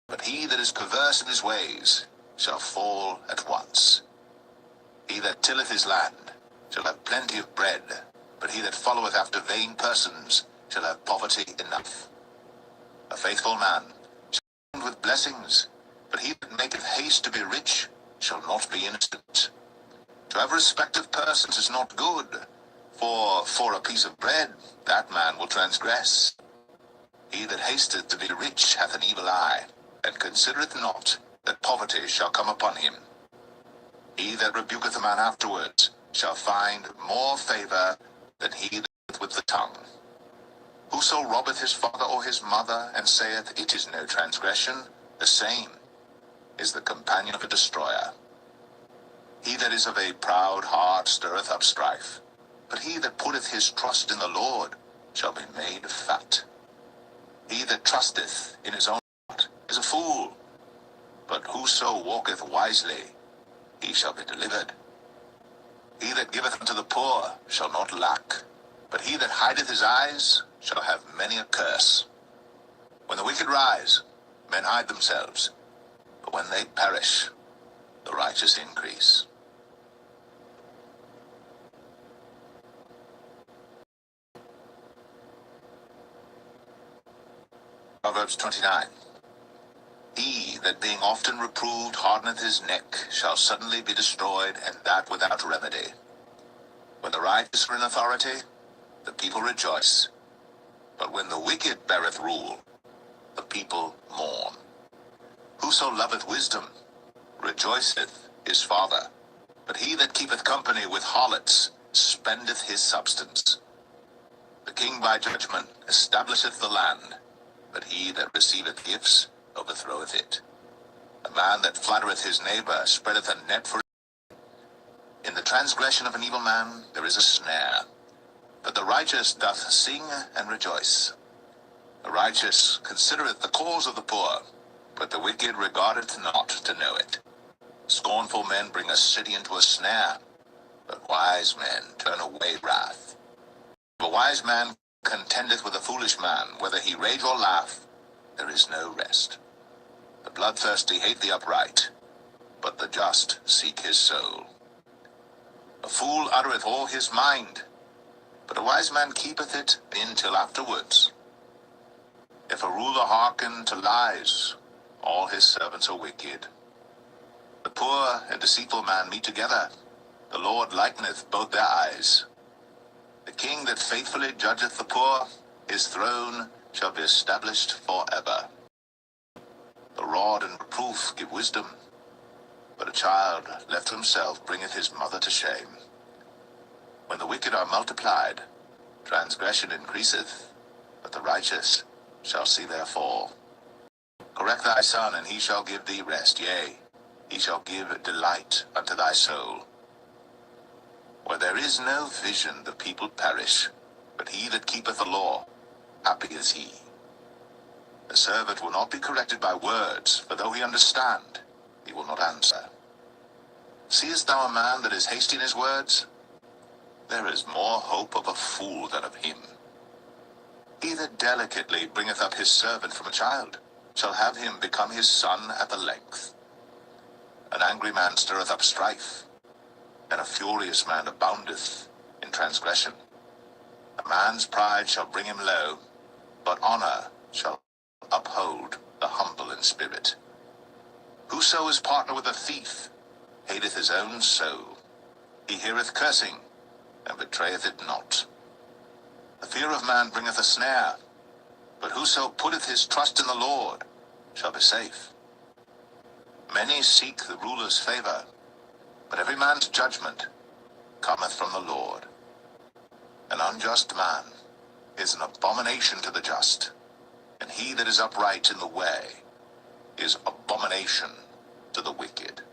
but he that is perverse in his ways shall fall at once. He that tilleth his land shall have plenty of bread, but he that followeth after vain persons shall have poverty enough. A faithful man shall be crowned with blessings, but he that maketh haste to be rich shall not be innocent. To have respect of persons is not good, for a piece of bread that man will transgress. He that hasteth to be rich hath an evil eye, and considereth not that poverty shall come upon him. He that rebuketh a man afterwards shall find more favor than he that with the tongue. Whoso robbeth his father or his mother, and saith, It is no transgression, the same is the companion of a destroyer. He that is of a proud heart stirreth up strife, but he that putteth his trust in the Lord shall be made fat. He that trusteth in his own heart is a fool, but whoso walketh wisely, he shall be delivered. He that giveth unto the poor shall not lack, but he that hideth his eyes shall have many a curse. When the wicked rise, men hide themselves, but when they perish, the righteous increase. Proverbs 29. He that being often reproved hardeneth his neck shall suddenly be destroyed, and that without remedy. When the righteous are in authority, the people rejoice, but when the wicked beareth rule, the people mourn. Whoso loveth wisdom rejoiceth his father, but he that keepeth company with harlots spendeth his substance. The king by judgment establisheth the land, but he that receiveth gifts overthroweth it. A man that flattereth his neighbor spreadeth a net for him. In the transgression of an evil man there is a snare, but the righteous doth sing and rejoice. The righteous considereth the cause of the poor, but the wicked regardeth not to know it. Scornful men bring a city into a snare, but wise men turn away wrath. If a wise man contendeth with a foolish man, whether he rage or laugh, there is no rest. The bloodthirsty hate the upright, but the just seek his soul. A fool uttereth all his mind, but a wise man keepeth it in till afterwards. If a ruler hearken to lies, all his servants are wicked. The poor and deceitful man meet together. The Lord lighteneth both their eyes. The king that faithfully judgeth the poor, his throne shall be established forever. The rod and reproof give wisdom, but a child left to himself bringeth his mother to shame. When the wicked are multiplied, transgression increaseth, but the righteous shall see their fall. Correct thy son, and he shall give thee rest, yea, he shall give delight unto thy soul. Where there is no vision, the people perish, but he that keepeth the law, happy is he. The servant will not be corrected by words, for though he understand, he will not answer. Seest thou a man that is hasty in his words? There is more hope of a fool than of him. He that delicately bringeth up his servant from a child, shall have him become his son at the length. An angry man stirreth up strife, and a furious man aboundeth in transgression. A man's pride shall bring him low, but honor shall uphold the humble in spirit. Whoso is partner with a thief hateth his own soul. He heareth cursing, and betrayeth it not. The fear of man bringeth a snare, but whoso putteth his trust in the Lord shall be safe. Many seek the ruler's favor, but every man's judgment cometh from the Lord. An unjust man is an abomination to the just, and he that is upright in the way is abomination to the wicked.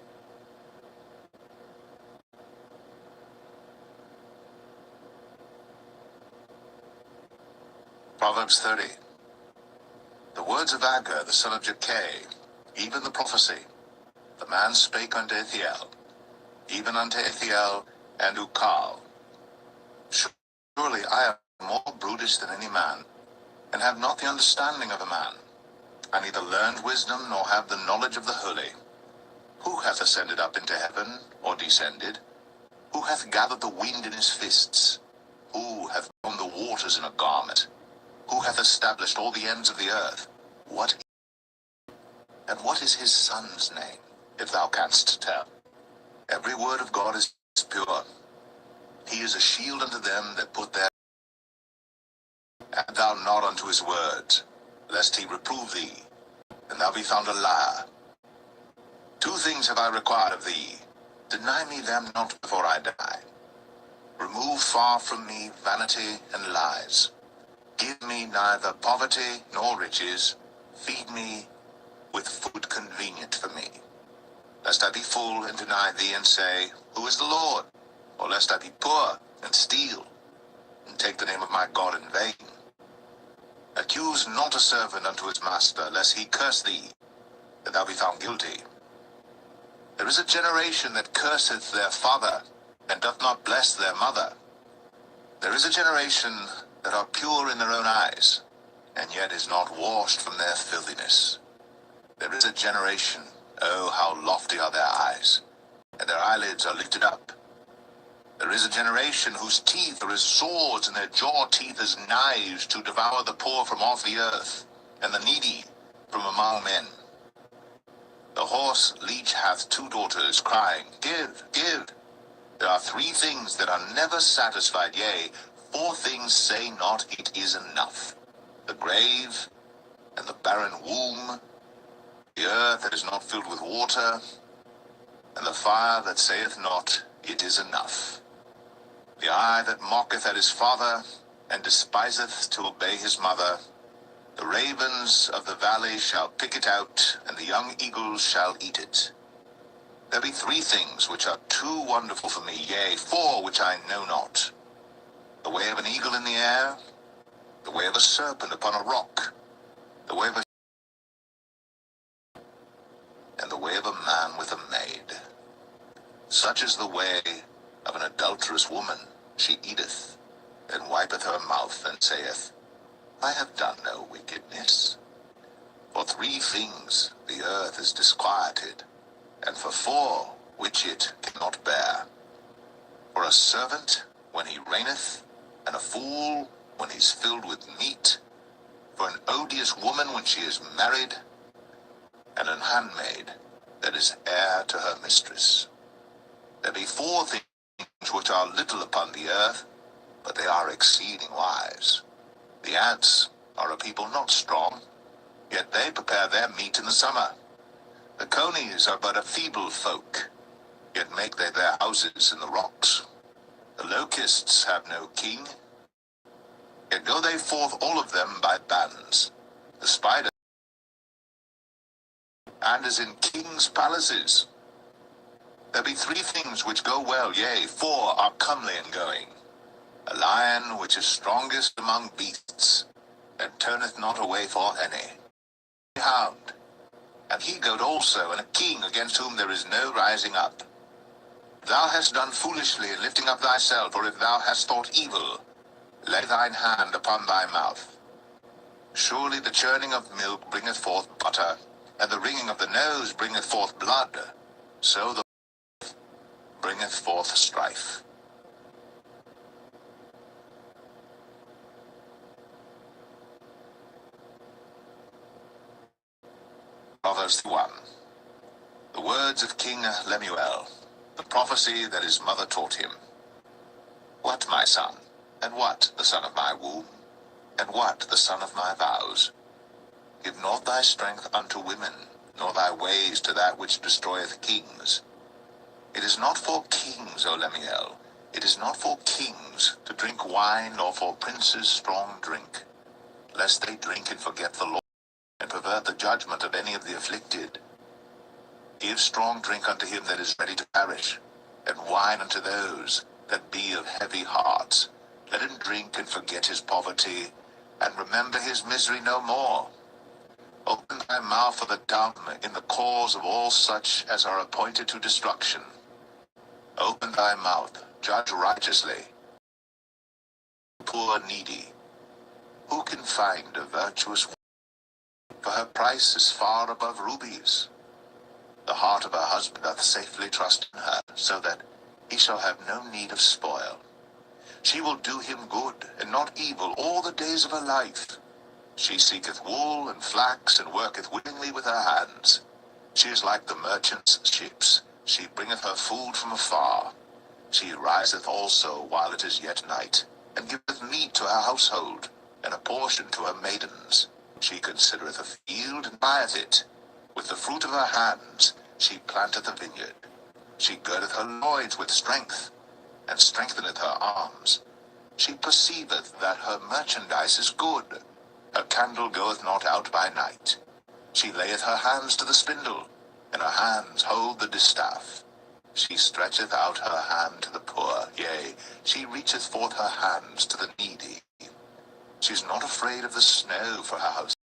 Proverbs 30. The words of Agur, the son of Jakeh, even the prophecy, the man spake unto Ithiel, even unto Ithiel and Ukal. Surely I am more brutish than any man, and have not the understanding of a man. I neither learned wisdom, nor have the knowledge of the holy. Who hath ascended up into heaven, or descended? Who hath gathered the wind in his fists? Who hath blown the waters in a garment? Who hath established all the ends of the earth? And what is his son's name, if thou canst tell? Every word of God is pure. He is a shield unto them that put their... Add thou not unto his words, lest he reprove thee, and thou be found a liar. 2 things have I required of thee. Deny me them not before I die. Remove far from me vanity and lies. Give me neither poverty nor riches. Feed me with food convenient for me. Lest I be full and deny thee and say, Who is the Lord? Or lest I be poor and steal, and take the name of my God in vain. Accuse not a servant unto his master, lest he curse thee, that thou be found guilty. There is a generation that curseth their father, and doth not bless their mother. There is a generation that are pure in their own eyes, and yet is not washed from their filthiness. There is a generation, oh, how lofty are their eyes, and their eyelids are lifted up. There is a generation whose teeth are as swords, and their jaw teeth as knives, to devour the poor from off the earth, and the needy from among men. The horse leech hath 2 daughters, crying, Give, give. There are 3 things that are never satisfied, yea, 4 things say not, It is enough. The grave, and the barren womb, the earth that is not filled with water, and the fire that saith not, It is enough. The eye that mocketh at his father, and despiseth to obey his mother. The ravens of the valley shall pick it out, and the young eagles shall eat it. There be 3 things which are too wonderful for me, yea, 4 which I know not. The way of an eagle in the air, the way of a serpent upon a rock, the way of a... and the way of a man with a maid. Such is the way of an adulterous woman. She eateth, and wipeth her mouth, and saith, I have done no wickedness. For 3 things the earth is disquieted, and for 4 which it cannot bear. For a servant when he reigneth, and a fool when he's filled with meat. for an odious woman when she is married, and an handmaid that is heir to her mistress. There be four things which are little upon the earth, but they are exceeding wise. The ants are a people not strong, yet they prepare their meat in the summer. The conies are but a feeble folk, yet make they their houses in the rocks. The locusts have no king, yet go they forth all of them by bands. The spider and is in kings' palaces. There be three things which go well, yea, four are comely in going. A lion which is strongest among beasts, and turneth not away for any. A hound, and he goat also, and a king against whom there is no rising up. Thou hast done foolishly in lifting up thyself, or if thou hast thought evil, lay thine hand upon thy mouth. Surely the churning of milk bringeth forth butter, and the wringing of the nose bringeth forth blood. So the bringeth forth strife. Proverbs 1. The words of King Lemuel, the prophecy that his mother taught him. What, my son, and what the son of my womb, and what the son of my vows? Give not thy strength unto women, nor thy ways to that which destroyeth kings. It is not for kings, O Lemuel, it is not for kings to drink wine, nor for princes strong drink, lest they drink and forget the Lord, and pervert the judgment of any of the afflicted. Give strong drink unto him that is ready to perish, and wine unto those that be of heavy hearts. Let him drink and forget his poverty, and remember his misery no more. Open thy mouth for the dumb in the cause of all such as are appointed to destruction. Open thy mouth, judge righteously. Poor needy, who can find a virtuous woman? For her price is far above rubies. The heart of her husband doth safely trust in her, so that he shall have no need of spoil. She will do him good, and not evil, all the days of her life. She seeketh wool and flax, and worketh willingly with her hands. She is like the merchant's ships. She bringeth her food from afar. She riseth also while it is yet night, and giveth meat to her household, and a portion to her maidens. She considereth a field, and buyeth it. With the fruit of her hands she planteth a vineyard. She girdeth her loins with strength, and strengtheneth her arms. She perceiveth that her merchandise is good. Her candle goeth not out by night. She layeth her hands to the spindle, and her hands hold the distaff. She stretcheth out her hand to the poor, yea, she reacheth forth her hands to the needy. She is not afraid of the snow for her house.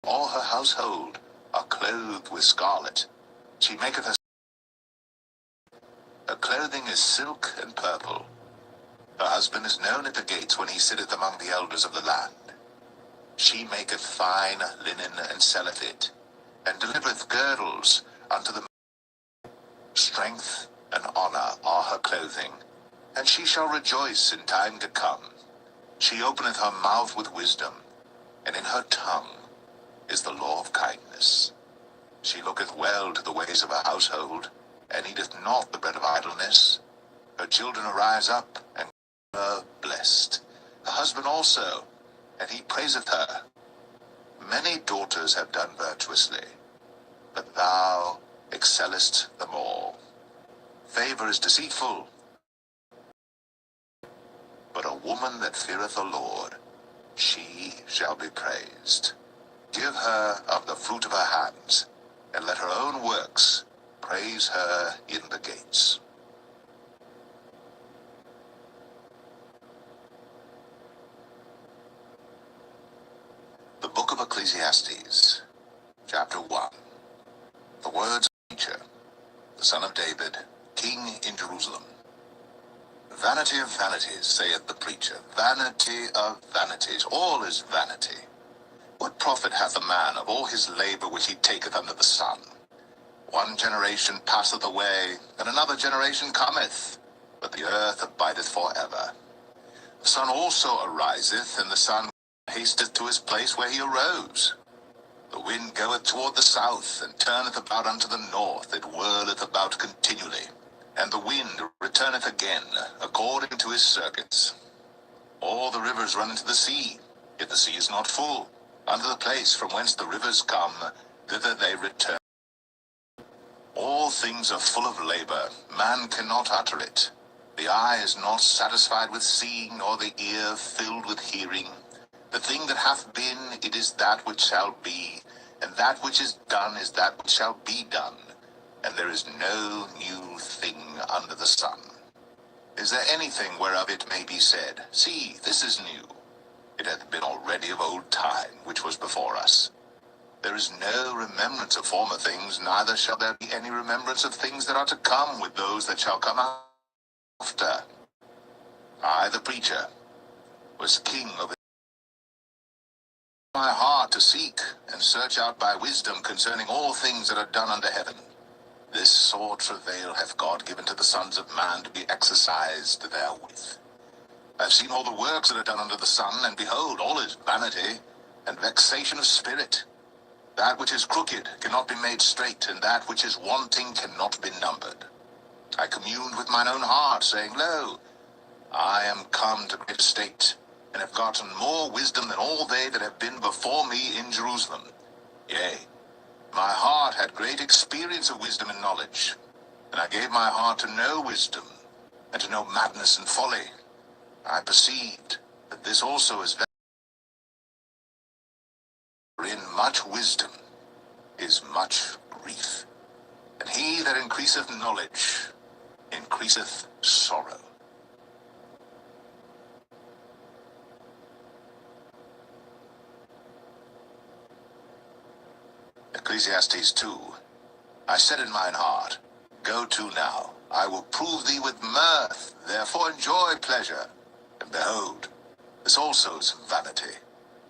All her household are clothed with scarlet. She maketh her clothing is silk and purple. Her husband is known at the gates when he sitteth among the elders of the land. She maketh fine linen and selleth it, and delivereth girdles unto the strength and honor are her clothing, and she shall rejoice in time to come. She openeth her mouth with wisdom, and in her tongue is the law of kindness. She looketh well to the ways of her household, and eateth not the bread of idleness. Her children arise up, and are blessed. Her husband also, and he praiseth her. Many daughters have done virtuously, but thou excellest them all. Favor is deceitful, but a woman that feareth the Lord, she shall be praised. Give her of the fruit of her hands, and let her own works praise her in the gates. The Book of Ecclesiastes, Chapter 1. The words of Teacher, the son of David, king in Jerusalem. Vanity of vanities, saith the preacher, vanity of vanities, all is vanity. What profit hath a man of all his labor which he taketh under the sun? One generation passeth away, and another generation cometh, but the earth abideth forever. The sun also ariseth, and the sun hasteth to his place where he arose. The wind goeth toward the south, and turneth about unto the north. It whirleth about continually. And the wind returneth again, according to his circuits. All the rivers run into the sea, yet the sea is not full. Unto the place from whence the rivers come, thither they return. All things are full of labor, man cannot utter it. The eye is not satisfied with seeing, nor the ear filled with hearing. The thing that hath been, it is that which shall be, and that which is done is that which shall be done. And there is no new thing under the sun. Is there anything whereof it may be said, See, this is new? It hath been already of old time, which was before us. There is no remembrance of former things, neither shall there be any remembrance of things that are to come with those that shall come after. I, the preacher, was king of my heart to seek and search out by wisdom concerning all things that are done under heaven. This sore travail hath God given to the sons of man to be exercised therewith. I have seen all the works that are done under the sun, and behold, all is vanity and vexation of spirit. That which is crooked cannot be made straight, and that which is wanting cannot be numbered. I communed with mine own heart, saying, Lo, I am come to great estate, and have gotten more wisdom than all they that have been before me in Jerusalem. Yea, my heart had great experience of wisdom and knowledge, and I gave my heart to know wisdom, and to know madness and folly. I perceived that this also is in much wisdom is much grief, and he that increaseth knowledge increaseth sorrow. Ecclesiastes 2. I said in mine heart, Go to now, I will prove thee with mirth, therefore enjoy pleasure. And behold, this also is vanity.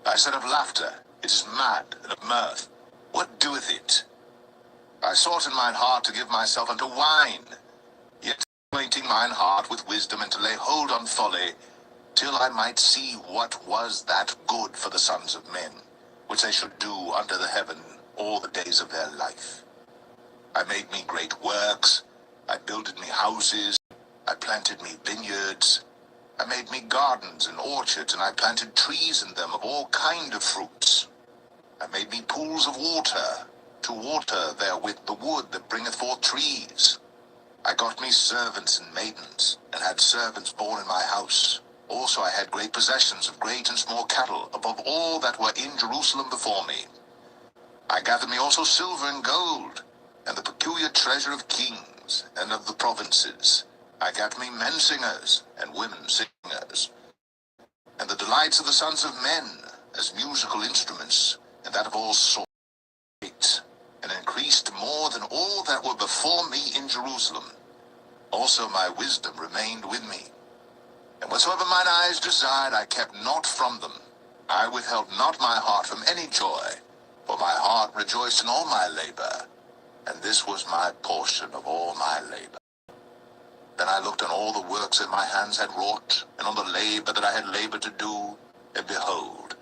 I said of laughter, It is mad, and of mirth, what doeth it? I sought in mine heart to give myself unto wine, yet acquainting mine heart with wisdom, and to lay hold on folly, till I might see what was that good for the sons of men, which they should do under the heaven all the days of their life. I made me great works, I builded me houses, I planted me vineyards, I made me gardens and orchards, and I planted trees in them of all kind of fruits. I made me pools of water, to water therewith the wood that bringeth forth trees. I got me servants and maidens, and had servants born in my house. Also I had great possessions of great and small cattle, above all that were in Jerusalem before me. I gathered me also silver and gold, and the peculiar treasure of kings and of the provinces. I gat me men singers, and women singers, and the delights of the sons of men, as musical instruments, and that of all sorts, and increased more than all that were before me in Jerusalem. Also my wisdom remained with me. And whatsoever mine eyes desired, I kept not from them. I withheld not my heart from any joy, for my heart rejoiced in all my labor, and this was my portion of all my labor. Then I looked on all the works that my hands had wrought, and on the labor that I had labored to do, and behold,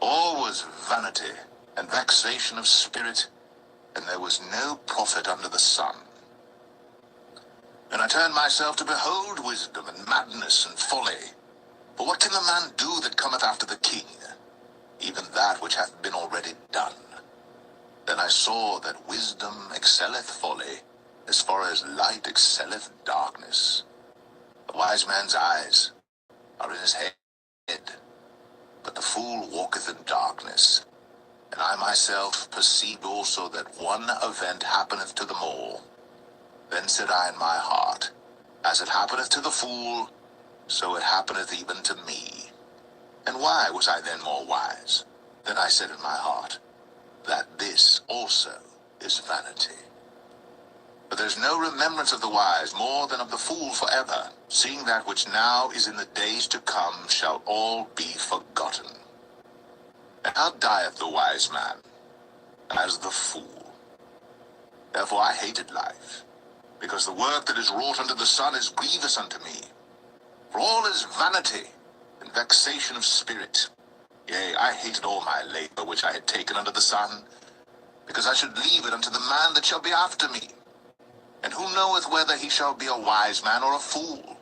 all was vanity and vexation of spirit, and there was no profit under the sun. And I turned myself to behold wisdom and madness and folly. For what can the man do that cometh after the king? Even that which hath been already done. Then I saw that wisdom excelleth folly, as far as light excelleth darkness. The wise man's eyes are in his head, but the fool walketh in darkness. And I myself perceived also that one event happeneth to them all. Then said I in my heart, As it happeneth to the fool, so it happeneth even to me. And why was I then more wise? Then I said in my heart, That this also is vanity. But there is no remembrance of the wise more than of the fool forever, seeing that which now is in the days to come shall all be forgotten. And how dieth the wise man? As the fool. Therefore I hated life, because the work that is wrought under the sun is grievous unto me. For all is vanity and vexation of spirit, Yea, I hated all my labor which I had taken under the sun, because I should leave it unto the man that shall be after me. And who knoweth whether he shall be a wise man or a fool?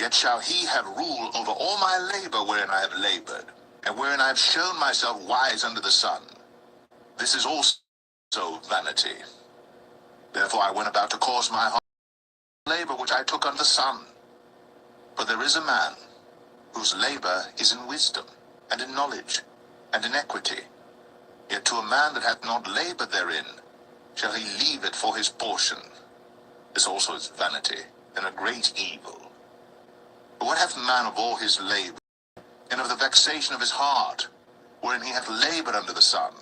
Yet shall he have rule over all my labor wherein I have labored, and wherein I have shown myself wise under the sun. This is also vanity. Therefore I went about to cause my heart labor which I took under the sun. For there is a man whose labor is in wisdom, and in knowledge, and in equity. Yet to a man that hath not labored therein shall he leave it for his portion. This also is vanity, and a great evil. But what hath man of all his labor, and of the vexation of his heart, wherein he hath labored under the sun?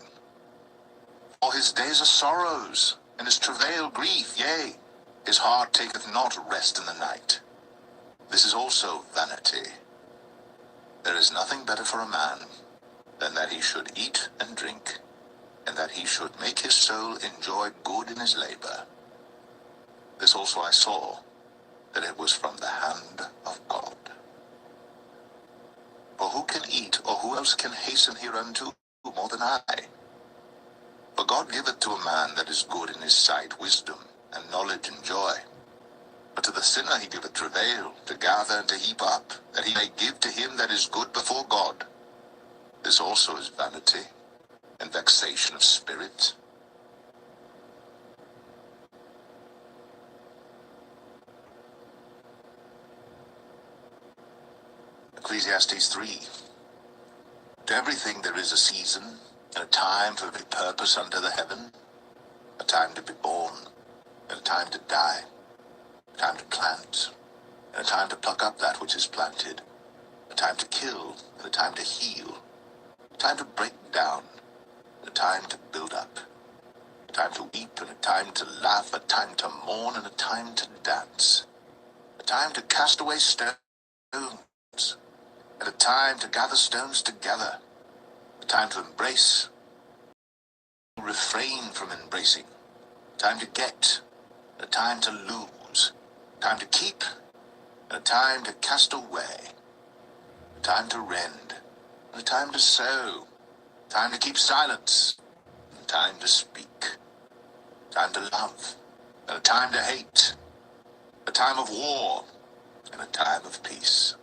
All his days are sorrows, and his travail grief, yea, his heart taketh not rest in the night. This is also vanity. There is nothing better for a man than that he should eat and drink, and that he should make his soul enjoy good in his labor. This also I saw, that it was from the hand of God. For who can eat, or who else can hasten hereunto more than I? For God giveth to a man that is good in his sight wisdom, and knowledge, and joy. But to the sinner he giveth travail, to gather and to heap up, that he may give to him that is good before God. This also is vanity, and vexation of spirit. Ecclesiastes 3. To everything there is a season, and a time for every purpose under the heaven, a time to be born, and a time to die, a time to plant, and a time to pluck up that which is planted, a time to kill, and a time to heal, a time to break down, and a time to build up, a time to weep, and a time to laugh, a time to mourn, and a time to dance, a time to cast away stones, and a time to gather stones together, a time to embrace, refrain from embracing, a time to get, and a time to lose, a time to keep, and a time to cast away, a time to rend, and a time to sow, a time to keep silence, and a time to speak, a time to love, and a time to hate, a time of war, and a time of peace.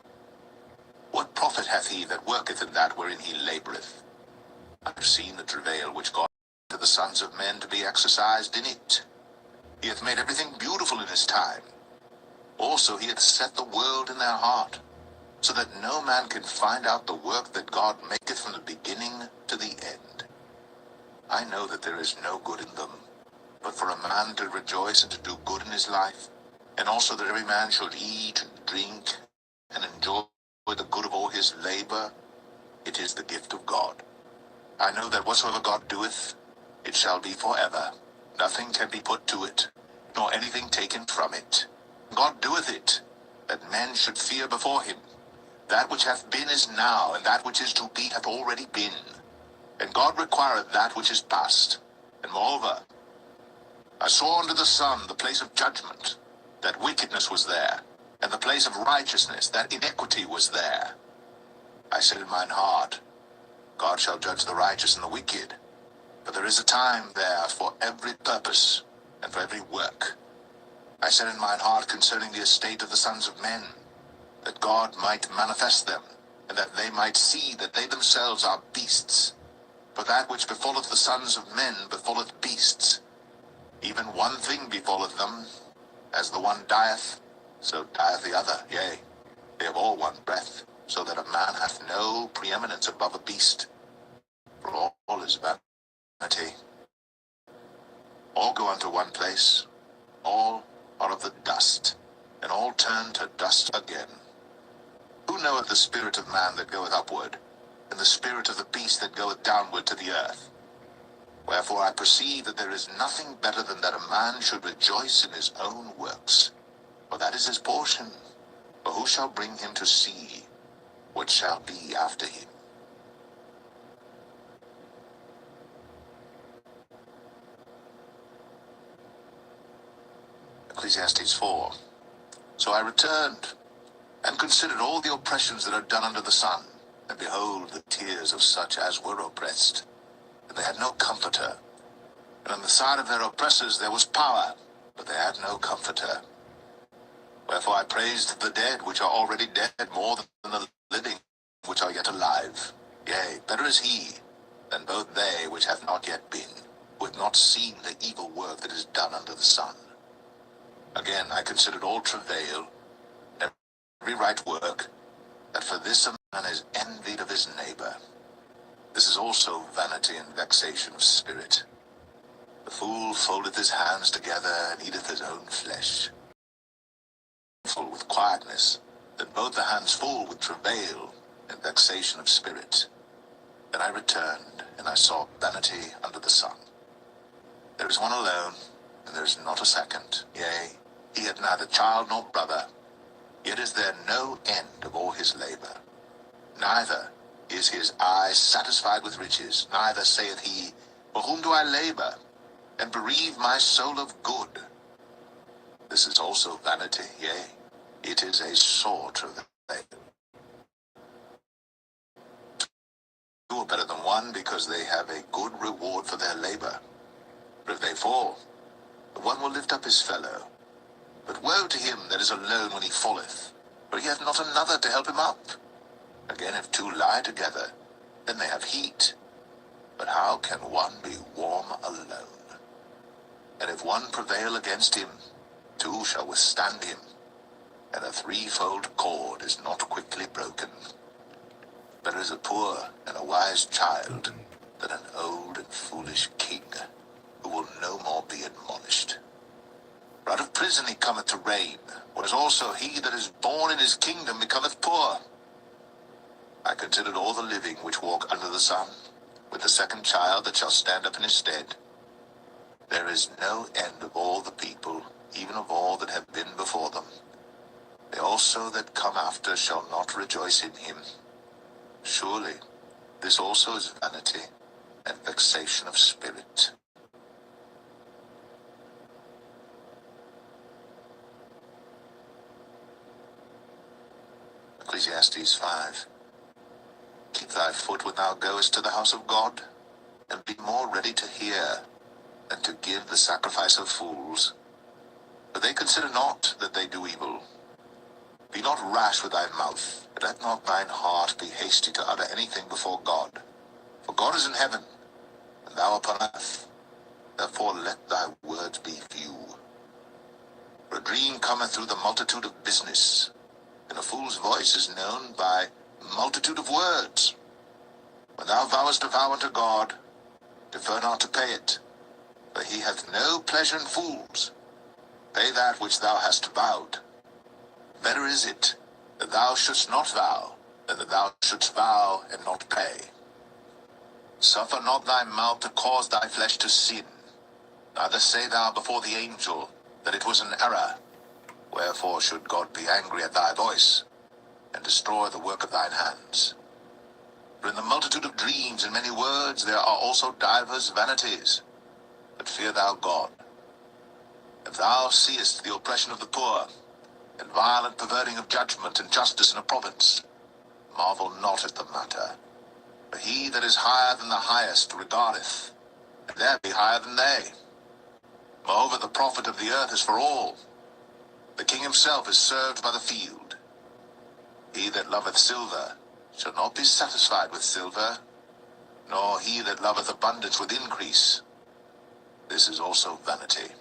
What profit hath he that worketh in that wherein he laboureth? I have seen the travail which God to the sons of men to be exercised in it. He hath made everything beautiful in his time. Also he hath set the world in their heart, so that no man can find out the work that God maketh from the beginning to the end. I know that there is no good in them, but for a man to rejoice and to do good in his life, and also that every man should eat and drink and enjoy the good of all his labor, it is the gift of God. I know that whatsoever God doeth, it shall be forever. Nothing can be put to it, nor anything taken from it. God doeth it, that men should fear before him. That which hath been is now, and that which is to be hath already been. And God requireth that which is past. And moreover, I saw under the sun the place of judgment, that wickedness was there, and the place of righteousness, that iniquity was there. I said in mine heart, God shall judge the righteous and the wicked, but there is a time there for every purpose and for every work. I said in mine heart concerning the estate of the sons of men, that God might manifest them, and that they might see that they themselves are beasts. For that which befalleth the sons of men befalleth beasts. Even one thing befalleth them, as the one dieth, so dieth the other. Yea, they have all one breath, so that a man hath no preeminence above a beast. For all is vanity. All go unto one place, all are of the dust, and all turn to dust again. Who knoweth the spirit of man that goeth upward, and the spirit of the beast that goeth downward to the earth? Wherefore I perceive that there is nothing better than that a man should rejoice in his own works, for that is his portion. For who shall bring him to see what shall be after him? Ecclesiastes 4. So I returned, and considered all the oppressions that are done under the sun, And behold, the tears of such as were oppressed, and they had no comforter. And on the side of their oppressors there was power, but they had no comforter. Wherefore I praised the dead which are already dead more than the living which are yet alive. Yea, better is he than both they which have not yet been, who have not seen the evil work that is done under the sun. Again I considered all travail, and every right work, that for this a man is envied of his neighbor. This is also vanity and vexation of spirit. The fool foldeth his hands together, and eateth his own flesh. Full with quietness, then both the hands full with travail and vexation of spirit. Then I returned, and I saw vanity under the sun. There is one alone, and there is not a second. Yea, he had neither child nor brother, yet is there no end of all his labor. Neither is his eye satisfied with riches, neither saith he, for whom do I labor, and bereave my soul of good? This is also vanity, yea, it is a sore travail. Two are better than one, because they have a good reward for their labor. But if they fall, the one will lift up his fellow. But woe to him that is alone when he falleth, for he hath not another to help him up. Again, if two lie together, then they have heat. But how can one be warm alone? And if one prevail against him, two shall withstand him. And a threefold cord is not quickly broken. Better is a poor and a wise child than an old and foolish king, who will no more be admonished. For out of prison he cometh to reign, whereas also he that is born in his kingdom becometh poor. I considered all the living which walk under the sun, with the second child that shall stand up in his stead. There is no end of all the people, even of all that have been before them. They also that come after shall not rejoice in him. Surely this also is vanity and vexation of spirit. Ecclesiastes 5. Keep thy foot when thou goest to the house of God, and be more ready to hear than to give the sacrifice of fools. For they consider not that they do evil. Be not rash with thy mouth, and let not thine heart be hasty to utter anything before God. For God is in heaven, and thou upon earth. Therefore let thy words be few. For a dream cometh through the multitude of business, and a fool's voice is known by multitude of words. When thou vowest a vow unto God, defer not to pay it, for he hath no pleasure in fools. Pay that which thou hast vowed. Better is it that thou shouldst not vow, than that thou shouldst vow and not pay. Suffer not thy mouth to cause thy flesh to sin, neither say thou before the angel that it was an error. Wherefore should God be angry at thy voice, and destroy the work of thine hands? For in the multitude of dreams and many words there are also divers vanities. But fear thou God. If thou seest the oppression of the poor, and violent perverting of judgment and justice in a province, marvel not at the matter. For he that is higher than the highest regardeth, and there be higher than they. Moreover, the profit of the earth is for all. The king himself is served by the field. He that loveth silver shall not be satisfied with silver, nor he that loveth abundance with increase. This is also vanity.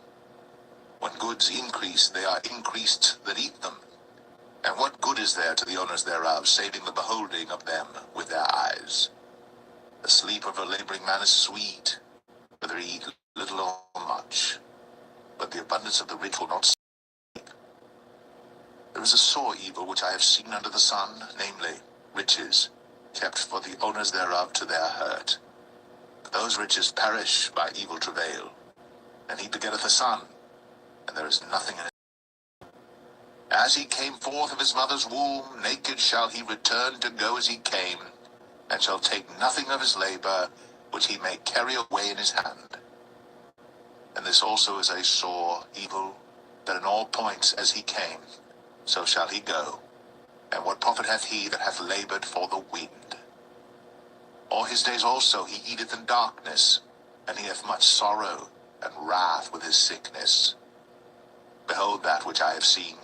When goods increase, they are increased that eat them. And what good is there to the owners thereof, saving the beholding of them with their eyes? The sleep of a laboring man is sweet, whether he eat little or much. But the abundance of the rich will not sleep. There is a sore evil which I have seen under the sun, namely, riches, kept for the owners thereof to their hurt. But those riches perish by evil travail. And he begetteth a son, and there is nothing in it. As he came forth of his mother's womb, naked shall he return to go as he came, and shall take nothing of his labor, which he may carry away in his hand. And this also is a sore evil, that in all points as he came, so shall he go. And what profit hath he that hath labored for the wind? All his days also he eateth in darkness, and he hath much sorrow and wrath with his sickness. Behold that which I have seen.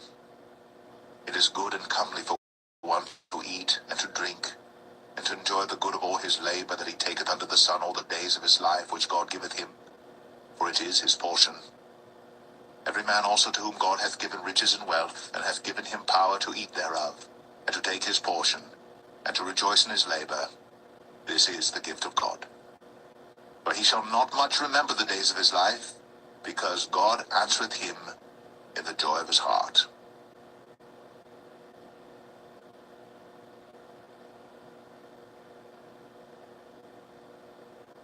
It is good and comely for one to eat and to drink, and to enjoy the good of all his labour that he taketh under the sun all the days of his life which God giveth him, for it is his portion. Every man also to whom God hath given riches and wealth, and hath given him power to eat thereof, and to take his portion, and to rejoice in his labour, this is the gift of God. For he shall not much remember the days of his life, because God answereth him in the joy of his heart.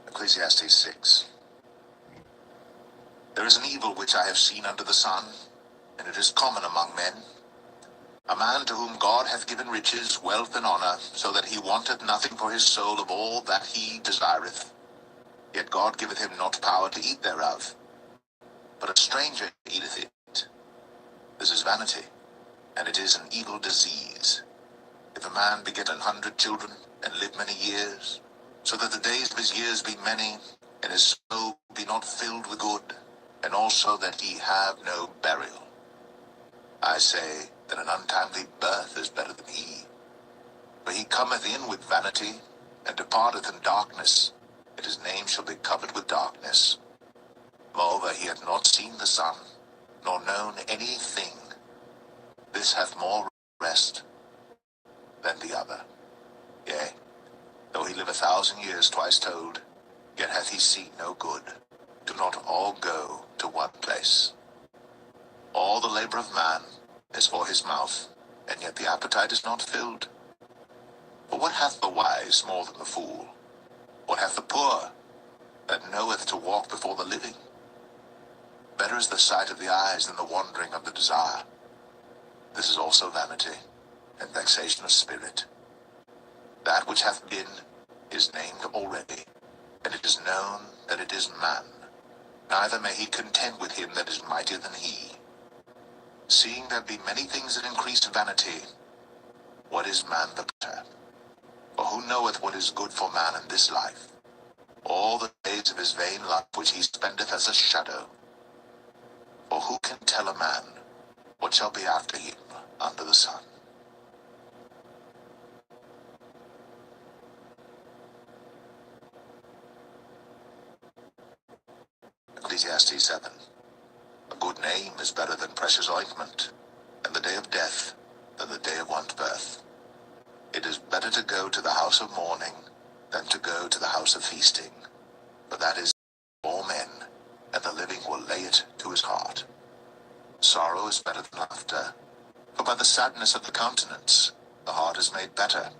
Ecclesiastes 6. There is an evil which I have seen under the sun, and it is common among men. A man to whom God hath given riches, wealth, and honour, so that he wanteth nothing for his soul of all that he desireth. Yet God giveth him not power to eat thereof, but a stranger eateth it. This is vanity, and it is an evil disease. If a man beget 100 children, and live many years, so that the days of his years be many, and his soul be not filled with good, and also that he have no burial, I say that an untimely birth is better than he. For he cometh in with vanity, and departeth in darkness, and his name shall be covered with darkness. Moreover, he hath not seen the sun, nor known anything. This hath more rest than the other. Yea, though he live 1,000 years twice told, yet hath he seen no good. Do not all go to one place. All the labor of man is for his mouth, and yet the appetite is not filled. For what hath the wise more than the fool? What hath the poor that knoweth to walk before the living? Better is the sight of the eyes than the wandering of the desire. This is also vanity, and vexation of spirit. That which hath been is named already, and it is known that it is man. Neither may he contend with him that is mightier than he. Seeing there be many things that increase vanity, what is man the better? For who knoweth what is good for man in this life? All the days of his vain life which he spendeth as a shadow. For who can tell a man what shall be after him under the sun? Ecclesiastes 7. A good name is better than precious ointment, and the day of death than the day of one's birth. It is better to go to the house of mourning than to go to the house of feasting, for that is all men, and the living will lay it to his heart. Sorrow is better than laughter, for by the sadness of the countenance the heart is made better.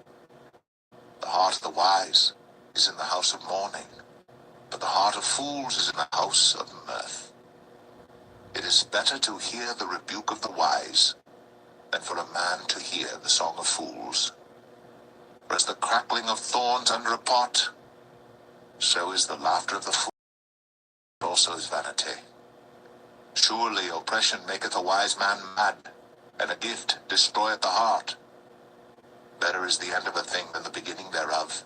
The heart of the wise is in the house of mourning, but the heart of fools is in the house of mirth. It is better to hear the rebuke of the wise than for a man to hear the song of fools. For as the crackling of thorns under a pot, so is the laughter of the fool, also is vanity. Surely oppression maketh a wise man mad, and a gift destroyeth the heart. Better is the end of a thing than the beginning thereof,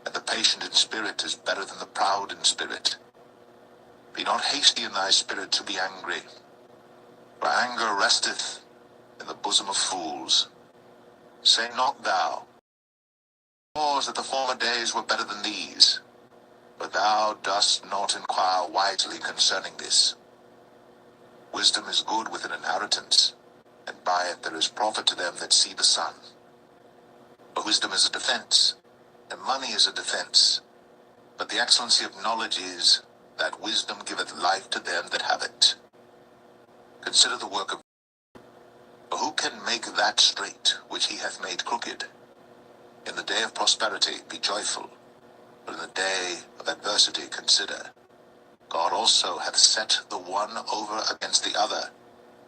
and the patient in spirit is better than the proud in spirit. Be not hasty in thy spirit to be angry, for anger resteth in the bosom of fools. Say not thou, that the former days were better than these, but thou dost not inquire wisely concerning this. Wisdom is good with an inheritance, and by it there is profit to them that see the sun. For wisdom is a defense, and money is a defense, but the excellency of knowledge is that wisdom giveth life to them that have it. Consider the work of God. For who can make that straight which he hath made crooked? In the day of prosperity be joyful, but in the day of adversity consider. God also hath set the one over against the other,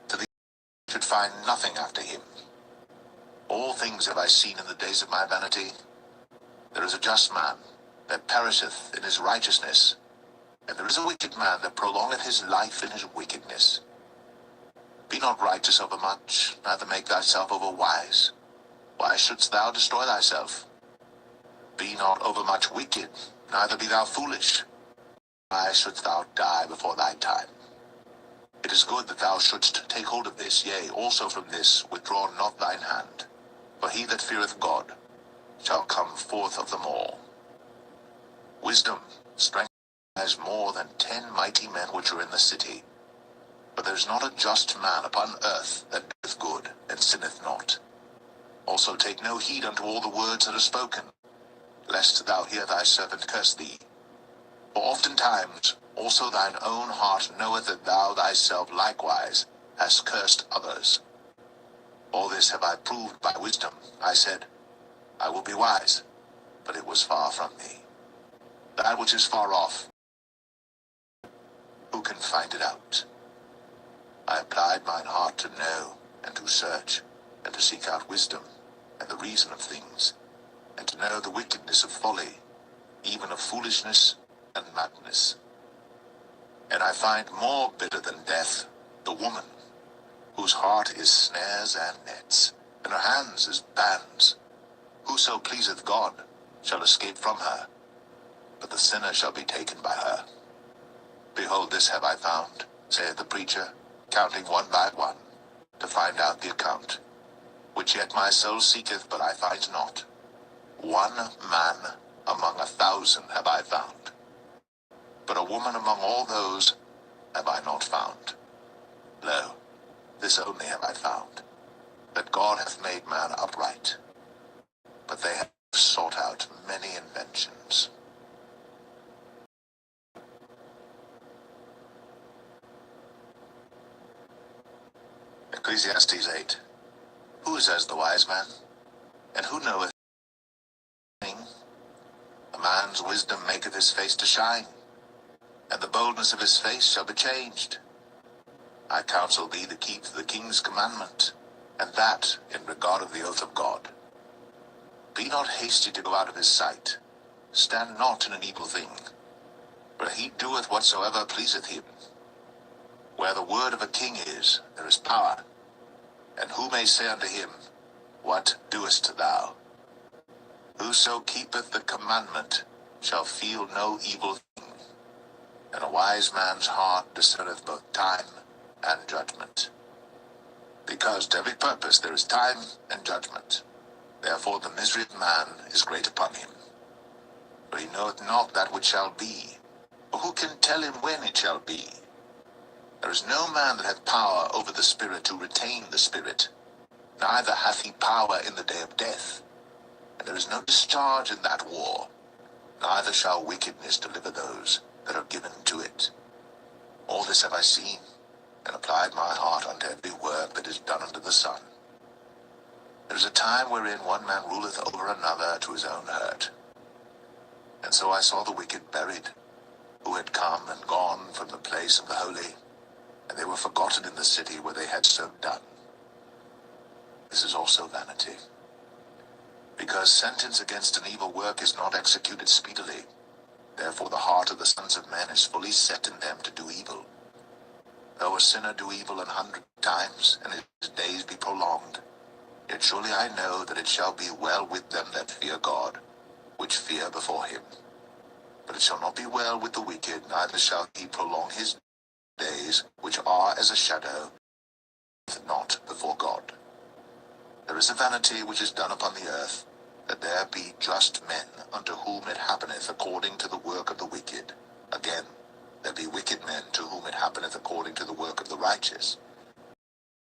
to the should find nothing after him. All things have I seen in the days of my vanity. There is a just man that perisheth in his righteousness, and there is a wicked man that prolongeth his life in his wickedness. Be not righteous over much, neither make thyself over wise. Why shouldst thou destroy thyself? Be not overmuch wicked, neither be thou foolish. Why shouldst thou die before thy time? It is good that thou shouldst take hold of this, yea, also from this withdraw not thine hand. For he that feareth God shall come forth of them all. Wisdom, strength, has more than 10 mighty men which are in the city. But there is not a just man upon earth that doeth good, and sinneth not. Also take no heed unto all the words that are spoken, lest thou hear thy servant curse thee. For oftentimes also thine own heart knoweth that thou thyself likewise hast cursed others. All this have I proved by wisdom. I said, I will be wise, but it was far from me. That which is far off, who can find it out? I applied mine heart to know, and to search, and to seek out wisdom, and the reason of things, and to know the wickedness of folly, even of foolishness and madness. And I find more bitter than death the woman, whose heart is snares and nets, and her hands as bands. Whoso pleaseth God shall escape from her, but the sinner shall be taken by her. Behold, this have I found, saith the preacher, counting one by one, to find out the account, which yet my soul seeketh, but I find not. One man among 1,000 have I found, but a woman among all those have I not found. Lo, this only have I found, that God hath made man upright, but they have sought out many inventions. Ecclesiastes 8. Who is as the wise man? And who knoweth anything? A man's wisdom maketh his face to shine, and the boldness of his face shall be changed. I counsel thee to keep the king's commandment, and that in regard of the oath of God. Be not hasty to go out of his sight. Stand not in an evil thing, for he doeth whatsoever pleaseth him. Where the word of a king is, there is power. And who may say unto him, What doest thou? Whoso keepeth the commandment shall feel no evil thing. And a wise man's heart discerneth both time and judgment. Because to every purpose there is time and judgment. Therefore the misery of man is great upon him. For he knoweth not that which shall be, or who can tell him when it shall be? There is no man that hath power over the spirit to retain the spirit, neither hath he power in the day of death. And there is no discharge in that war, neither shall wickedness deliver those that are given to it. All this have I seen, and applied my heart unto every work that is done under the sun. There is a time wherein one man ruleth over another to his own hurt. And so I saw the wicked buried, who had come and gone from the place of the holy, and they were forgotten in the city where they had so done. This is also vanity. Because sentence against an evil work is not executed speedily, therefore the heart of the sons of men is fully set in them to do evil. Though a sinner do evil 100 times, and his days be prolonged, yet surely I know that it shall be well with them that fear God, which fear before him. But it shall not be well with the wicked, neither shall he prolong his days, which are as a shadow, not before God. There is a vanity which is done upon the earth, that there be just men unto whom it happeneth according to the work of the wicked. Again, there be wicked men to whom it happeneth according to the work of the righteous.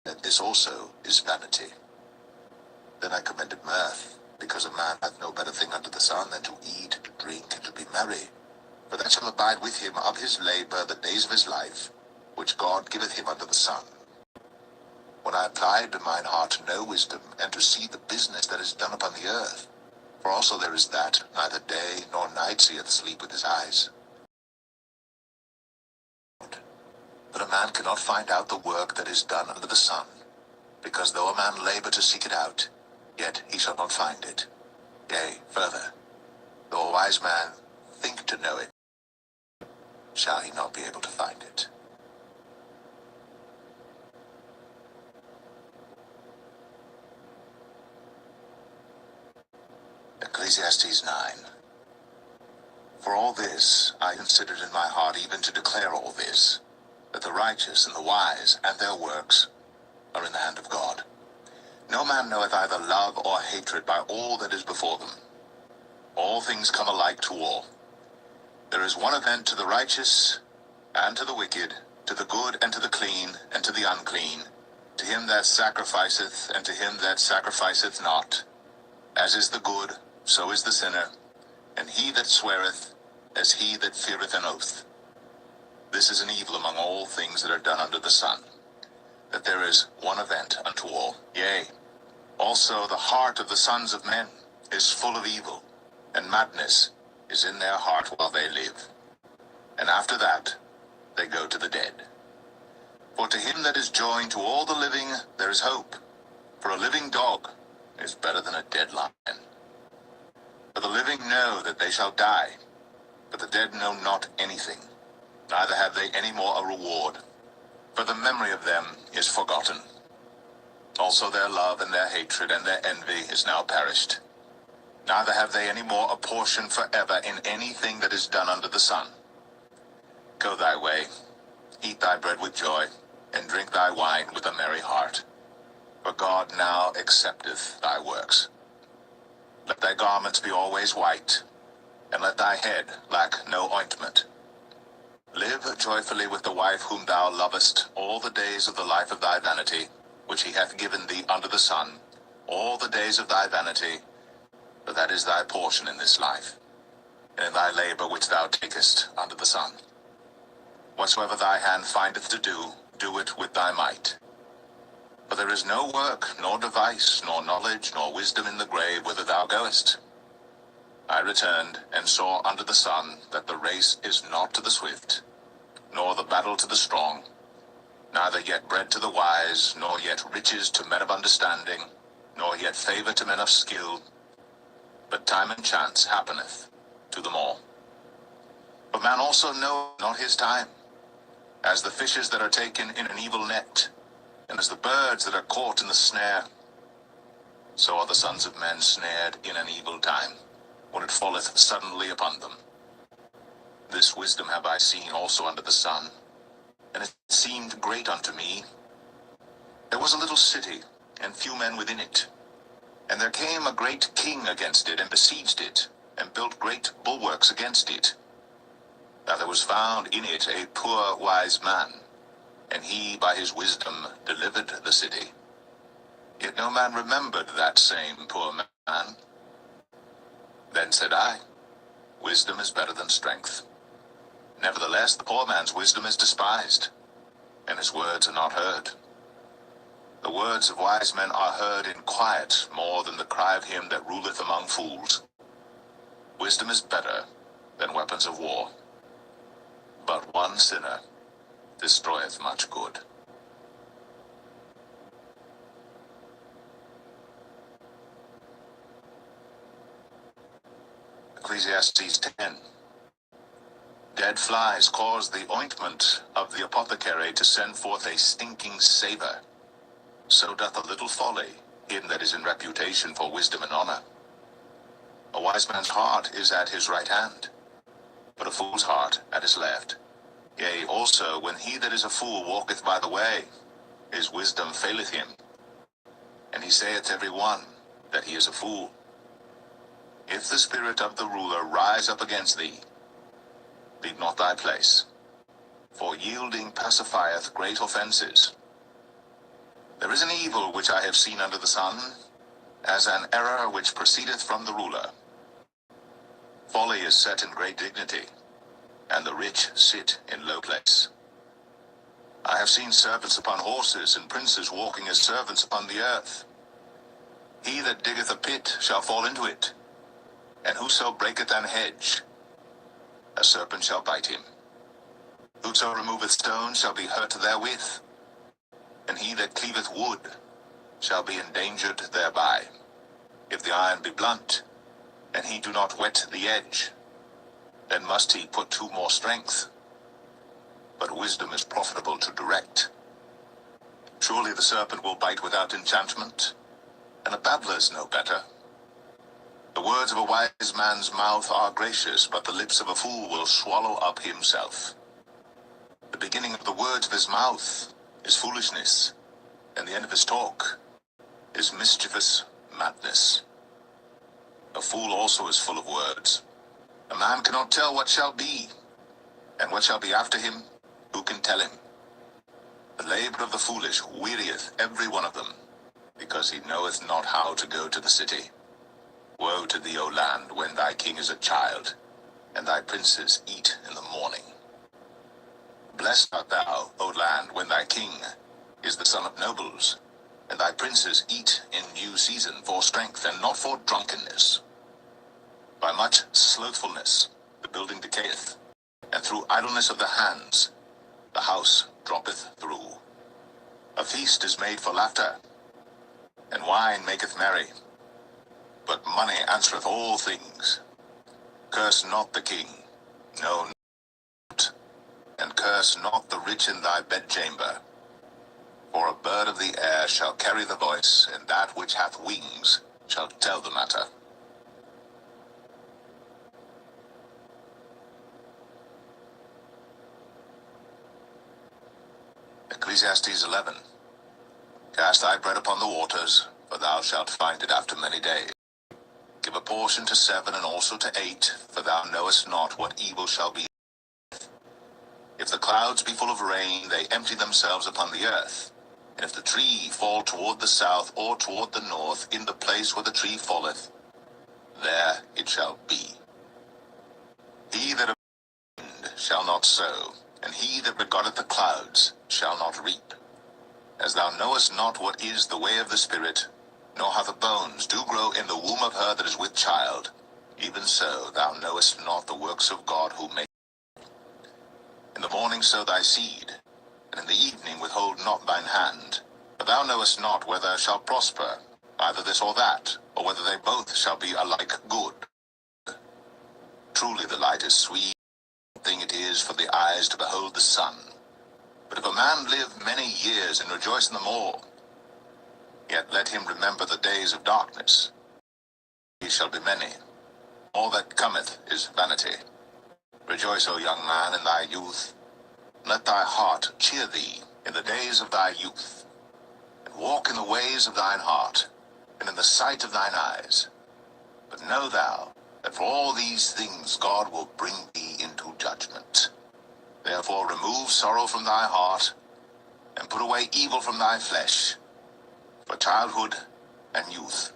And this also is vanity. Then I commended mirth, because a man hath no better thing under the sun than to eat, to drink, and to be merry. For that shall abide with him of his labor the days of his life, which God giveth him under the sun. When I applied mine heart to know wisdom, and to see the business that is done upon the earth, for also there is that neither day nor night seeth sleep with his eyes. But a man cannot find out the work that is done under the sun, because though a man labor to seek it out, yet he shall not find it. Yea, further, though a wise man think to know it, shall he not be able to find it. Ecclesiastes Ecclesiastes 9. For all this I considered in my heart, even to declare all this, that the righteous and the wise and their works are in the hand of God. No man knoweth either love or hatred by all that is before them. All things come alike to all. There is one event to the righteous and to the wicked, to the good and to the clean and to the unclean, to him that sacrificeth and to him that sacrificeth not. As is the good, so is the sinner, and he that sweareth, as he that feareth an oath. This is an evil among all things that are done under the sun, that there is one event unto all. Yea, also the heart of the sons of men is full of evil, and madness is in their heart while they live. And after that they go to the dead. For to him that is joined to all the living there is hope. For a living dog is better than a dead lion. For the living know that they shall die, but the dead know not anything, neither have they any more a reward, for the memory of them is forgotten. Also their love and their hatred and their envy is now perished. Neither have they any more a portion forever in anything that is done under the sun. Go thy way, eat thy bread with joy, and drink thy wine with a merry heart. For God now accepteth thy works. Let thy garments be always white, and let thy head lack no ointment. Live joyfully with the wife whom thou lovest all the days of the life of thy vanity, which he hath given thee under the sun, all the days of thy vanity, for that is thy portion in this life, and in thy labor which thou takest under the sun. Whatsoever thy hand findeth to do, do it with thy might. For there is no work, nor device, nor knowledge, nor wisdom in the grave whither thou goest. I returned, and saw under the sun that the race is not to the swift, nor the battle to the strong, neither yet bread to the wise, nor yet riches to men of understanding, nor yet favor to men of skill, but time and chance happeneth to them all. But man also knoweth not his time, as the fishes that are taken in an evil net, and as the birds that are caught in the snare. So are the sons of men snared in an evil time, when it falleth suddenly upon them. This wisdom have I seen also under the sun, and it seemed great unto me. There was a little city, and few men within it. And there came a great king against it, and besieged it, and built great bulwarks against it. Now there was found in it a poor wise man, and he by his wisdom delivered the city. Yet no man remembered that same poor man. Then said I, wisdom is better than strength. Nevertheless the poor man's wisdom is despised, and his words are not heard. The words of wise men are heard in quiet more than the cry of him that ruleth among fools. Wisdom is better than weapons of war, but one sinner destroyeth much good. Ecclesiastes 10. Dead flies cause the ointment of the apothecary to send forth a stinking savour. So doth a little folly him that is in reputation for wisdom and honour. A wise man's heart is at his right hand, but a fool's heart at his left. Yea, also, when he that is a fool walketh by the way, his wisdom faileth him, and he saith every one that he is a fool. If the spirit of the ruler rise up against thee, leave not thy place, for yielding pacifieth great offences. There is an evil which I have seen under the sun, as an error which proceedeth from the ruler. Folly is set in great dignity, and the rich sit in low place. I have seen servants upon horses, and princes walking as servants upon the earth. He that diggeth a pit shall fall into it, and whoso breaketh an hedge, a serpent shall bite him. Whoso removeth stones shall be hurt therewith, and he that cleaveth wood shall be endangered thereby. If the iron be blunt, and he do not whet the edge, then must he put to more strength. But wisdom is profitable to direct. Surely the serpent will bite without enchantment, and a babbler is no better. The words of a wise man's mouth are gracious, but the lips of a fool will swallow up himself. The beginning of the words of his mouth is foolishness, and the end of his talk is mischievous madness. A fool also is full of words. A man cannot tell what shall be, and what shall be after him, who can tell him? The labor of the foolish wearieth every one of them, because he knoweth not how to go to the city. Woe to thee, O land, when thy king is a child, and thy princes eat in the morning. Blessed art thou, O land, when thy king is the son of nobles, and thy princes eat in due season for strength, and not for drunkenness. By much slothfulness the building decayeth, and through idleness of the hands the house droppeth through. A feast is made for laughter, and wine maketh merry, but money answereth all things. Curse not the king, no, not, and curse not the rich in thy bedchamber. For a bird of the air shall carry the voice, and that which hath wings shall tell the matter. Ecclesiastes 11. Cast thy bread upon the waters, for thou shalt find it after many days. Give a portion to 7 and also to 8, for thou knowest not what evil shall be. If the clouds be full of rain, they empty themselves upon the earth. And if the tree fall toward the south or toward the north, in the place where the tree falleth, there it shall be. He that wind shall not sow, and he that regardeth the clouds shall not reap. As thou knowest not what is the way of the Spirit, nor how the bones do grow in the womb of her that is with child, even so thou knowest not the works of God who made. In the morning sow thy seed, and in the evening withhold not thine hand. For thou knowest not whether shall prosper, either this or that, or whether they both shall be alike good. Truly the light is sweet, thing it is for the eyes to behold the sun. But if a man live many years and rejoice in them all, yet let him remember the days of darkness. He shall be many. All that cometh is vanity. Rejoice, O young man, in thy youth. Let thy heart cheer thee in the days of thy youth. And walk in the ways of thine heart, and in the sight of thine eyes. But know thou that for all these things God will bring thee into judgment. Therefore remove sorrow from thy heart, and put away evil from thy flesh. For childhood and youth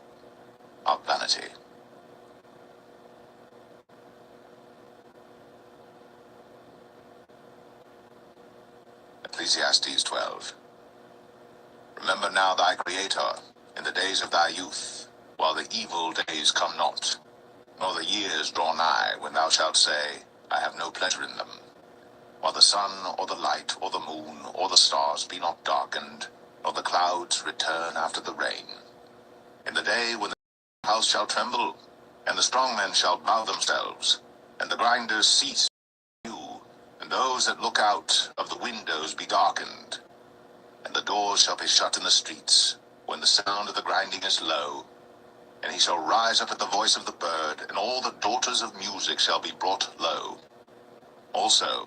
are vanity. Ecclesiastes 12. Remember now thy Creator in the days of thy youth, while the evil days come not, nor the years draw nigh, when thou shalt say, I have no pleasure in them. While the sun, or the light, or the moon, or the stars be not darkened, nor the clouds return after the rain. In the day when the house shall tremble, and the strong men shall bow themselves, and the grinders cease, and those that look out of the windows be darkened, and the doors shall be shut in the streets, when the sound of the grinding is low, and he shall rise up at the voice of the bird, and all the daughters of music shall be brought low. Also,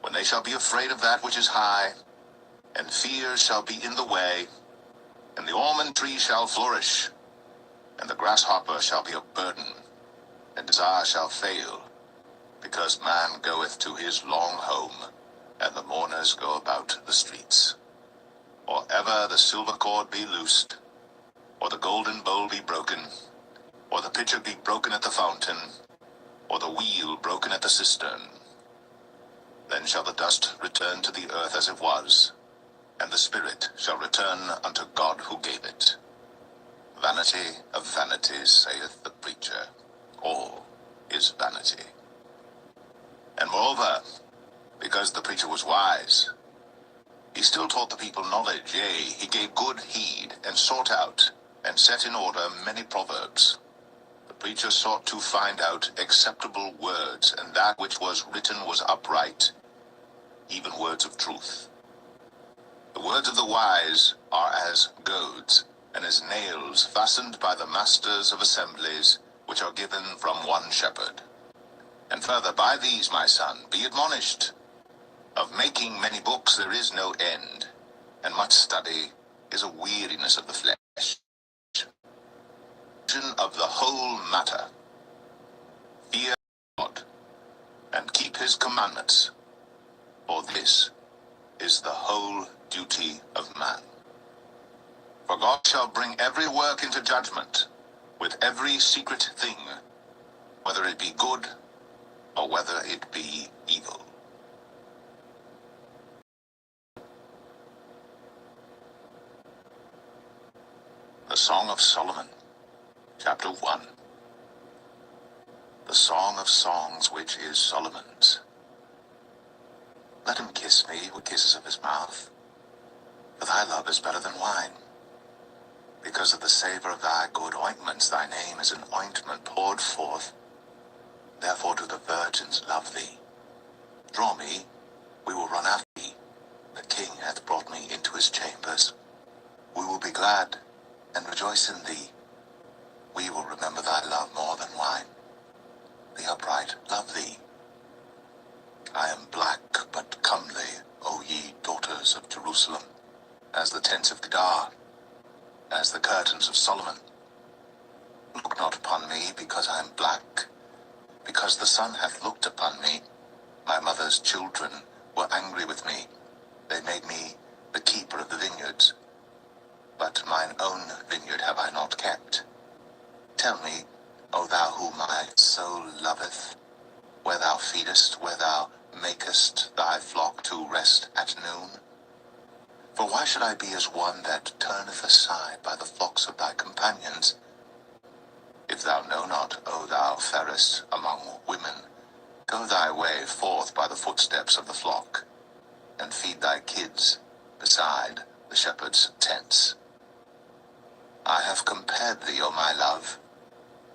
when they shall be afraid of that which is high, and fear shall be in the way, and the almond tree shall flourish, and the grasshopper shall be a burden, and desire shall fail, because man goeth to his long home, and the mourners go about the streets. Or ever the silver cord be loosed, or the golden bowl be broken, or the pitcher be broken at the fountain, or the wheel broken at the cistern. Then shall the dust return to the earth as it was, and the spirit shall return unto God who gave it. Vanity of vanities, saith the preacher. All is vanity. And moreover, because the preacher was wise, he still taught the people knowledge, yea, he gave good heed, and sought out, and set in order many proverbs. The preacher sought to find out acceptable words, and that which was written was upright, even words of truth. The words of the wise are as goads, and as nails fastened by the masters of assemblies, which are given from one shepherd. And further, by these, my son, be admonished. Of making many books there is no end, and much study is a weariness of the flesh. Of the whole matter, fear God, and keep his commandments, for this is the whole duty of man. For God shall bring every work into judgment, with every secret thing, whether it be good or whether it be evil. The Song of Solomon, chapter 1. The Song of Songs, which is Solomon's. Let him kiss me with kisses of his mouth, for thy love is better than wine. Because of the savor of thy good ointments, thy name is an ointment poured forth. Therefore do the virgins love thee. Draw me, we will run after thee. The king hath brought me into his chambers. We will be glad and rejoice in thee. We will remember thy love more than wine. The upright love thee. I am black but comely, O ye daughters of Jerusalem, as the tents of Kedar, as the curtains of Solomon. Look not upon me, because I am black, because the sun hath looked upon me. My mother's children were angry with me. They made me the keeper of the vineyards. But mine own vineyard have I not kept. Tell me, O thou whom my soul loveth, where thou feedest, where thou makest thy flock to rest at noon? For why should I be as one that turneth aside by the flocks of thy companions? If thou know not, O thou fairest among women, go thy way forth by the footsteps of the flock, and feed thy kids beside the shepherd's tents. I have compared thee, O my love,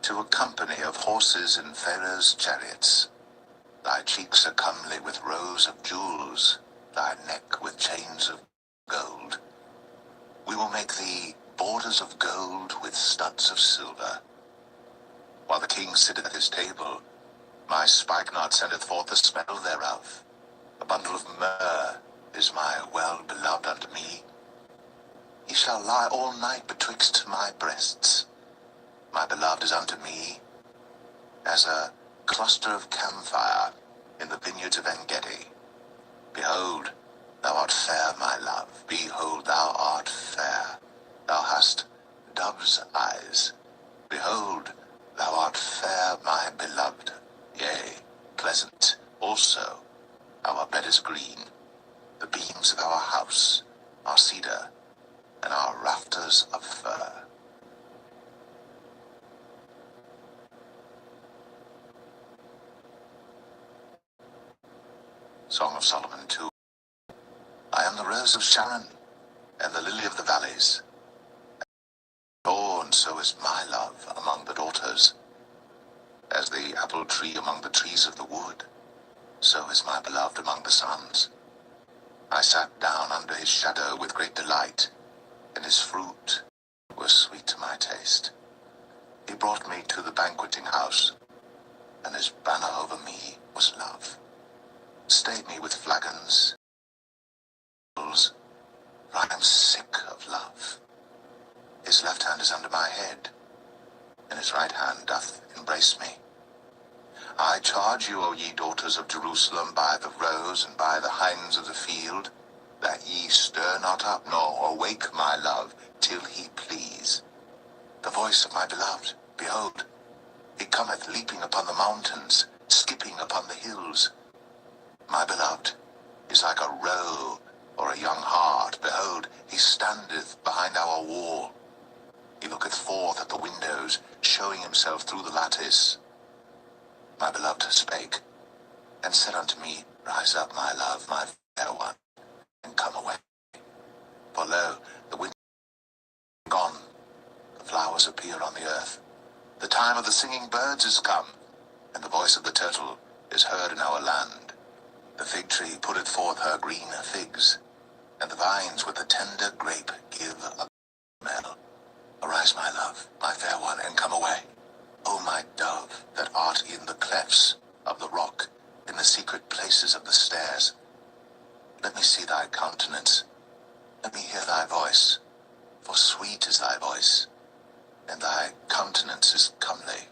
to a company of horses in Pharaoh's chariots. Thy cheeks are comely with rows of jewels, thy neck with chains of gold. We will make thee borders of gold with studs of silver. While the king sitteth at his table, my spikenard sendeth forth the smell thereof. A bundle of myrrh is my well-beloved unto me. He shall lie all night betwixt my breasts. My beloved is unto me as a cluster of camphire in the vineyards of En-gedi. Behold, thou art fair, my love. Behold, thou art fair. Thou hast dove's eyes. Behold, thou art fair, my beloved. Yea, pleasant also. Our bed is green. The beams of our house are cedar, and our rafters of fir. Song of Solomon 2. I am the rose of Sharon, and the lily of the valleys. And so is my love among the daughters. As the apple tree among the trees of the wood, so is my beloved among the sons. I sat down under his shadow with great delight, and his fruit was sweet to my taste. He brought me to the banqueting house, and his banner over me was love. Stayed me with flagons, for I am sick of love. His left hand is under my head, and his right hand doth embrace me. I charge you, O ye daughters of Jerusalem, by the roes and by the hinds of the field, that ye stir not up nor awake my love till he please. The voice of my beloved, behold, he cometh leaping upon the mountains, skipping upon the hills. My beloved is like a roe or a young hart. Behold, he standeth behind our wall. He looketh forth at the windows, showing himself through the lattice. My beloved spake, and said unto me, Rise up, my love, my fair one, and come away. For lo, the wind is gone, the flowers appear on the earth. The time of the singing birds is come, and the voice of the turtle is heard in our land. The fig tree putteth forth her green figs, and the vines with the tender grape give a smell. Arise, my love, my fair one, and come away. O my art in the clefts of the rock, in the secret places of the stairs. Let me see thy countenance, let me hear thy voice, for sweet is thy voice, and thy countenance is comely.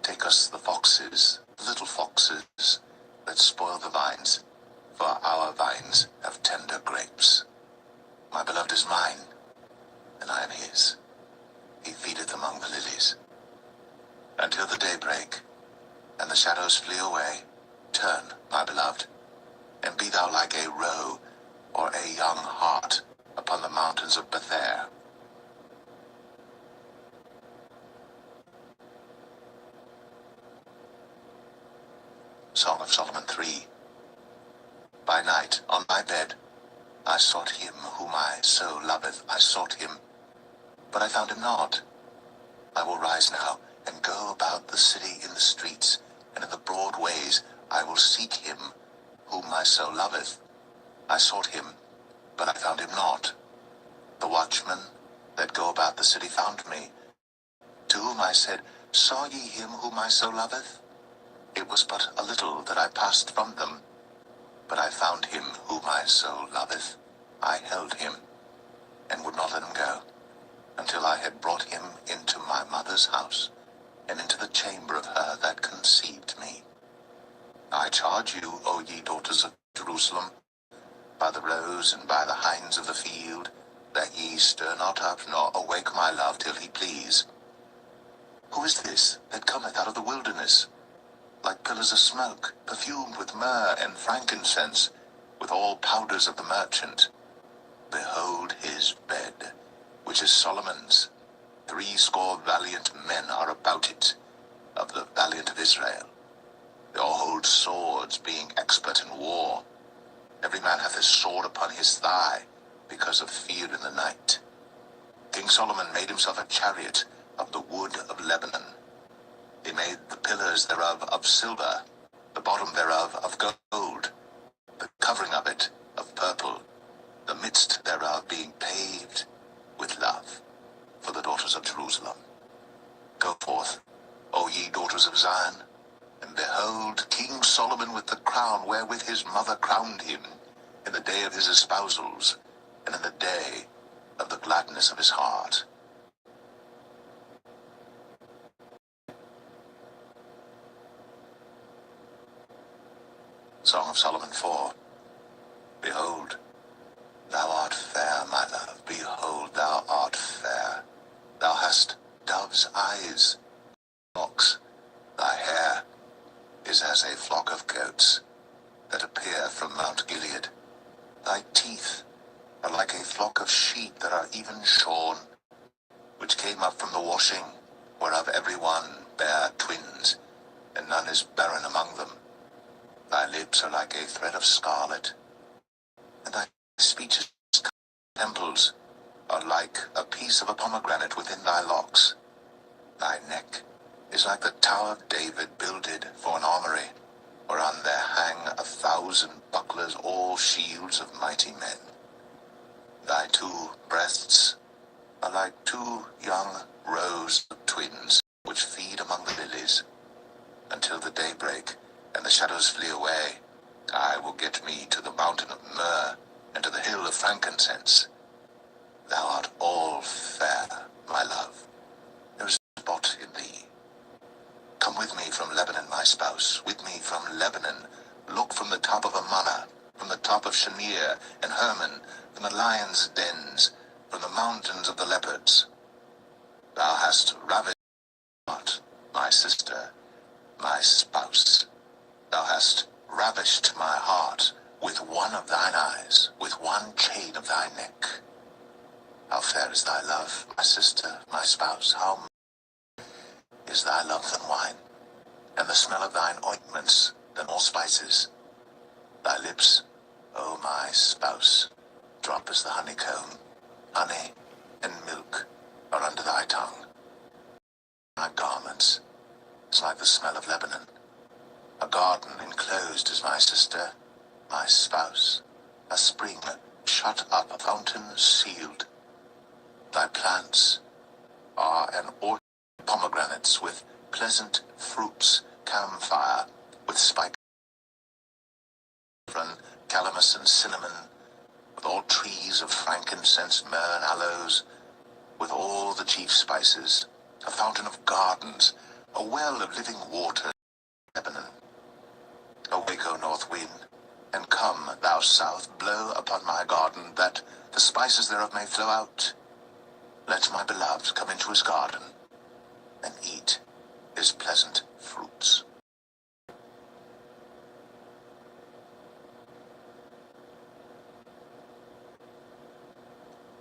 Take us the foxes, the little foxes, that spoil the vines, for our vines have tender grapes. My beloved is mine, and I am his. He feedeth among the lilies. Until the daybreak, and the shadows flee away, turn, my beloved, and be thou like a roe or a young hart upon the mountains of Bether. Song of Solomon 3. By night, on my bed, I sought him whom I so loveth. I sought him, but I found him not. I will rise now, and go about the city in the streets, and in the broad ways I will seek him whom my soul loveth. I sought him, but I found him not. The watchmen that go about the city found me. To whom I said, Saw ye him whom my soul loveth? It was but a little that I passed from them, but I found him whom my soul loveth. I held him, and would not let him go, until I had brought him into my mother's house, and into the chamber of her that conceived me. I charge you, O ye daughters of Jerusalem, by the roes and by the hinds of the field, that ye stir not up, nor awake my love till he please. Who is this that cometh out of the wilderness, like pillars of smoke, perfumed with myrrh and frankincense, with all powders of the merchant? Behold his bed, which is Solomon's. 80 valiant men are about it, of the valiant of Israel. They all hold swords, being expert in war. Every man hath his sword upon his thigh, because of fear in the night. King Solomon made himself a chariot of the wood of Lebanon. He made the pillars thereof of silver, the bottom thereof of gold, the covering of it of purple, the midst thereof being paved with love, for the daughters of Jerusalem. Go forth, O ye daughters of Zion, and behold King Solomon with the crown wherewith his mother crowned him, in the day of his espousals, and in the day of the gladness of his heart. Song of Solomon 4. Behold, thou art fair, my love, behold, thou art fair. Thou hast dove's eyes, locks, thy hair is as a flock of goats that appear from Mount Gilead. Thy teeth are like a flock of sheep that are even shorn, which came up from the washing, whereof every one bare twins, and none is barren among them. Thy lips are like a thread of scarlet, and thy speech is temples are like a piece of a pomegranate within thy locks. Thy neck is like the tower of David builded for an armory, whereon there hang 1,000 bucklers, all shields of mighty men. Thy 2 breasts are like 2 young roes of twins, which feed among the lilies. Until the daybreak, and the shadows flee away, I will get me to the mountain of myrrh, and to the hill of frankincense. Thou art all fair, my love. There is a spot in thee. Come with me from Lebanon, my spouse, with me from Lebanon. Look from the top of Amana, from the top of Shamir and Hermon, from the lions' dens, from the mountains of the leopards. Thou hast ravished my heart, my sister, my spouse. Thou hast ravished my heart with one of thine eyes, with one chain of thy neck. How fair is thy love, my sister, my spouse, how is thy love than wine, and the smell of thine ointments than all spices. Thy lips, O my spouse, drop as the honeycomb. Honey and milk are under thy tongue. Thy garments is like the smell of Lebanon. A garden enclosed is my sister, my spouse, a spring shut up, a fountain sealed. Thy plants are an orchard of pomegranates with pleasant fruits, camphire, with spikenard, calamus and cinnamon, with all trees of frankincense, myrrh and aloes, with all the chief spices, a fountain of gardens, a well of living water, Lebanon. Awake, O north wind, and come, thou south, blow upon my garden, that the spices thereof may flow out. Let my beloved come into his garden, and eat his pleasant fruits.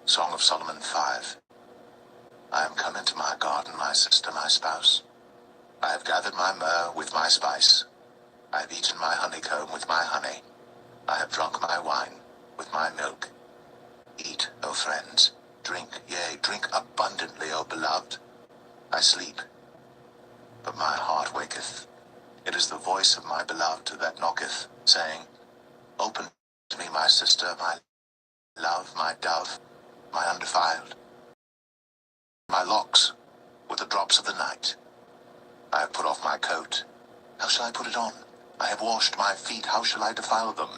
Song of Solomon 5. I am come into my garden, my sister, my spouse. I have gathered my myrrh with my spice. I have eaten my honeycomb with my honey. I have drunk my wine with my milk. Eat, O friends, drink, yea, drink abundantly, O beloved. I sleep, but my heart waketh. It is the voice of my beloved that knocketh, saying, Open to me, my sister, my love, my dove, my undefiled. My locks with the drops of the night. I have put off my coat. How shall I put it on? I have washed my feet. How shall I defile them?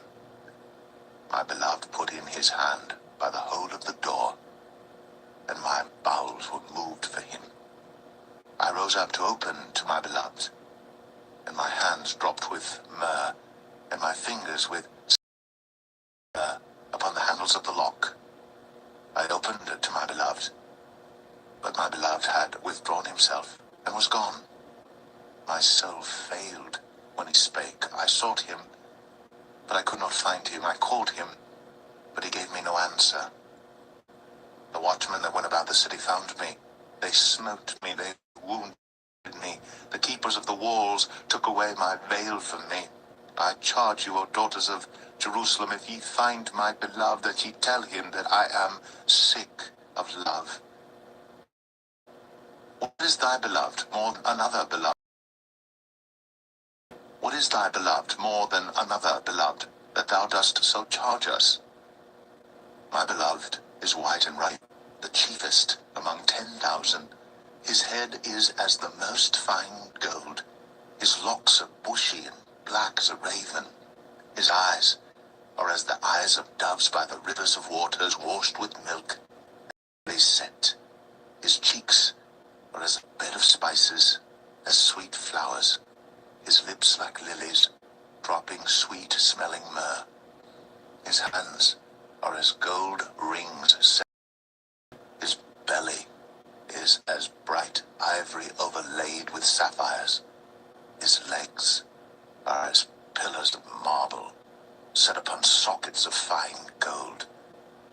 My beloved put in his hand by the hole of the door, and my bowels were moved for him. I rose up to open to my beloved, and my hands dropped with myrrh, and my fingers with myrrh upon the handles of the lock. I opened to my beloved, but my beloved had withdrawn himself, and was gone. My soul failed when he spake. I sought him, but I could not find him. I called him, but he gave me no answer. The watchmen that went about the city found me. They smote me, they wounded me. The keepers of the walls took away my veil from me. I charge you, O daughters of Jerusalem, if ye find my beloved, that ye tell him that I am sick of love. What is thy beloved more than another beloved? What is thy beloved more than another beloved, that thou dost so charge us? My beloved is white and right, the chiefest among 10,000. His head is as the most fine gold. His locks are bushy and black as a raven. His eyes are as the eyes of doves by the rivers of waters, washed with milk. They set. His cheeks are as a bed of spices, as sweet flowers. His lips like lilies, dropping sweet-smelling myrrh. His hands are as gold rings set. His belly is as bright ivory overlaid with sapphires. His legs are as pillars of marble, set upon sockets of fine gold.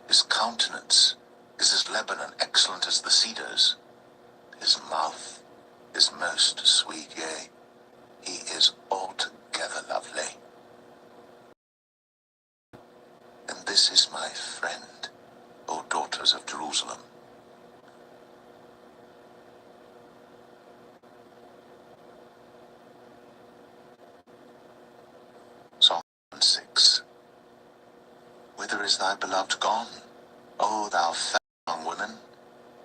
His countenance is as Lebanon, excellent as the cedars. His mouth is most sweet, yea, he is altogether lovely. And this is my friend, O daughters of Jerusalem. Psalm 6. Whither is thy beloved gone, O thou fair among women?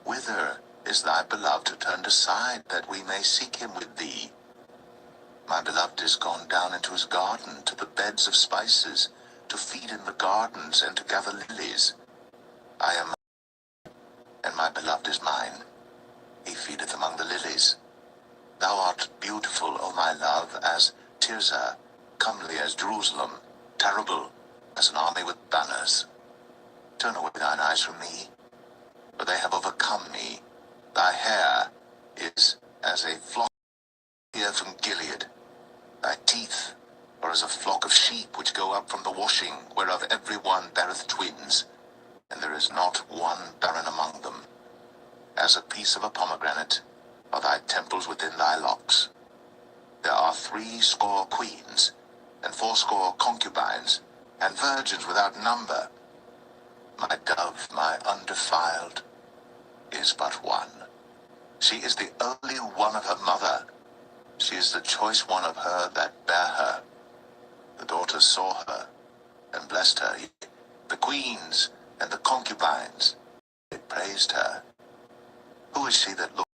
Whither is thy beloved turned aside, that we may seek him with thee? My beloved is gone down into his garden, to the beds of spices, to feed in the gardens, and to gather lilies. I am, and my beloved is mine. He feedeth among the lilies. Thou art beautiful, O my love, as Tirzah, comely as Jerusalem, terrible as an army with banners. Turn away thine eyes from me, for they have overcome me. Thy hair is as a flock here from Gilead. Thy teeth are as a flock of sheep which go up from the washing, whereof every one beareth twins, and there is not one barren among them. As a piece of a pomegranate are thy temples within thy locks. There are 80 queens, and 80 concubines, and virgins without number. My dove, my undefiled, is but one. She is the only one of her mother. She is the choice one of her that bare her. The daughters saw her, and blessed her. The queens and the concubines, they praised her. Who is she that looked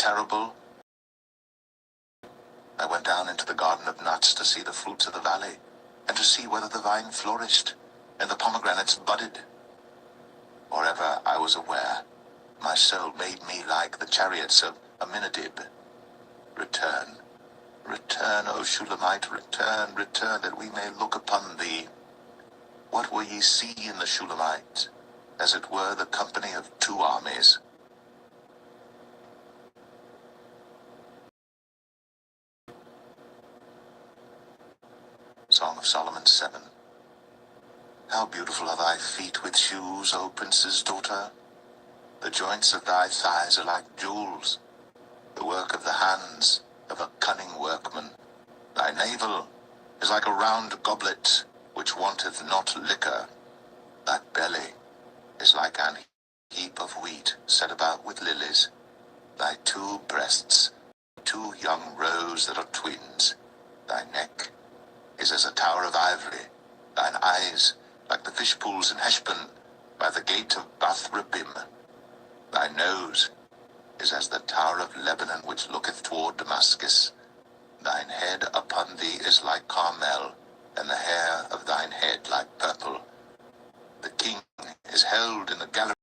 terrible. I went down into the garden of nuts to see the fruits of the valley, and to see whether the vine flourished, and the pomegranates budded. Or ever I was aware, my soul made me like the chariots of Aminadab. Return, return, O Shulamite, return, return, that we may look upon thee. What will ye see in the Shulamite? As it were the company of two armies. Song of Solomon 7. How beautiful are thy feet with shoes, O prince's daughter! The joints of thy thighs are like jewels, the work of the hands of a cunning workman. Thy navel is like a round goblet, which wanteth not liquor. Thy belly is like an heap of wheat set about with lilies. Thy two breasts, two young roes that are twins. Thy neck is as a tower of ivory. Thine eyes like the fish pools in Heshbon, by the gate of Bath Rabbim. Thy nose is as the tower of Lebanon, which looketh toward Damascus. Thine head upon thee is like Carmel, and the hair of thine head like purple. The king is held in the gallery.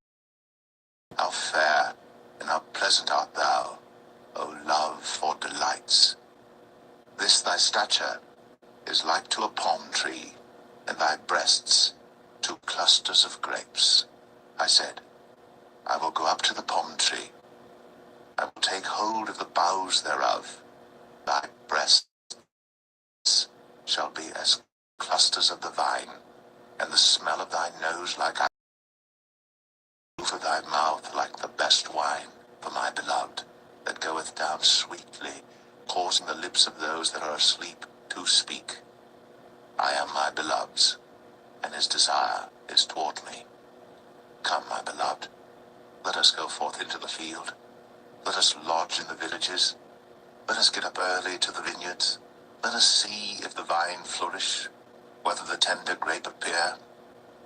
How fair and how pleasant art thou, O love for delights! This thy stature is like to a palm tree, and thy breasts to clusters of grapes. I said, I will go up to the palm tree. I will take hold of the boughs thereof. Thy breasts shall be as clusters of the vine, and the smell of thy nose like a roof of thy mouth like the best wine for my beloved, that goeth down sweetly, causing the lips of those that are asleep to speak. I am my beloved's, and his desire is toward me. Come, my beloved, let us go forth into the field. Let us lodge in the villages. Let us get up early to the vineyards. Let us see if the vine flourish, whether the tender grape appear,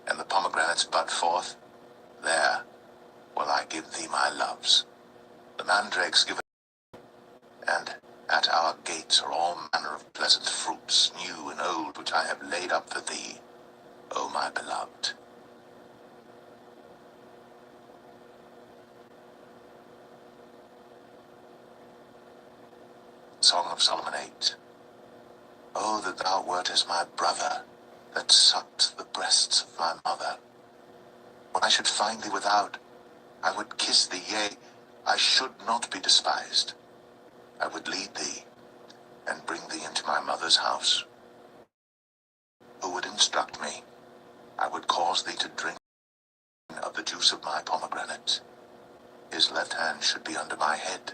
and the pomegranates bud forth. There will I give thee my loves. The mandrakes give, and at our gates are all manner of pleasant fruits, new and old, which I have laid up for thee, O my beloved. Song of Solomon 8. Oh, that thou wert as my brother, that sucked the breasts of my mother. When I should find thee without, I would kiss thee, yea, I should not be despised. I would lead thee, and bring thee into my mother's house. Who would instruct me? I would cause thee to drink of the juice of my pomegranate. His left hand should be under my head,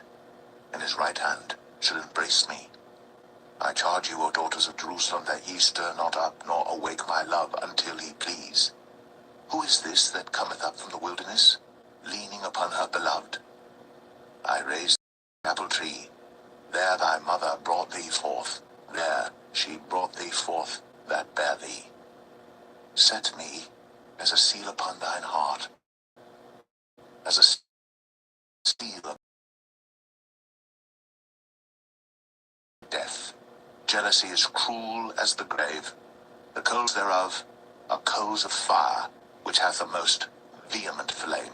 and his right hand should embrace me. I charge you, O daughters of Jerusalem, that ye stir not up, nor awake my love, until he please. Who is this that cometh up from the wilderness, leaning upon her beloved? I raised the apple tree. There thy mother brought thee forth. There she brought thee forth that bare thee. Set me as a seal upon thine heart, as a seal of death. Jealousy is cruel as the grave. The coals thereof are coals of fire, which hath a most vehement flame.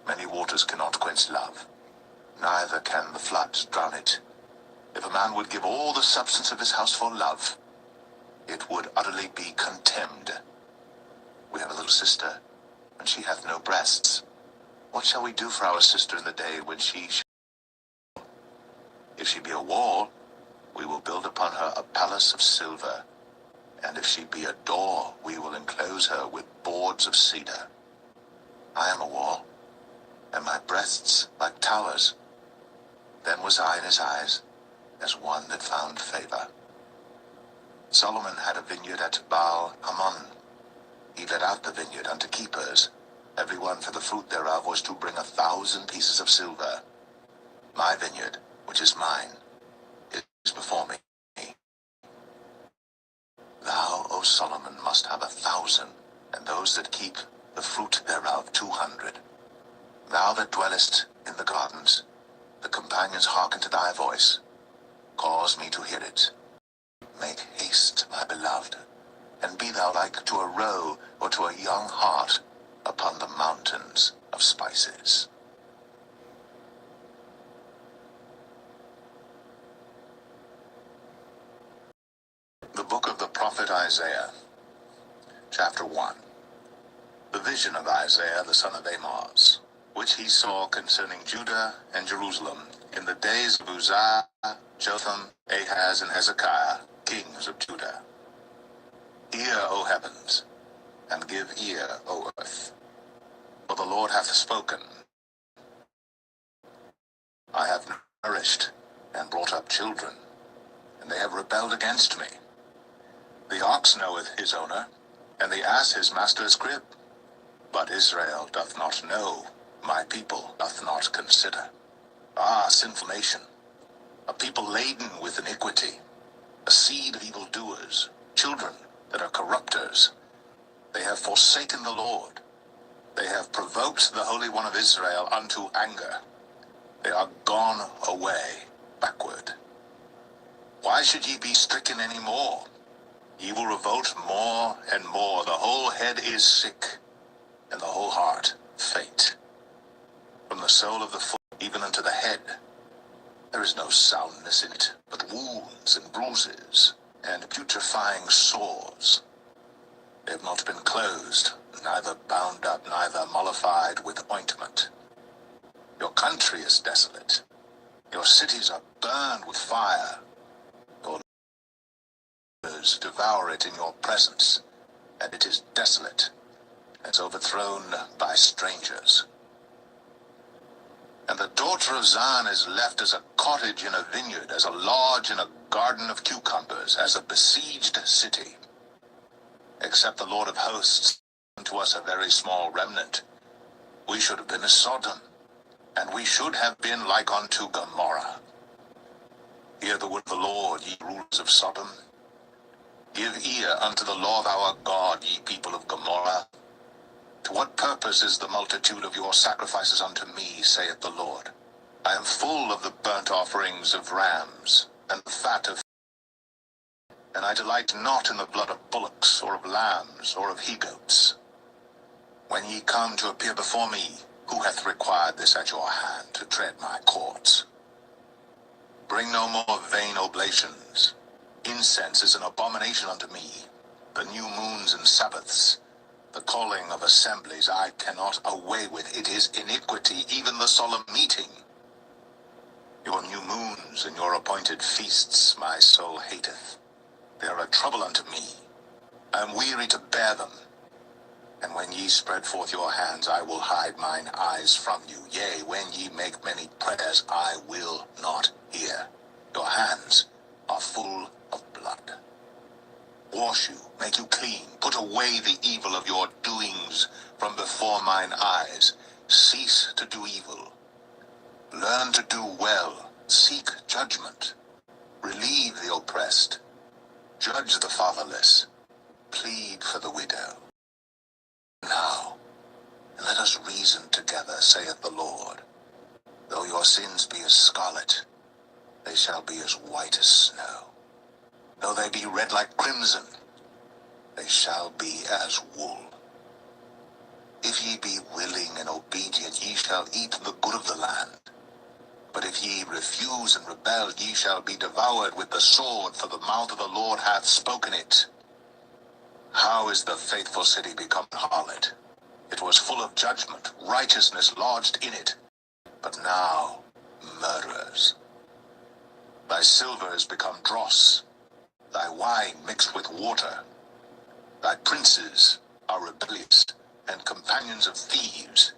Many waters cannot quench love, neither can the floods drown it. If a man would give all the substance of his house for love, it would utterly be contemned. We have a little sister, and she hath no breasts. What shall we do for our sister in the day when she shall? If she be a wall, we will build upon her a palace of silver, and if she be a door, we will enclose her with boards of cedar. I am a wall, and my breasts like towers. Then was I in his eyes, as one that found favor. Solomon had a vineyard at Baal Hamon. He let out the vineyard unto keepers. Every one for the fruit thereof was to bring 1,000 pieces of silver. My vineyard, which is mine, is before me. Thou, O Solomon, must have 1,000, and those that keep the fruit thereof 200. Thou that dwellest in the gardens, the companions hearken to thy voice. Cause me to hear it. Make haste, my beloved, and be thou like to a roe or to a young hart upon the mountains of spices. The book of the prophet Isaiah, chapter 1. The vision of Isaiah the son of Amoz, which he saw concerning Judah and Jerusalem in the days of Uzziah, Jotham, Ahaz, and Hezekiah, kings of Judah. Hear, O heavens, and give ear, O earth. For the Lord hath spoken. I have nourished and brought up children, and they have rebelled against me. The ox knoweth his owner, and the ass his master's crib. But Israel doth not know, my people doth not consider. Ah, sinful nation, a people laden with iniquity, a seed of evildoers, children that are corrupters. They have forsaken the Lord. They have provoked the Holy One of Israel unto anger. They are gone away backward. Why should ye be stricken any more? Ye will revolt more and more. The whole head is sick, and the whole heart faint. From the sole of the foot even unto the head, there is no soundness in it, but wounds and bruises, and putrefying sores. They have not been closed, neither bound up, neither mollified with ointment. Your country is desolate. Your cities are burned with fire. Your lovers devour it in your presence, and it is desolate, as overthrown by strangers. And the daughter of Zion is left as a cottage in a vineyard, as a lodge in a garden of cucumbers, as a besieged city. Except the Lord of hosts unto us a very small remnant, we should have been as Sodom, and we should have been like unto Gomorrah. Hear the word of the Lord, ye rulers of Sodom. Give ear unto the law of our God, ye people of Gomorrah. To what purpose is the multitude of your sacrifices unto me, saith the Lord? I am full of the burnt offerings of rams, and the fat of, and I delight not in the blood of bullocks, or of lambs, or of he-goats. When ye come to appear before me, who hath required this at your hand, to tread my courts? Bring no more vain oblations. Incense is an abomination unto me. The new moons and Sabbaths, the calling of assemblies, I cannot away with. It is iniquity, even the solemn meeting. Your new moons and your appointed feasts my soul hateth. They are a trouble unto me. I am weary to bear them. And when ye spread forth your hands, I will hide mine eyes from you. Yea, when ye make many prayers, I will not hear. Your hands are full of blood. Wash you, make you clean, put away the evil of your doings from before mine eyes. Cease to do evil. Learn to do well. Seek judgment. Relieve the oppressed. Judge the fatherless. Plead for the widow. Now, let us reason together, saith the Lord. Though your sins be as scarlet, they shall be as white as snow. Though they be red like crimson, they shall be as wool. If ye be willing and obedient, ye shall eat the good of the land. But if ye refuse and rebel, ye shall be devoured with the sword, for the mouth of the Lord hath spoken it. How is the faithful city become an harlot? It was full of judgment, righteousness lodged in it. But now, murderers. Thy silver is become dross, thy wine mixed with water. Thy princes are rebellious, and companions of thieves.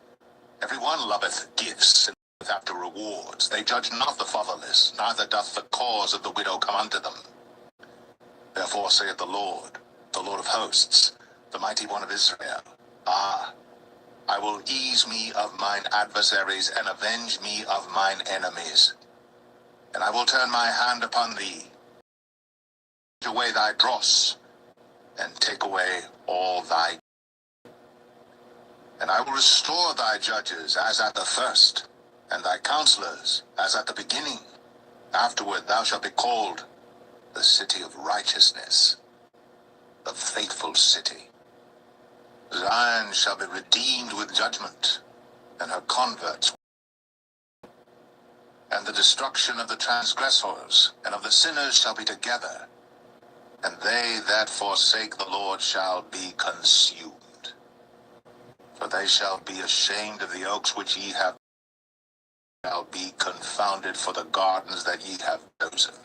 Every one loveth gifts, and loveth after rewards. They judge not the fatherless, neither doth the cause of the widow come unto them. Therefore saith the Lord of hosts, the mighty one of Israel, Ah, I will ease me of mine adversaries, and avenge me of mine enemies. And I will turn my hand upon thee, take away thy dross, and take away all thy. And I will restore thy judges as at the first, and thy counselors as at the beginning. Afterward thou shalt be called the city of righteousness, the faithful city. Zion shall be redeemed with judgment, and her converts, and the destruction of the transgressors and of the sinners shall be together, and they that forsake the Lord shall be consumed. For they shall be ashamed of the oaks which ye have, shall be confounded for the gardens that ye have chosen.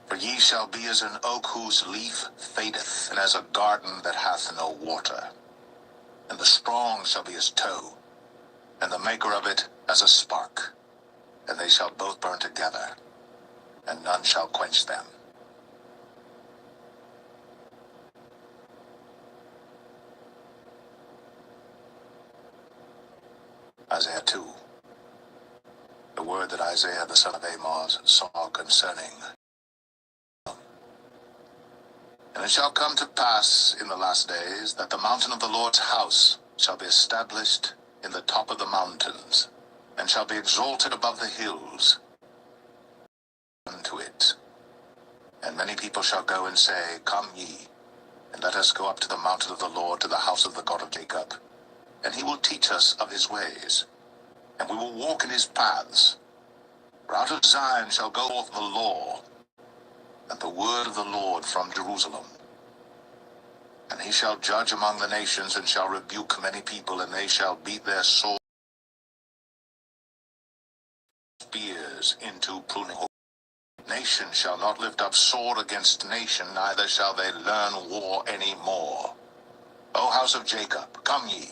For ye shall be as an oak whose leaf fadeth, and as a garden that hath no water. And the strong shall be as tow, and the maker of it as a spark. And they shall both burn together, and none shall quench them. Isaiah 2. The word that Isaiah the son of Amoz saw concerning. And it shall come to pass in the last days that the mountain of the Lord's house shall be established in the top of the mountains, and shall be exalted above the hills unto it. And many people shall go and say, Come ye, and let us go up to the mountain of the Lord, to the house of the God of Jacob. And he will teach us of his ways, and we will walk in his paths. For out of Zion shall go forth the law, and the word of the Lord from Jerusalem. And he shall judge among the nations, and shall rebuke many people, and they shall beat their swords spears into pruning hooks. Nation shall not lift up sword against nation, neither shall they learn war any more. O house of Jacob, come ye,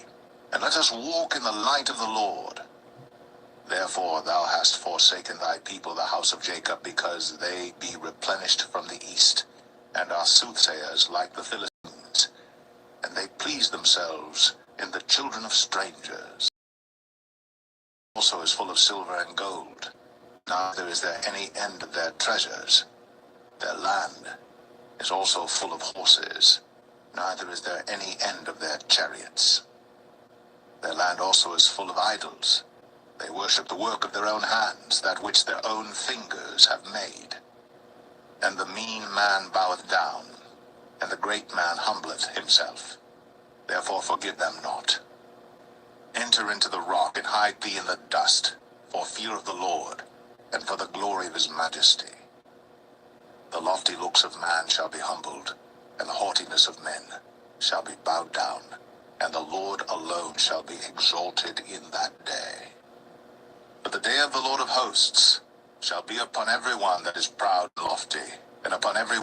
and let us walk in the light of the Lord. Therefore thou hast forsaken thy people, the house of Jacob, because they be replenished from the east, and are soothsayers like the Philistines, and they please themselves in the children of strangers. Also is full of silver and gold, neither is there any end of their treasures. Their land is also full of horses, neither is there any end of their chariots. Their land also is full of idols. They worship the work of their own hands, that which their own fingers have made. And the mean man boweth down, and the great man humbleth himself. Therefore forgive them not. Enter into the rock, and hide thee in the dust, for fear of the Lord, and for the glory of his majesty. The lofty looks of man shall be humbled, and the haughtiness of men shall be bowed down, and the Lord alone shall be exalted in that day. But the day of the Lord of hosts shall be upon every one that is proud and lofty, and upon every